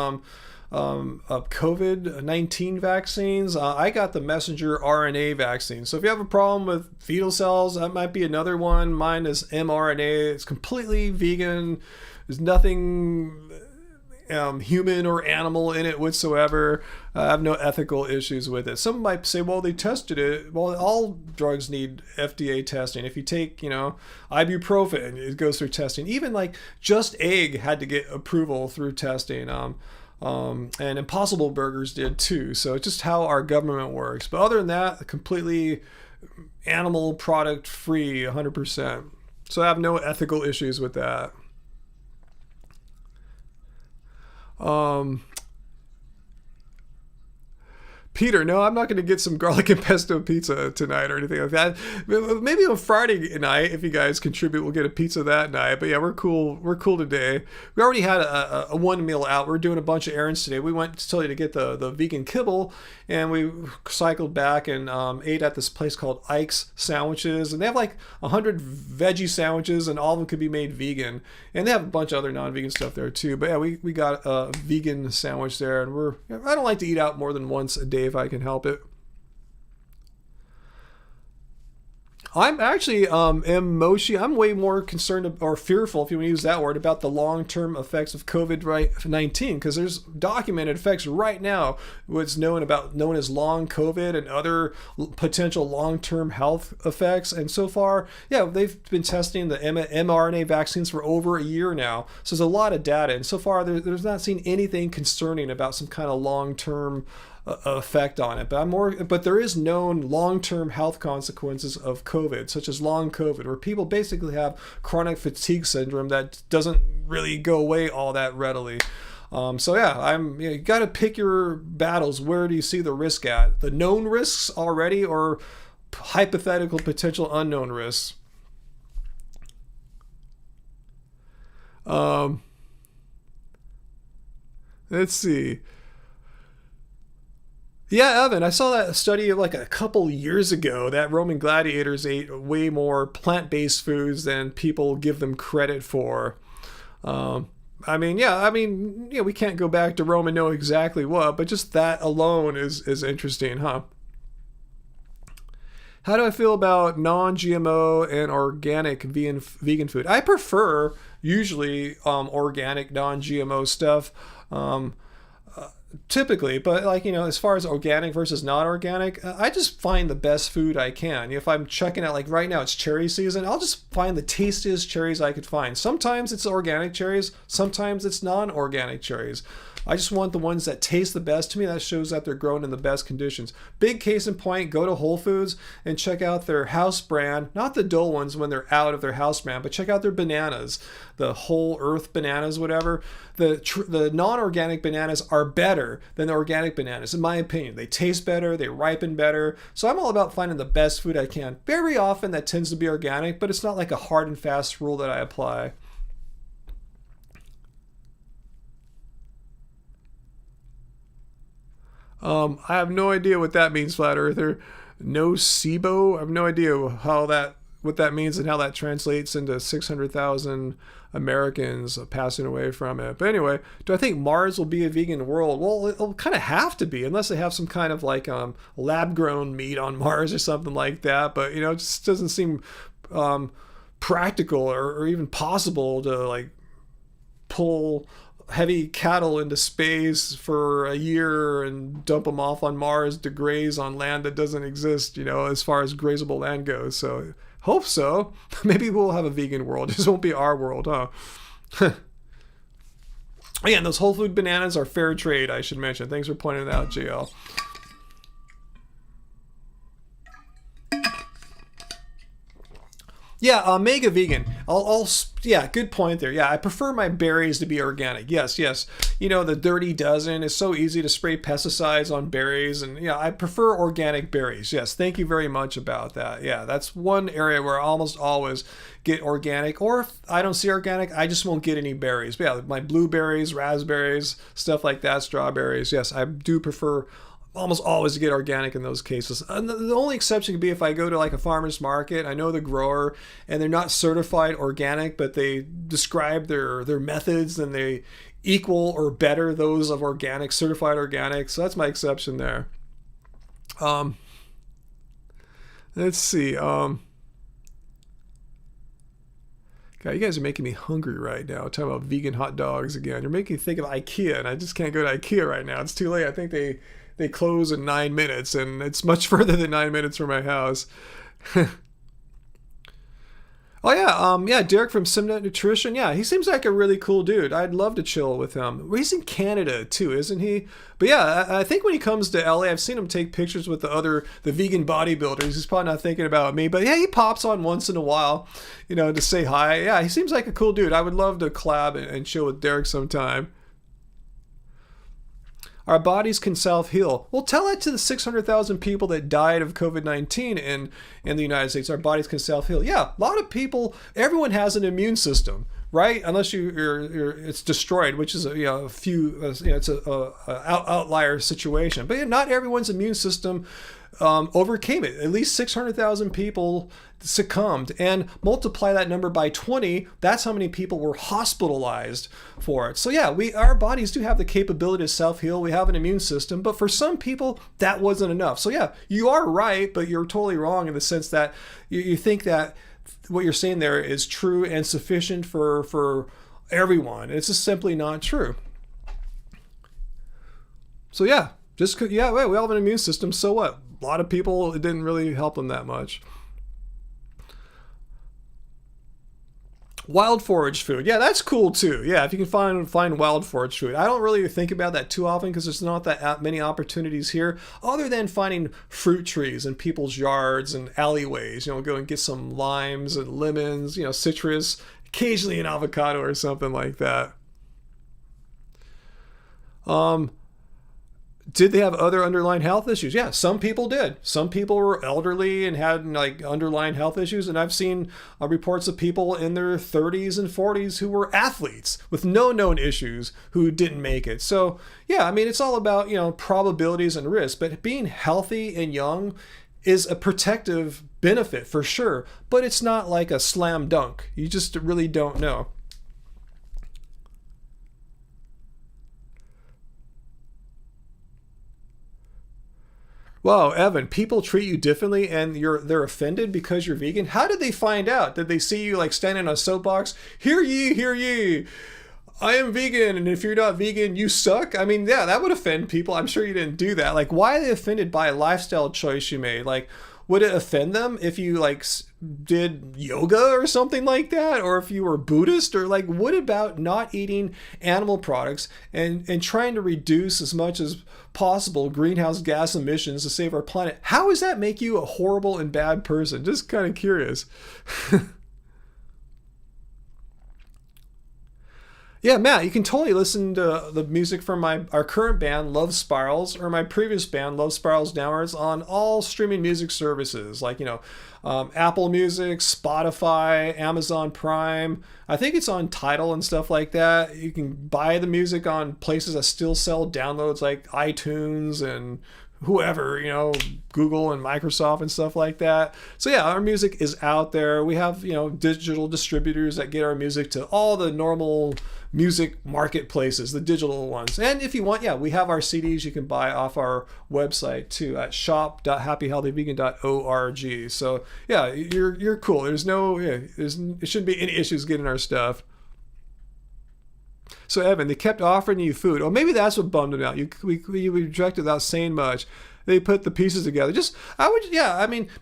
COVID-19 vaccines, I got the messenger RNA vaccine. So if you have a problem with fetal cells, that might be another one. Mine is mRNA. It's completely vegan. There's nothing human or animal in it whatsoever. I have no ethical issues with it. Some might say, well, they tested it. Well, all drugs need FDA testing. If you take, ibuprofen, it goes through testing. Even like Just Egg had to get approval through testing. And Impossible Burgers did too. So it's just how our government works. But other than that, completely animal product free, 100%. So I have no ethical issues with that. Peter, no, I'm not going to get some garlic and pesto pizza tonight or anything like that. Maybe on Friday night, if you guys contribute, we'll get a pizza that night. But yeah, we're cool. We're cool today. We already had a one meal out. We're doing a bunch of errands today. We went to tell you to get the vegan kibble, and we cycled back and ate at this place called Ike's Sandwiches. And they have like 100 veggie sandwiches, and all of them could be made vegan. And they have a bunch of other non-vegan stuff there too. But yeah, we got a vegan sandwich there, and I don't like to eat out more than once a day if I can help it. I'm actually I'm way more concerned or fearful, if you want to use that word, about the long-term effects of COVID-19, because there's documented effects right now, what's known as long COVID and other potential long-term health effects. And so far, yeah, they've been testing the mRNA vaccines for over a year now. So there's a lot of data, and so far there's not seen anything concerning about some kind of long-term effect on it. But there is known long-term health consequences of COVID, such as long COVID, where people basically have chronic fatigue syndrome that doesn't really go away all that readily. So yeah, you got to pick your battles. Where do you see the risk at? The known risks already, or hypothetical potential unknown risks? Let's see. Yeah, Evan, I saw that study like a couple years ago that Roman gladiators ate way more plant-based foods than people give them credit for. We can't go back to Rome and know exactly what, but just that alone is interesting, huh? How do I feel about non-GMO and organic vegan food? I prefer usually organic non-GMO stuff. Typically, but as far as organic versus non-organic, I just find the best food I can. If I'm checking out, like right now it's cherry season, I'll just find the tastiest cherries I could find. Sometimes it's organic cherries, sometimes it's non-organic cherries. I just want the ones that taste the best. To me, that shows that they're grown in the best conditions. Big case in point, go to Whole Foods and check out their house brand, not the dull ones when they're out of their house brand, but check out their bananas, the whole earth bananas, whatever. The non-organic bananas are better than the organic bananas, in my opinion. They taste better, they ripen better. So I'm all about finding the best food I can. Very often that tends to be organic, but it's not like a hard and fast rule that I apply. I have no idea what that means, flat earther. Nocebo. I have no idea what that means and how that translates into 600,000 Americans passing away from it. But anyway, do I think Mars will be a vegan world? Well, it'll kind of have to be, unless they have some kind of like lab-grown meat on Mars or something like that. But it just doesn't seem practical or even possible to like pull heavy cattle into space for a year and dump them off on Mars to graze on land that doesn't exist, as far as grazable land goes. So hope so. Maybe we'll have a vegan world. It just won't be our world, huh? Again, those Whole Food bananas are fair trade, I should mention. Thanks for pointing it out, JL. Yeah, mega vegan. Yeah, good point there. Yeah, I prefer my berries to be organic. Yes. The dirty dozen. It's so easy to spray pesticides on berries, and yeah, I prefer organic berries. Yes, thank you very much about that. Yeah, that's one area where I almost always get organic, or if I don't see organic, I just won't get any berries. But yeah, my blueberries, raspberries, stuff like that, strawberries. Yes, I do prefer almost always to get organic in those cases. And the only exception could be if I go to like a farmer's market, I know the grower and they're not certified organic, but they describe their methods and they equal or better those of organic, certified organic. So that's my exception there. Let's see. God, you guys are making me hungry right now. Talking about vegan hot dogs again. You're making me think of IKEA, and I just can't go to IKEA right now. It's too late. I think they close in 9 minutes, and it's much further than 9 minutes from my house. Oh yeah, Derek from Simnet Nutrition. Yeah, he seems like a really cool dude. I'd love to chill with him. He's in Canada too, isn't he? But yeah, I think when he comes to LA, I've seen him take pictures with the vegan bodybuilders. He's probably not thinking about me, but yeah, he pops on once in a while, to say hi. Yeah, he seems like a cool dude. I would love to collab and chill with Derek sometime. Our bodies can self-heal. Well, tell that to the 600,000 people that died of COVID-19 in the United States. Our bodies can self-heal. Yeah, a lot of people, everyone has an immune system, right? Unless it's destroyed, which is a few, it's a outlier situation. But yeah, not everyone's immune system overcame it. At least 600,000 people succumbed, and multiply that number by 20, that's how many people were hospitalized for it. So yeah, our bodies do have the capability to self-heal. We have an immune system, but for some people that wasn't enough. So yeah, you are right, but you're totally wrong in the sense that you think that what you're saying there is true and sufficient for everyone. It's just simply not true. So yeah, we all have an immune system, so what? A lot of people, it didn't really help them that much. Wild forage food. Yeah, that's cool too. Yeah, if you can find wild forage food. I don't really think about that too often because there's not that many opportunities here other than finding fruit trees in people's yards and alleyways. Go and get some limes and lemons, citrus, occasionally an avocado or something like that. Did they have other underlying health issues? Yeah, some people did. Some people were elderly and had like underlying health issues. And I've seen reports of people in their 30s and 40s who were athletes with no known issues who didn't make it. So yeah, I mean, it's all about, probabilities and risk, but being healthy and young is a protective benefit for sure, but it's not like a slam dunk. You just really don't know. Wow, Evan, people treat you differently and they're offended because you're vegan? How did they find out? Did they see you like standing on a soapbox? Hear ye, hear ye. I am vegan, and if you're not vegan, you suck. I mean, yeah, that would offend people. I'm sure you didn't do that. Like, why are they offended by a lifestyle choice you made? Like, would it offend them if you like did yoga or something like that? Or if you were Buddhist? Or like, what about not eating animal products and trying to reduce as much as possible greenhouse gas emissions to save our planet? How does that make you a horrible and bad person? Just kind of curious. Yeah, Matt, you can totally listen to the music from our current band, Love Spirals, or my previous band, Love Spirals Downwards, on all streaming music services like, Apple Music, Spotify, Amazon Prime. I think it's on Tidal and stuff like that. You can buy the music on places that still sell downloads like iTunes and whoever, Google and Microsoft and stuff like that. So yeah, our music is out there. We have, digital distributors that get our music to all the normal music marketplaces, the digital ones. And if you want, we have our CDs you can buy off our website too at shop.happyhealthyvegan.org. So yeah, you're cool. It shouldn't be any issues getting our stuff. So Evan, they kept offering you food. Oh, maybe that's what bummed them out. You rejected without saying much. They put the pieces together.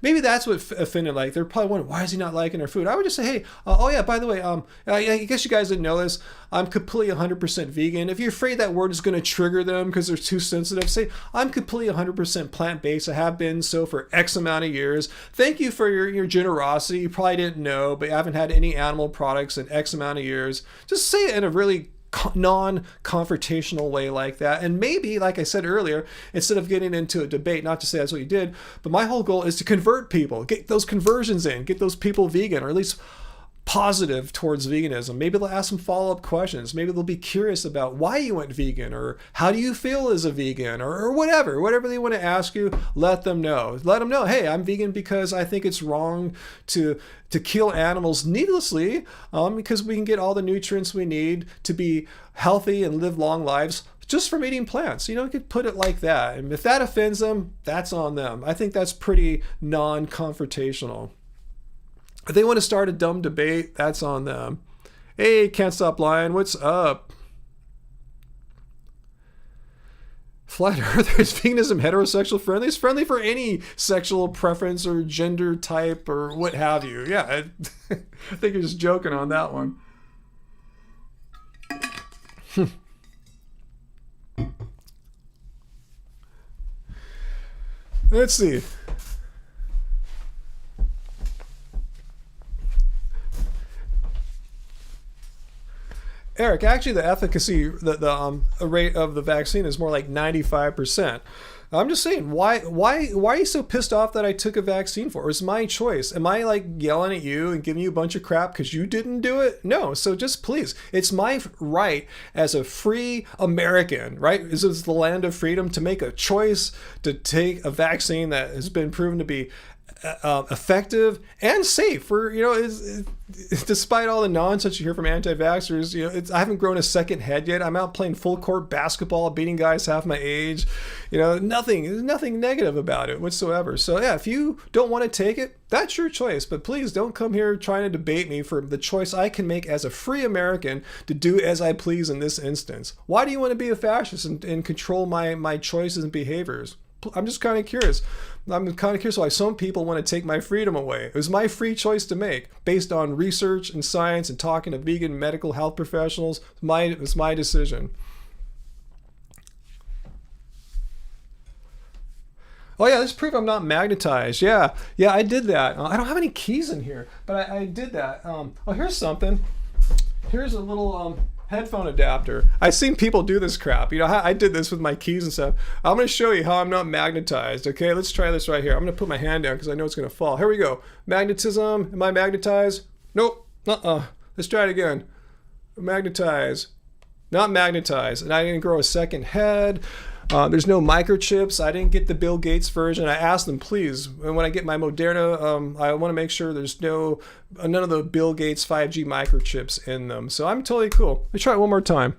Maybe that's what offended. Like, they're probably wondering, why is he not liking our food? I would just say, hey, by the way, I guess you guys didn't know this. I'm completely 100% vegan. If you're afraid that word is going to trigger them because they're too sensitive, say, I'm completely 100% plant-based. I have been so for X amount of years. Thank you for your generosity. You probably didn't know, but you haven't had any animal products in X amount of years. Just say it in a really non-confrontational way like that. And maybe, like I said earlier, instead of getting into a debate, not to say that's what you did, but my whole goal is to convert people, get those conversions in, get those people vegan, or at least positive towards veganism. Maybe they'll ask some follow-up questions. Maybe they'll be curious about why you went vegan, or how do you feel as a vegan, or whatever they want to ask you. Let them know, hey, I'm vegan because I think it's wrong to kill animals needlessly, because we can get all the nutrients we need to be healthy and live long lives just from eating plants. You could put it like that. And if that offends them, that's on them. I think that's pretty non-confrontational. If they want to start a dumb debate, that's on them. Hey, Can't Stop Lying, what's up? Flat Earth, is veganism heterosexual friendly? It's friendly for any sexual preference or gender type or what have you. Yeah, I think you're just joking on that one. Let's see. Eric, actually the efficacy, the rate of the vaccine is more like 95%. I'm just saying, why are you so pissed off that I took a vaccine for? It's my choice. Am I like yelling at you and giving you a bunch of crap because you didn't do it? No. So just please, it's my right as a free American, right? This is the land of freedom, to make a choice to take a vaccine that has been proven to be effective and safe for, despite all the nonsense you hear from anti-vaxxers. I haven't grown a second head yet. I'm out playing full court basketball, beating guys half my age. There's nothing negative about it whatsoever. So yeah, if you don't want to take it, that's your choice. But please don't come here trying to debate me for the choice I can make as a free American to do as I please in this instance. Why do you want to be a fascist and control my choices and behaviors? I'm just kind of curious. I'm kind of curious why some people want to take my freedom away. It was my free choice to make based on research and science and talking to vegan medical health professionals. It was my decision. Oh yeah, this proof I'm not magnetized. Yeah, I did that. I don't have any keys in here, but I did that. Here's something. Here's a little headphone adapter. I've seen people do this crap. I did this with my keys and stuff. I'm going to show you how I'm not magnetized. Okay, let's try this right here. I'm going to put my hand down because I know it's going to fall. Here we go. Magnetism. Am I magnetized? Nope. Let's try it again. Magnetize. Not magnetized. And I didn't grow a second head. There's no microchips. I didn't get the Bill Gates version. I asked them, please, when I get my Moderna, I want to make sure there's none of the Bill Gates 5G microchips in them. So I'm totally cool. Let me try it one more time.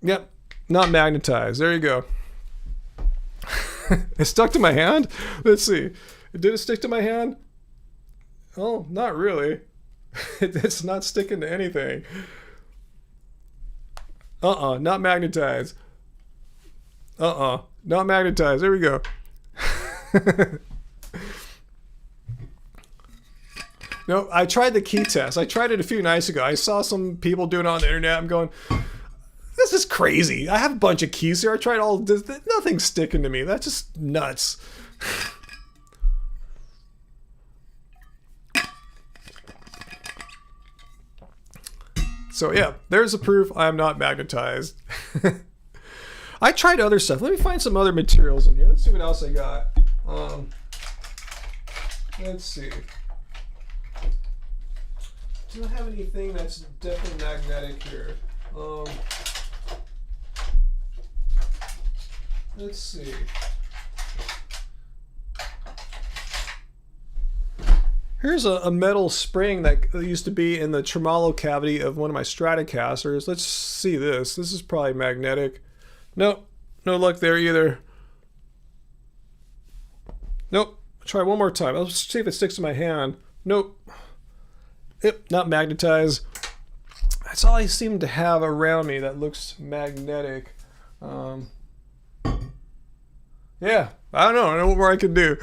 Yep, not magnetized. There you go. It stuck to my hand? Let's see. Did it stick to my hand? Oh, not really. It's not sticking to anything. Not magnetized. Not magnetized. There we go. No, I tried the key test. I tried it a few nights ago. I saw some people doing it on the internet. I'm going, this is crazy. I have a bunch of keys here. I tried all this. Nothing's sticking to me. That's just nuts. So yeah, there's a proof I'm not magnetized. I tried other stuff. Let me find some other materials in here. Let's see what else I got. Let's see. Do I have anything that's definitely magnetic here? Let's see. Here's a metal spring that used to be in the tremolo cavity of one of my Stratocasters. Let's see this. This is probably magnetic. Nope. No luck there either. Nope. Try one more time. Let's see if it sticks to my hand. Nope. Yep, not magnetized. That's all I seem to have around me that looks magnetic. Yeah, I don't know what more I can do.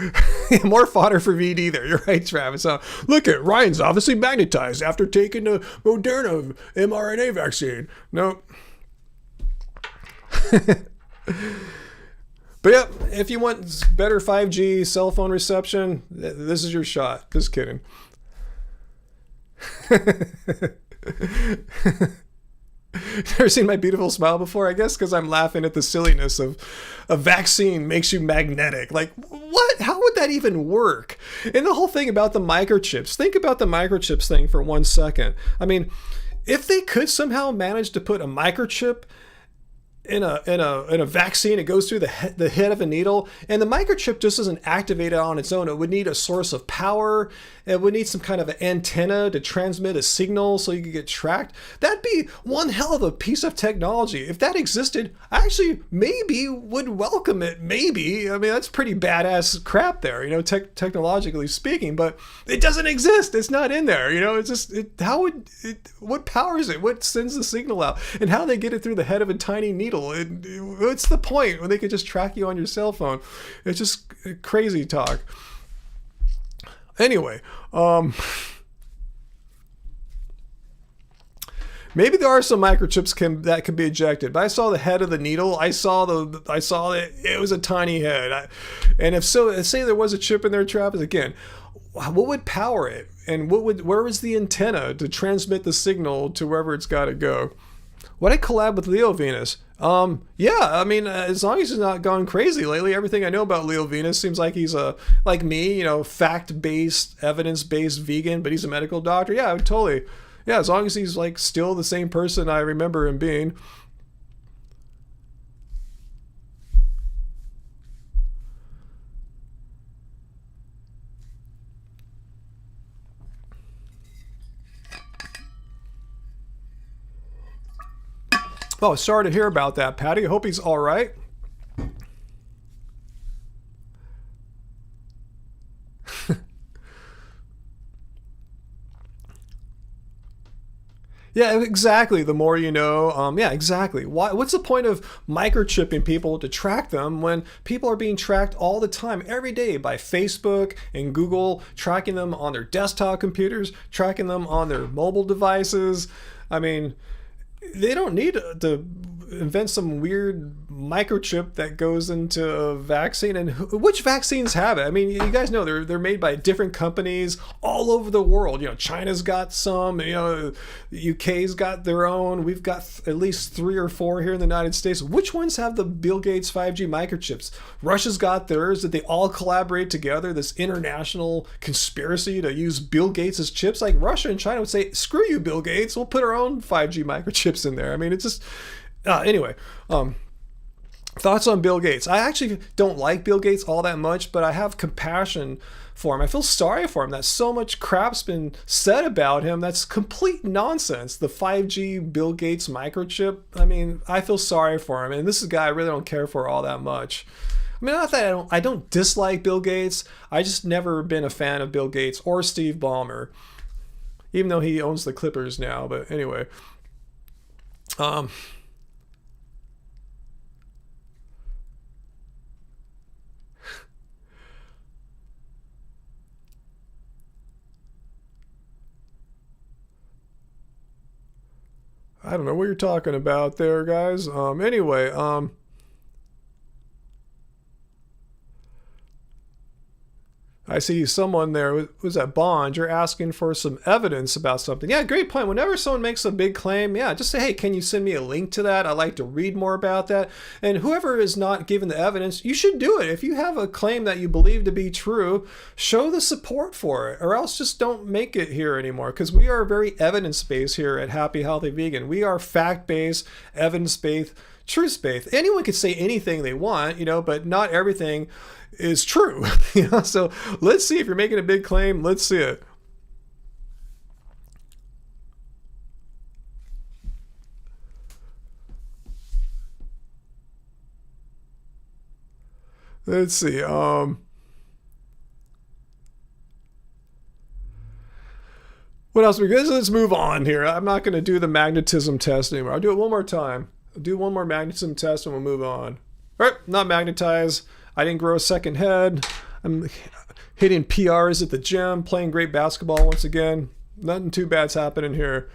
More fodder for VD there. You're right, Travis. Look at Ryan's obviously magnetized after taking the Moderna mRNA vaccine. Nope. But yeah, if you want better 5G cell phone reception, this is your shot. Just kidding. Never seen my beautiful smile before? I guess because I'm laughing at the silliness of a vaccine makes you magnetic. Like, what? How would that even work? And the whole thing about the microchips. Think about the microchips thing for 1 second. I mean, if they could somehow manage to put a microchip in a vaccine, it goes through the head of a needle, and the microchip just isn't activated on its own. It would need a source of power. It would need some kind of an antenna to transmit a signal so you could get tracked. That'd be one hell of a piece of technology. If that existed, I actually maybe would welcome it. Maybe. I mean, that's pretty badass crap there, you know, technologically speaking, but it doesn't exist. It's not in there. You know, it's just, what powers it? What sends the signal out? And how they get it through the head of a tiny needle? What's the point when they could just track you on your cell phone? It's just crazy talk. Anyway, maybe there are some microchips that can be ejected. But I saw the head of the needle. I saw that it was a tiny head. And if so, say there was a chip in there, Travis. Again, what would power it? And where was the antenna to transmit the signal to wherever it's got to go? Would I collab with Leo Venus? Yeah, I mean, as long as he's not gone crazy lately, everything I know about Leo Venus seems like he's like me, you know, fact-based, evidence-based vegan, but he's a medical doctor. Yeah, totally. Yeah, as long as he's like still the same person I remember him being. Oh, sorry to hear about that, Patty. I hope he's all right. Yeah, exactly. The more you know. Yeah, exactly. What's the point of microchipping people to track them when people are being tracked all the time, every day by Facebook and Google, tracking them on their desktop computers, tracking them on their mobile devices? I mean, they don't need to invent some weird microchip that goes into a vaccine. And which vaccines have it? I mean, you guys know they're made by different companies all over the world. You know, China's got some, you know, UK's got their own. We've got at least 3 or 4 here in the United States. Which ones have the Bill Gates 5G microchips? Russia's got theirs. Did they all collaborate together? This international conspiracy to use Bill Gates' chips? Like Russia and China would say, screw you, Bill Gates. We'll put our own 5G microchips in there. I mean, it's just... anyway, thoughts on Bill Gates. I actually don't like Bill Gates all that much, but I have compassion for him. I feel sorry for him that so much crap's been said about him. That's complete nonsense. The 5G Bill Gates microchip. I mean, I feel sorry for him. And this is a guy I really don't care for all that much. I mean, not that I don't dislike Bill Gates. I just never been a fan of Bill Gates or Steve Ballmer, even though he owns the Clippers now. But anyway, I don't know what you're talking about there, guys. Anyway, I see someone there who's at Bond. You're asking for some evidence about something. Yeah, great point. Whenever someone makes a big claim, yeah, just say, hey, can you send me a link to that? I'd like to read more about that. And whoever is not given the evidence, you should do it. If you have a claim that you believe to be true, show the support for it, or else just don't make it here anymore. Because we are very evidence-based here at Happy Healthy Vegan. We are fact-based, evidence-based, truth-based. Anyone can say anything they want, but not everything is true. So let's see if you're making a big claim. Let's see it. Let's see. What else? Let's move on here. I'm not going to do the magnetism test anymore. I'll do it one more time. I'll do one more magnetism test and we'll move on. All right, not magnetized. I didn't grow a second head. I'm hitting PRs at the gym, playing great basketball once again. Nothing too bad's happening here.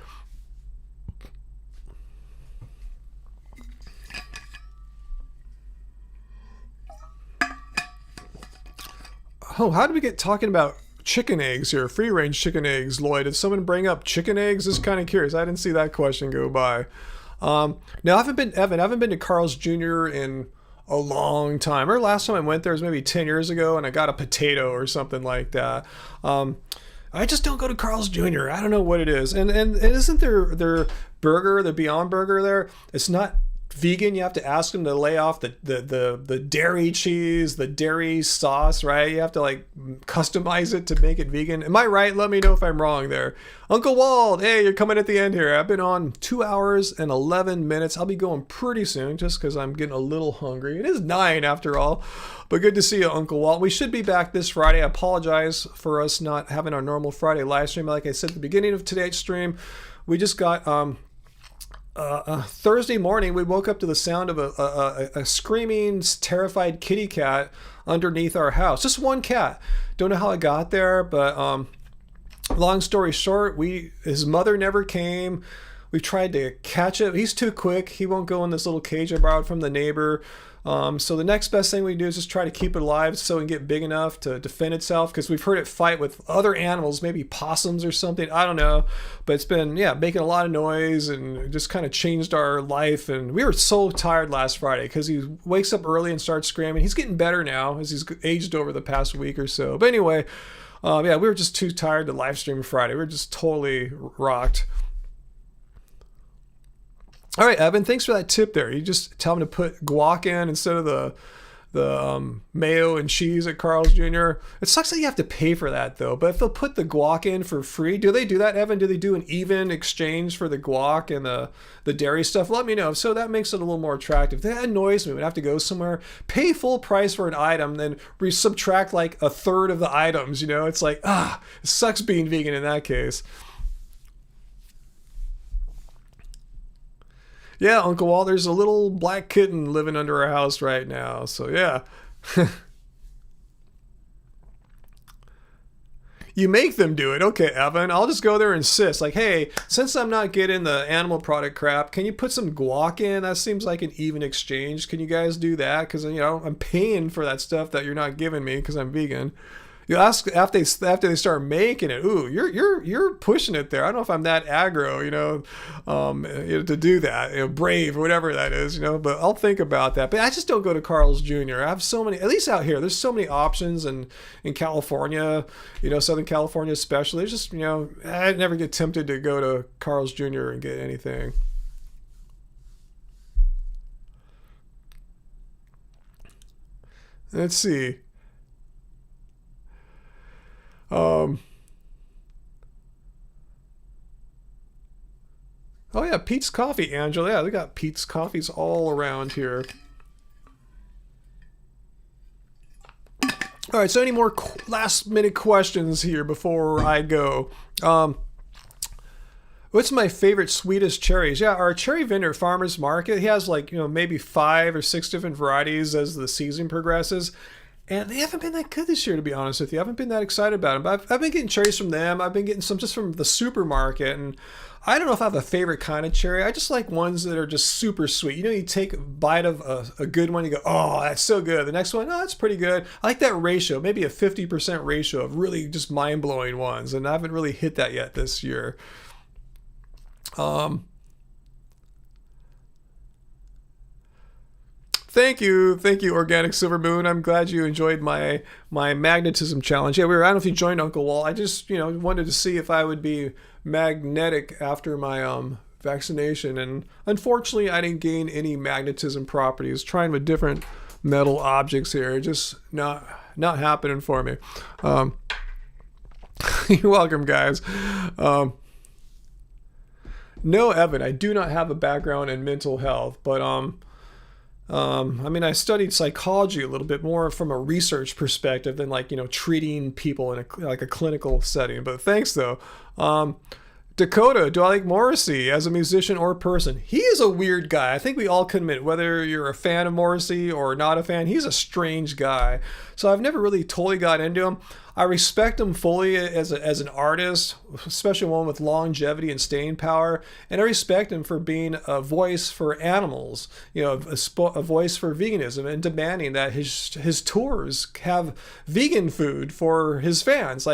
Oh, how did we get talking about chicken eggs here? Free range chicken eggs, Lloyd. Did someone bring up chicken eggs? Just kind of curious. I didn't see that question go by. Now, I haven't been to Carl's Jr. in a long time. Or last time I went there was maybe 10 years ago and I got a potato or something like that. I just don't go to Carl's Jr. I don't know what it is. And isn't their burger, the Beyond Burger there, it's not vegan. You have to ask them to lay off the dairy cheese, the dairy sauce, right? You have to like customize it to make it vegan. Am I right? Let me know if I'm wrong there. Uncle Wald, hey, you're coming at the end here. I've been on 2 hours and 11 minutes. I'll be going pretty soon just because I'm getting a little hungry. It is 9 after all, but good to see you, Uncle Walt. We should be back this Friday. I apologize for us not having our normal Friday live stream. Like I said at the beginning of today's stream, we just got Thursday morning, we woke up to the sound of a screaming, terrified kitty cat underneath our house. Just one cat. Don't know how it got there, but long story short, his mother never came. We tried to catch it. He's too quick. He won't go in this little cage I borrowed from the neighbor. So the next best thing we do is just try to keep it alive so it can get big enough to defend itself, because we've heard it fight with other animals, maybe possums or something. I don't know. But it's been, making a lot of noise and just kind of changed our life. And we were so tired last Friday because he wakes up early and starts screaming. He's getting better now as he's aged over the past week or so. But anyway, we were just too tired to live stream Friday. We were just totally rocked. All right, Evan, thanks for that tip there. You just tell them to put guac in instead of the mayo and cheese at Carl's Jr. It sucks that you have to pay for that, though. But if they'll put the guac in for free, do they do that, Evan? Do they do an even exchange for the guac and the dairy stuff? Let me know. If so, that makes it a little more attractive. That annoys me. We'd have to go somewhere, pay full price for an item, then subtract like a third of the items. It's like, it sucks being vegan in that case. Yeah, Uncle Walt, there's a little black kitten living under our house right now. So, yeah. You make them do it. Okay, Evan, I'll just go there and insist. Like, hey, since I'm not getting the animal product crap, can you put some guac in? That seems like an even exchange. Can you guys do that? Because, I'm paying for that stuff that you're not giving me because I'm vegan. You ask after they start making it. Ooh, you're pushing it there. I don't know if I'm that aggro, to do that. Brave or whatever that is, But I'll think about that. But I just don't go to Carl's Jr. I have so many, at least out here. There's so many options, in California, Southern California especially. There's just, I never get tempted to go to Carl's Jr. and get anything. Let's see. Oh yeah, Pete's Coffee, Angela. Yeah, we got Pete's Coffees all around here. All right, so any more last minute questions here before I go? What's my favorite sweetest cherries? Yeah, our cherry vendor, Farmer's Market, he has maybe 5 or 6 different varieties as the season progresses. And they haven't been that good this year, to be honest with you. I haven't been that excited about them. But I've been getting cherries from them. I've been getting some just from the supermarket. And I don't know if I have a favorite kind of cherry. I just like ones that are just super sweet. You know, you take a bite of a good one, you go, oh, that's so good. The next one, oh, that's pretty good. I like that ratio, maybe a 50% ratio of really just mind-blowing ones. And I haven't really hit that yet this year. Thank you, Organic Silver Moon. I'm glad you enjoyed my magnetism challenge. Yeah, I don't know if you joined Uncle Wall. I just wanted to see if I would be magnetic after my vaccination, and unfortunately, I didn't gain any magnetism properties. Trying with different metal objects here, just not happening for me. You're welcome, guys. No, Evan, I do not have a background in mental health, but I mean, I studied psychology a little bit more from a research perspective than treating people in a clinical setting. But thanks though. Dakota, do I like Morrissey as a musician or person? He is a weird guy. I think we all can admit, whether you're a fan of Morrissey or not a fan, he's a strange guy. So I've never really totally got into him. I respect him fully as an artist, especially one with longevity and staying power. And I respect him for being a voice for animals, a voice for veganism, and demanding that his tours have vegan food for his fans.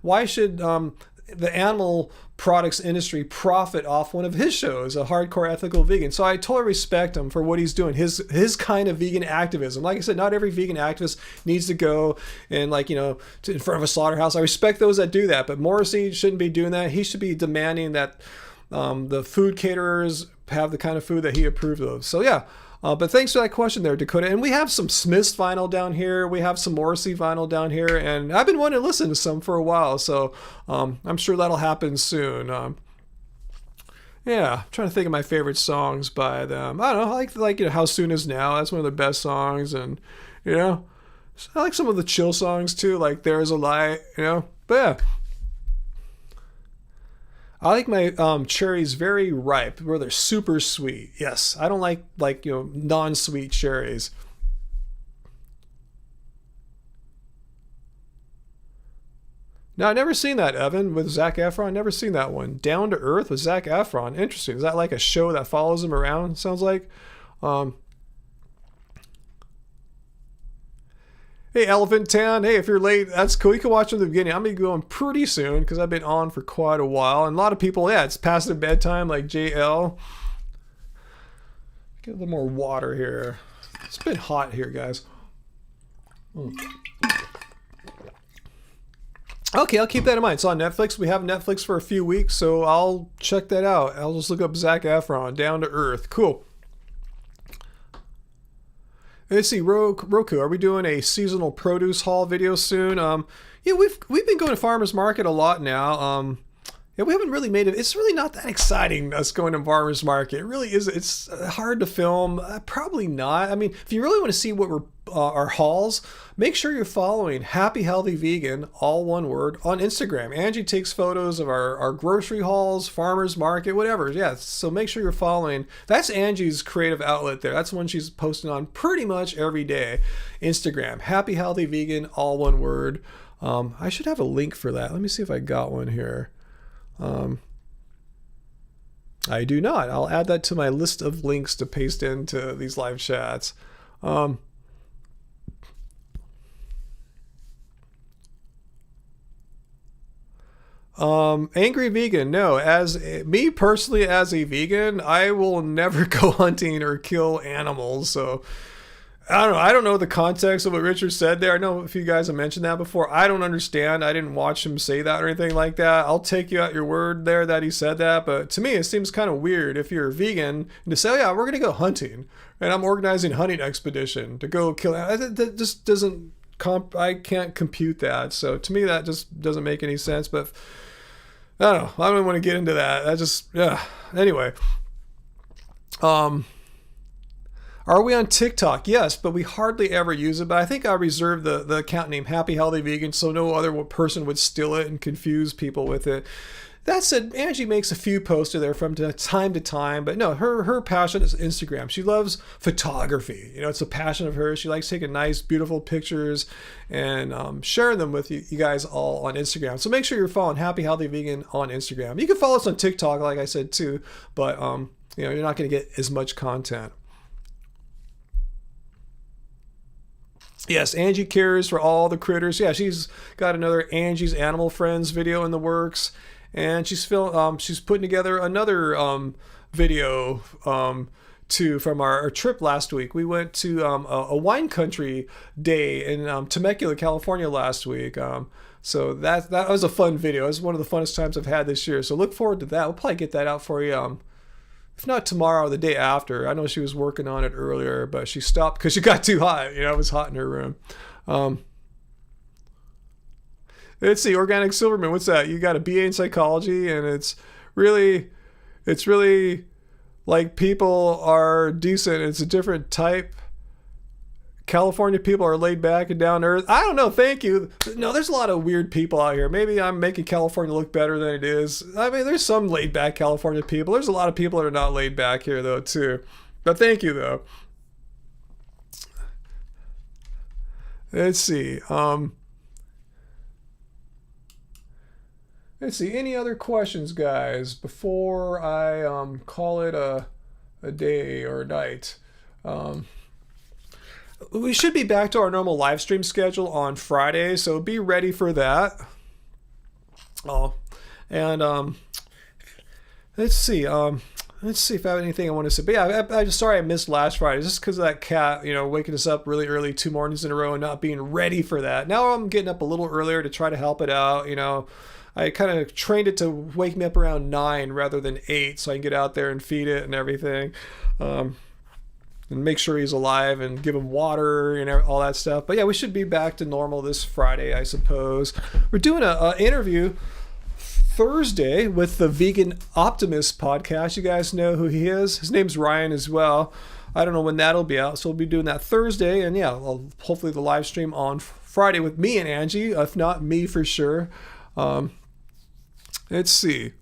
Why should the animal products industry profit off one of his shows, a hardcore ethical vegan? So I totally respect him for what he's doing, his kind of vegan activism. Like I said, not every vegan activist needs to go and in front of a slaughterhouse. I respect those that do that, but Morrissey shouldn't be doing that. He should be demanding that the food caterers have the kind of food that he approved of. So yeah. But thanks for that question there, Dakota. And we have some Smiths vinyl down here. We have some Morrissey vinyl down here. And I've been wanting to listen to some for a while. So I'm sure that'll happen soon. Yeah, I'm trying to think of my favorite songs by them. I don't know. I like How Soon Is Now. That's one of their best songs. And, I like some of the chill songs too, like There's a Light, But yeah. I like my cherries very ripe, where they're super sweet. Yes, I don't like non-sweet cherries. No, I've never seen that, Evan, with Zac Efron. Never seen that one. Down to Earth with Zac Efron. Interesting. Is that like a show that follows him around? Sounds like. Hey, Elephant Town. Hey, if you're late, that's cool. You can watch from the beginning. I'm going to be going pretty soon because I've been on for quite a while. And a lot of people, it's past their bedtime, like JL. Get a little more water here. It's been hot here, guys. Okay, I'll keep that in mind. It's on Netflix. We have Netflix for a few weeks, so I'll check that out. I'll just look up Zac Efron, Down to Earth. Cool. Let's see, Roku, are we doing a seasonal produce haul video soon? Yeah, we've been going to farmers market a lot now. Yeah, we haven't really made it. It's really not that exciting, us going to farmers market. It really is. It's hard to film. Probably not. I mean, if you really want to see what we're our hauls, make sure you're following Happy Healthy Vegan, all one word, on Instagram. Angie takes photos of our grocery hauls, farmers market, whatever. Yeah, so make sure you're following. That's Angie's creative outlet there. That's one she's posting on pretty much every day. Instagram, Happy Healthy Vegan, all one word. I should have a link for that. Let me see if I got one here. I do not. I'll add that to my list of links to paste into these live chats. Angry vegan. No, as me personally, as a vegan, I will never go hunting or kill animals. So I don't know the context of what Richard said there. I know if you guys have mentioned that before. I don't understand. I didn't watch him say that or anything like that. I'll take you at your word there that he said that. But to me, it seems kind of weird if you're a vegan and to say, oh yeah, we're going to go hunting. And I'm organizing a hunting expedition to go kill. That just doesn't, I can't compute that. So to me, that just doesn't make any sense. But I don't know. I don't want to get into that. I just, yeah. Anyway. Are we on TikTok? Yes, but we hardly ever use it. But I think I reserved the account name Happy Healthy Vegan so no other person would steal it and confuse people with it. that said, Angie makes a few posts there from time to time, but no, her passion is Instagram. She loves photography. You know, it's a passion of hers. She likes taking nice, beautiful pictures and sharing them with you guys all on Instagram. So make sure you're following Happy Healthy Vegan on Instagram. You can follow us on TikTok, like I said too, but you know, you're not going to get as much content. Yes, Angie cares for all the critters. Yeah, she's got another Angie's Animal Friends video in the works. And she's putting together another video too from our trip last week. We went to a wine country day in Temecula, California last week. So that was a fun video. It was one of the funnest times I've had this year. So look forward to that. We'll probably get that out for you. If not tomorrow, the day after. I know she was working on it earlier, but she stopped because she got too hot. You know, it was hot in her room. Let's see, Organic Silverman, what's that? You got a BA in psychology, and it's really like people are decent. It's a different type. California people are laid back and down to earth. I don't know, thank you. No, there's a lot of weird people out here. Maybe I'm making California look better than it is. I mean, there's some laid back California people. There's a lot of people that are not laid back here, though, too. But thank you, though. Let's see. Let's see, any other questions, guys, before I call it a day or a night? We should be back to our normal live stream schedule on Friday, so be ready for that. Oh, and let's see if I have anything I want to say. But yeah, I'm just sorry I missed last Friday, just because of that cat, you know, waking us up really early 2 mornings in a row and not being ready for that. Now I'm getting up a little earlier to try to help it out, you know. I kind of trained it to wake me up around 9 rather than 8 so I can get out there and feed it and everything. And make sure he's alive and give him water and all that stuff. But yeah, we should be back to normal this Friday, I suppose. We're doing an interview Thursday with the Vegan Optimist podcast. You guys know who he is. His name's Ryan as well. I don't know when that'll be out, so we'll be doing that Thursday. And yeah, hopefully the live stream on Friday with me and Angie, if not me for sure. Let's see.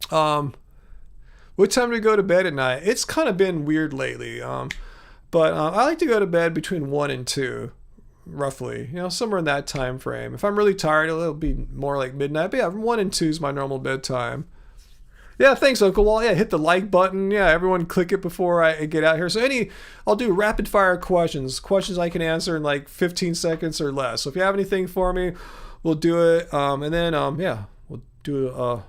What time do we go to bed at night? It's kind of been weird lately. But I like to go to bed between 1 and 2, roughly. You know, somewhere in that time frame. If I'm really tired, it'll be more like midnight. But yeah, 1 and 2 is my normal bedtime. Yeah, thanks, Uncle Walt. Yeah, hit the like button. Yeah, everyone click it before I get out here. So I'll do rapid fire questions I can answer in like 15 seconds or less. So if you have anything for me, we'll do it. And then, yeah, we'll do a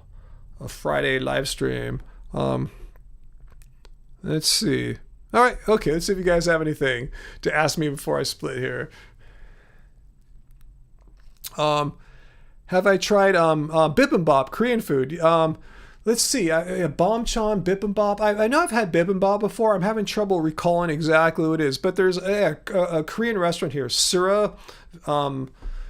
Friday live stream. Let's see. All right, okay, let's see if you guys have anything to ask me before I split here. Have I tried bibimbap, Korean food? Let's see. Bomchan bibimbap. I know I've had bibimbap before. I'm having trouble recalling exactly what it is, but there's a Korean restaurant here, Sura,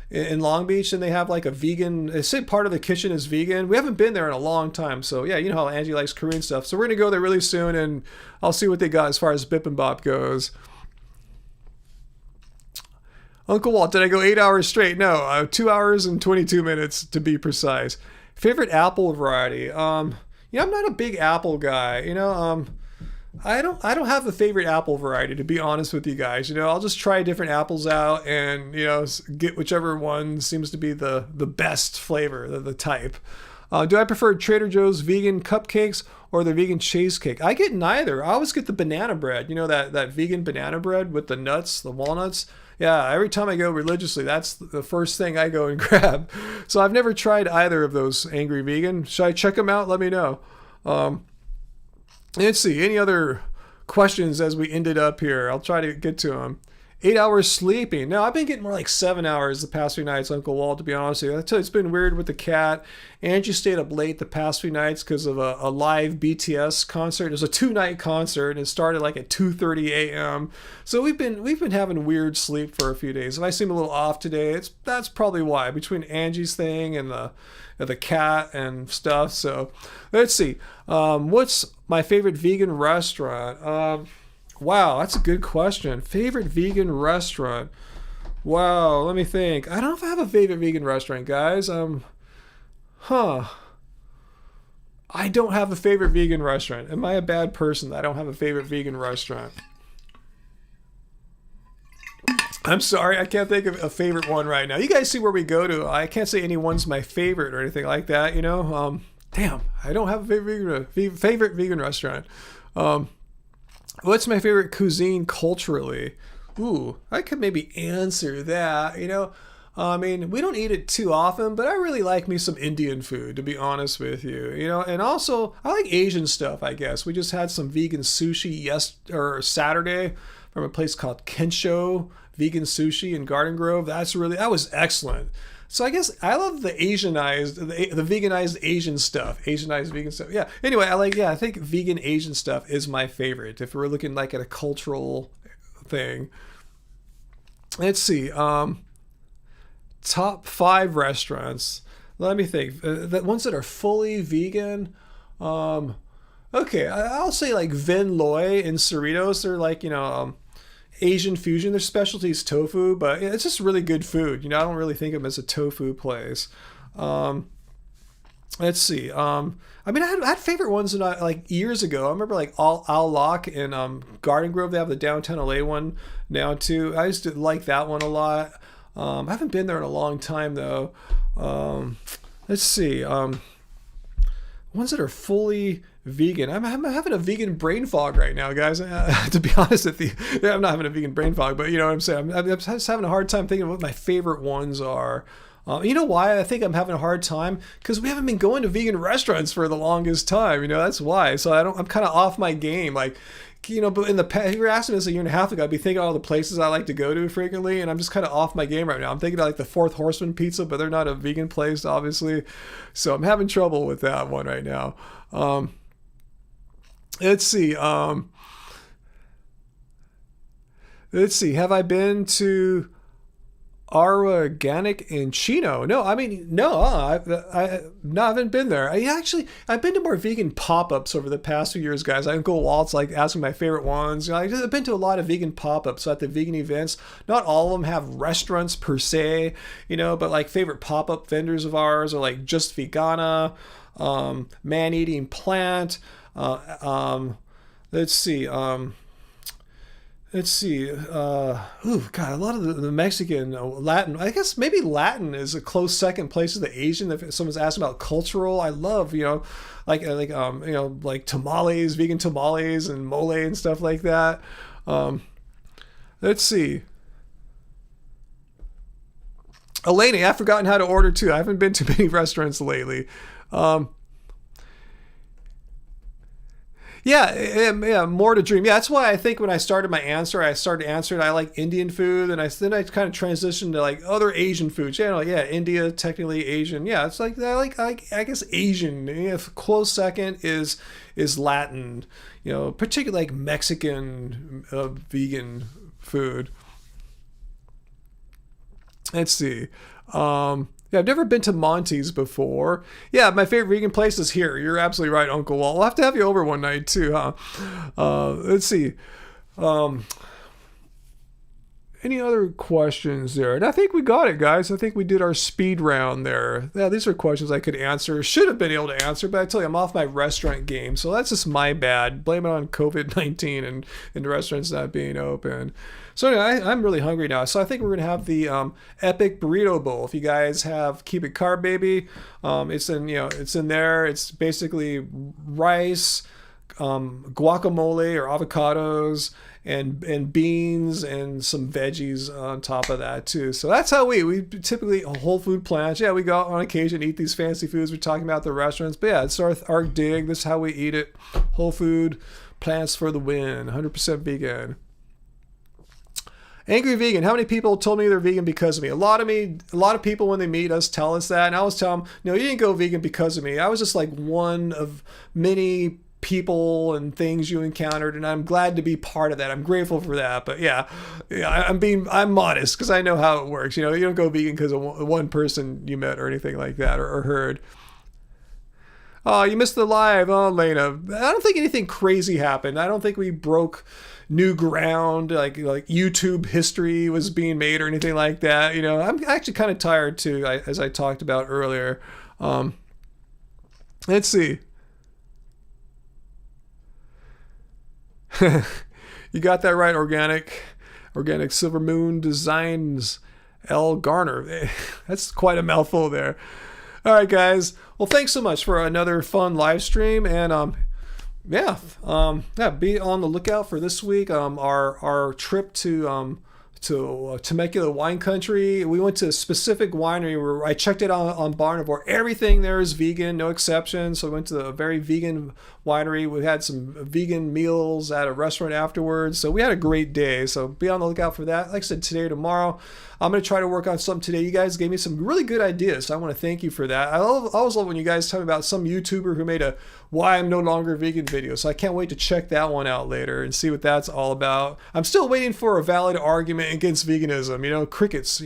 in Long Beach, and they have like a vegan. They say part of the kitchen is vegan. We haven't been there in a long time, so yeah, you know how Angie likes Korean stuff. So we're gonna go there really soon, and I'll see what they got as far as bibimbap goes. Uncle Walt, did I go 8 hours straight? No, 2 hours and 22 minutes to be precise. Favorite apple variety? You know, I'm not a big apple guy. You know, I don't have a favorite apple variety, to be honest with you guys. You know, I'll just try different apples out and, you know, get whichever one seems to be the best flavor, the type. Do I prefer Trader Joe's vegan cupcakes or the vegan cheesecake? I get neither. I always get the banana bread. You know, that vegan banana bread with the nuts, the walnuts. Yeah, every time I go religiously, that's the first thing I go and grab. So I've never tried either of those Angry Vegan. Should I check them out? Let me know. Let's see, any other questions as we ended up here? I'll try to get to them. 8 hours sleeping. No, I've been getting more like 7 hours the past few nights, Uncle Walt, to be honest with you. I tell you, it's been weird with the cat. Angie stayed up late the past few nights because of a live BTS concert. It was a 2-night concert, and it started like at 2:30 a.m. So we've been having weird sleep for a few days. If I seem a little off today, that's probably why, between Angie's thing and the cat and stuff. So let's see. What's my favorite vegan restaurant? Wow, that's a good question. Favorite vegan restaurant? Wow, let me think. I don't know if I have a favorite vegan restaurant, guys. I don't have a favorite vegan restaurant. Am I a bad person that I don't have a favorite vegan restaurant? I'm sorry, I can't think of a favorite one right now. You guys see where we go to. I can't say any one's my favorite or anything like that, you know? Damn, I don't have a favorite vegan restaurant. What's my favorite cuisine culturally? Ooh, I could maybe answer that, you know? I mean, we don't eat it too often, but I really like me some Indian food, to be honest with you. You know, and also I like Asian stuff, I guess. We just had some vegan sushi Saturday from a place called Kensho Vegan Sushi in Garden Grove. That was excellent. So I guess I love the the veganized Asian stuff. Asianized vegan stuff. Yeah. Anyway, I think vegan Asian stuff is my favorite if we're looking like at a cultural thing. Let's see. Top 5 restaurants. Let me think. The ones that are fully vegan. Okay, I'll say like Vin Loy in Cerritos. They're like, you know, Asian fusion. Their specialty is tofu, but it's just really good food. You know, I don't really think of them as a tofu place. Let's see. I mean, I had favorite ones like years ago. I remember like Al Lock in Garden Grove. They have the downtown LA one now too. I used to like that one a lot. I haven't been there in a long time though. Let's see. Ones that are fully vegan. I'm having a vegan brain fog right now, guys. To be honest with you, I'm not having a vegan brain fog, but you know what I'm saying. I'm just having a hard time thinking of what my favorite ones are. You know why I think I'm having a hard time? Because we haven't been going to vegan restaurants for the longest time. You know, that's why. So I'm kind of off my game. Like, you know, but in the past, if you were asking me this a year and a half ago, I'd be thinking of all the places I like to go to frequently, and I'm just kind of off my game right now. I'm thinking of like the Fourth Horseman Pizza, but they're not a vegan place, obviously. So I'm having trouble with that one right now. Let's see. Have I been to Organic in Chino? No, I mean, no, I haven't been there. I've been to more vegan pop-ups over the past few years, guys. Uncle Walt's like asking my favorite ones. You know, I've been to a lot of vegan pop-ups at the vegan events. Not all of them have restaurants per se, you know, but like favorite pop-up vendors of ours are like Just Vegana, Man Eating Plant. Let's see. God, a lot of the Mexican, Latin, I guess maybe Latin is a close second place to the Asian. If someone's asking about cultural, I love, you know, like tamales, vegan tamales and mole and stuff like that. Let's see. Eleni, I've forgotten how to order too. I haven't been to many restaurants lately. Yeah, more to dream. Yeah, that's why I think when I started my answer, I like Indian food, and then I kind of transitioned to like other Asian foods. Yeah, India, technically Asian. Yeah, it's like I guess Asian. If close second is Latin, you know, particularly like Mexican vegan food. Let's see. Yeah, I've never been to Monty's before. Yeah, my favorite vegan place is here. You're absolutely right, Uncle Walt. We'll have to have you over one night too, huh? Let's see. Any other questions there? And I think we got it, guys. I think we did our speed round there. Yeah, these are questions I could answer. Should have been able to answer, but I tell you, I'm off my restaurant game. So that's just my bad. Blame it on COVID-19 and the restaurants not being open. So anyway, I'm really hungry now. So I think we're going to have the Epic Burrito Bowl. If you guys have Keep It Carb Baby, it's in there. It's basically rice, guacamole or avocados, and beans and some veggies on top of that too. So that's how we typically Whole Food Plants. Yeah, we go out on occasion, eat these fancy foods. We're talking about the restaurants, but yeah, it's our dig. This is how we eat it. Whole Food Plants for the win. 100% vegan. Angry Vegan. How many people told me they're vegan because of me? A lot of people when they meet us tell us that, and I always tell them, no, you didn't go vegan because of me. I was just like one of many people and things you encountered, and I'm glad to be part of that. I'm grateful for that. But yeah, I'm modest because I know how it works. You know, you don't go vegan because of one person you met or anything like that or heard. Oh, you missed the live. Oh, Lena. I don't think anything crazy happened. I don't think we broke new ground, like YouTube history was being made or anything like that. You know, I'm actually kind of tired too, as I talked about earlier. Let's see. You got that right, Organic Silver Moon Designs L. Garner. That's quite a mouthful there. All right, guys. Well, thanks so much for another fun live stream. And be on the lookout for this week. Our trip to Temecula wine country. We went to a specific winery where I checked it on Barnivore. Everything there is vegan, no exceptions. So we went to a very vegan winery. We had some vegan meals at a restaurant afterwards. So we had a great day. So be on the lookout for that. Like I said, today or tomorrow, I'm going to try to work on something today. You guys gave me some really good ideas. So I want to thank you for that. I always love when you guys tell me about some YouTuber who made a why I'm no longer vegan video. So I can't wait to check that one out later and see what that's all about. I'm still waiting for a valid argument against veganism, crickets,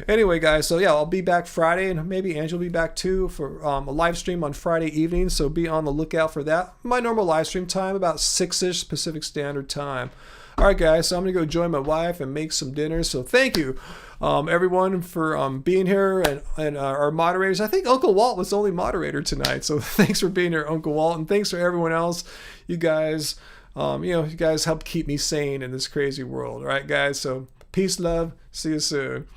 Anyway, guys, so yeah, I'll be back Friday, and maybe Angela will be back too for a live stream on Friday evening. So be on the lookout for that. My normal live stream time, about 6-ish Pacific Standard Time. All right, guys, so I'm going to go join my wife and make some dinner. So thank you, everyone, for being here, and our moderators. I think Uncle Walt was the only moderator tonight. So thanks for being here, Uncle Walt, and thanks for everyone else. You guys, you guys help keep me sane in this crazy world. All right, guys, so peace, love. See you soon.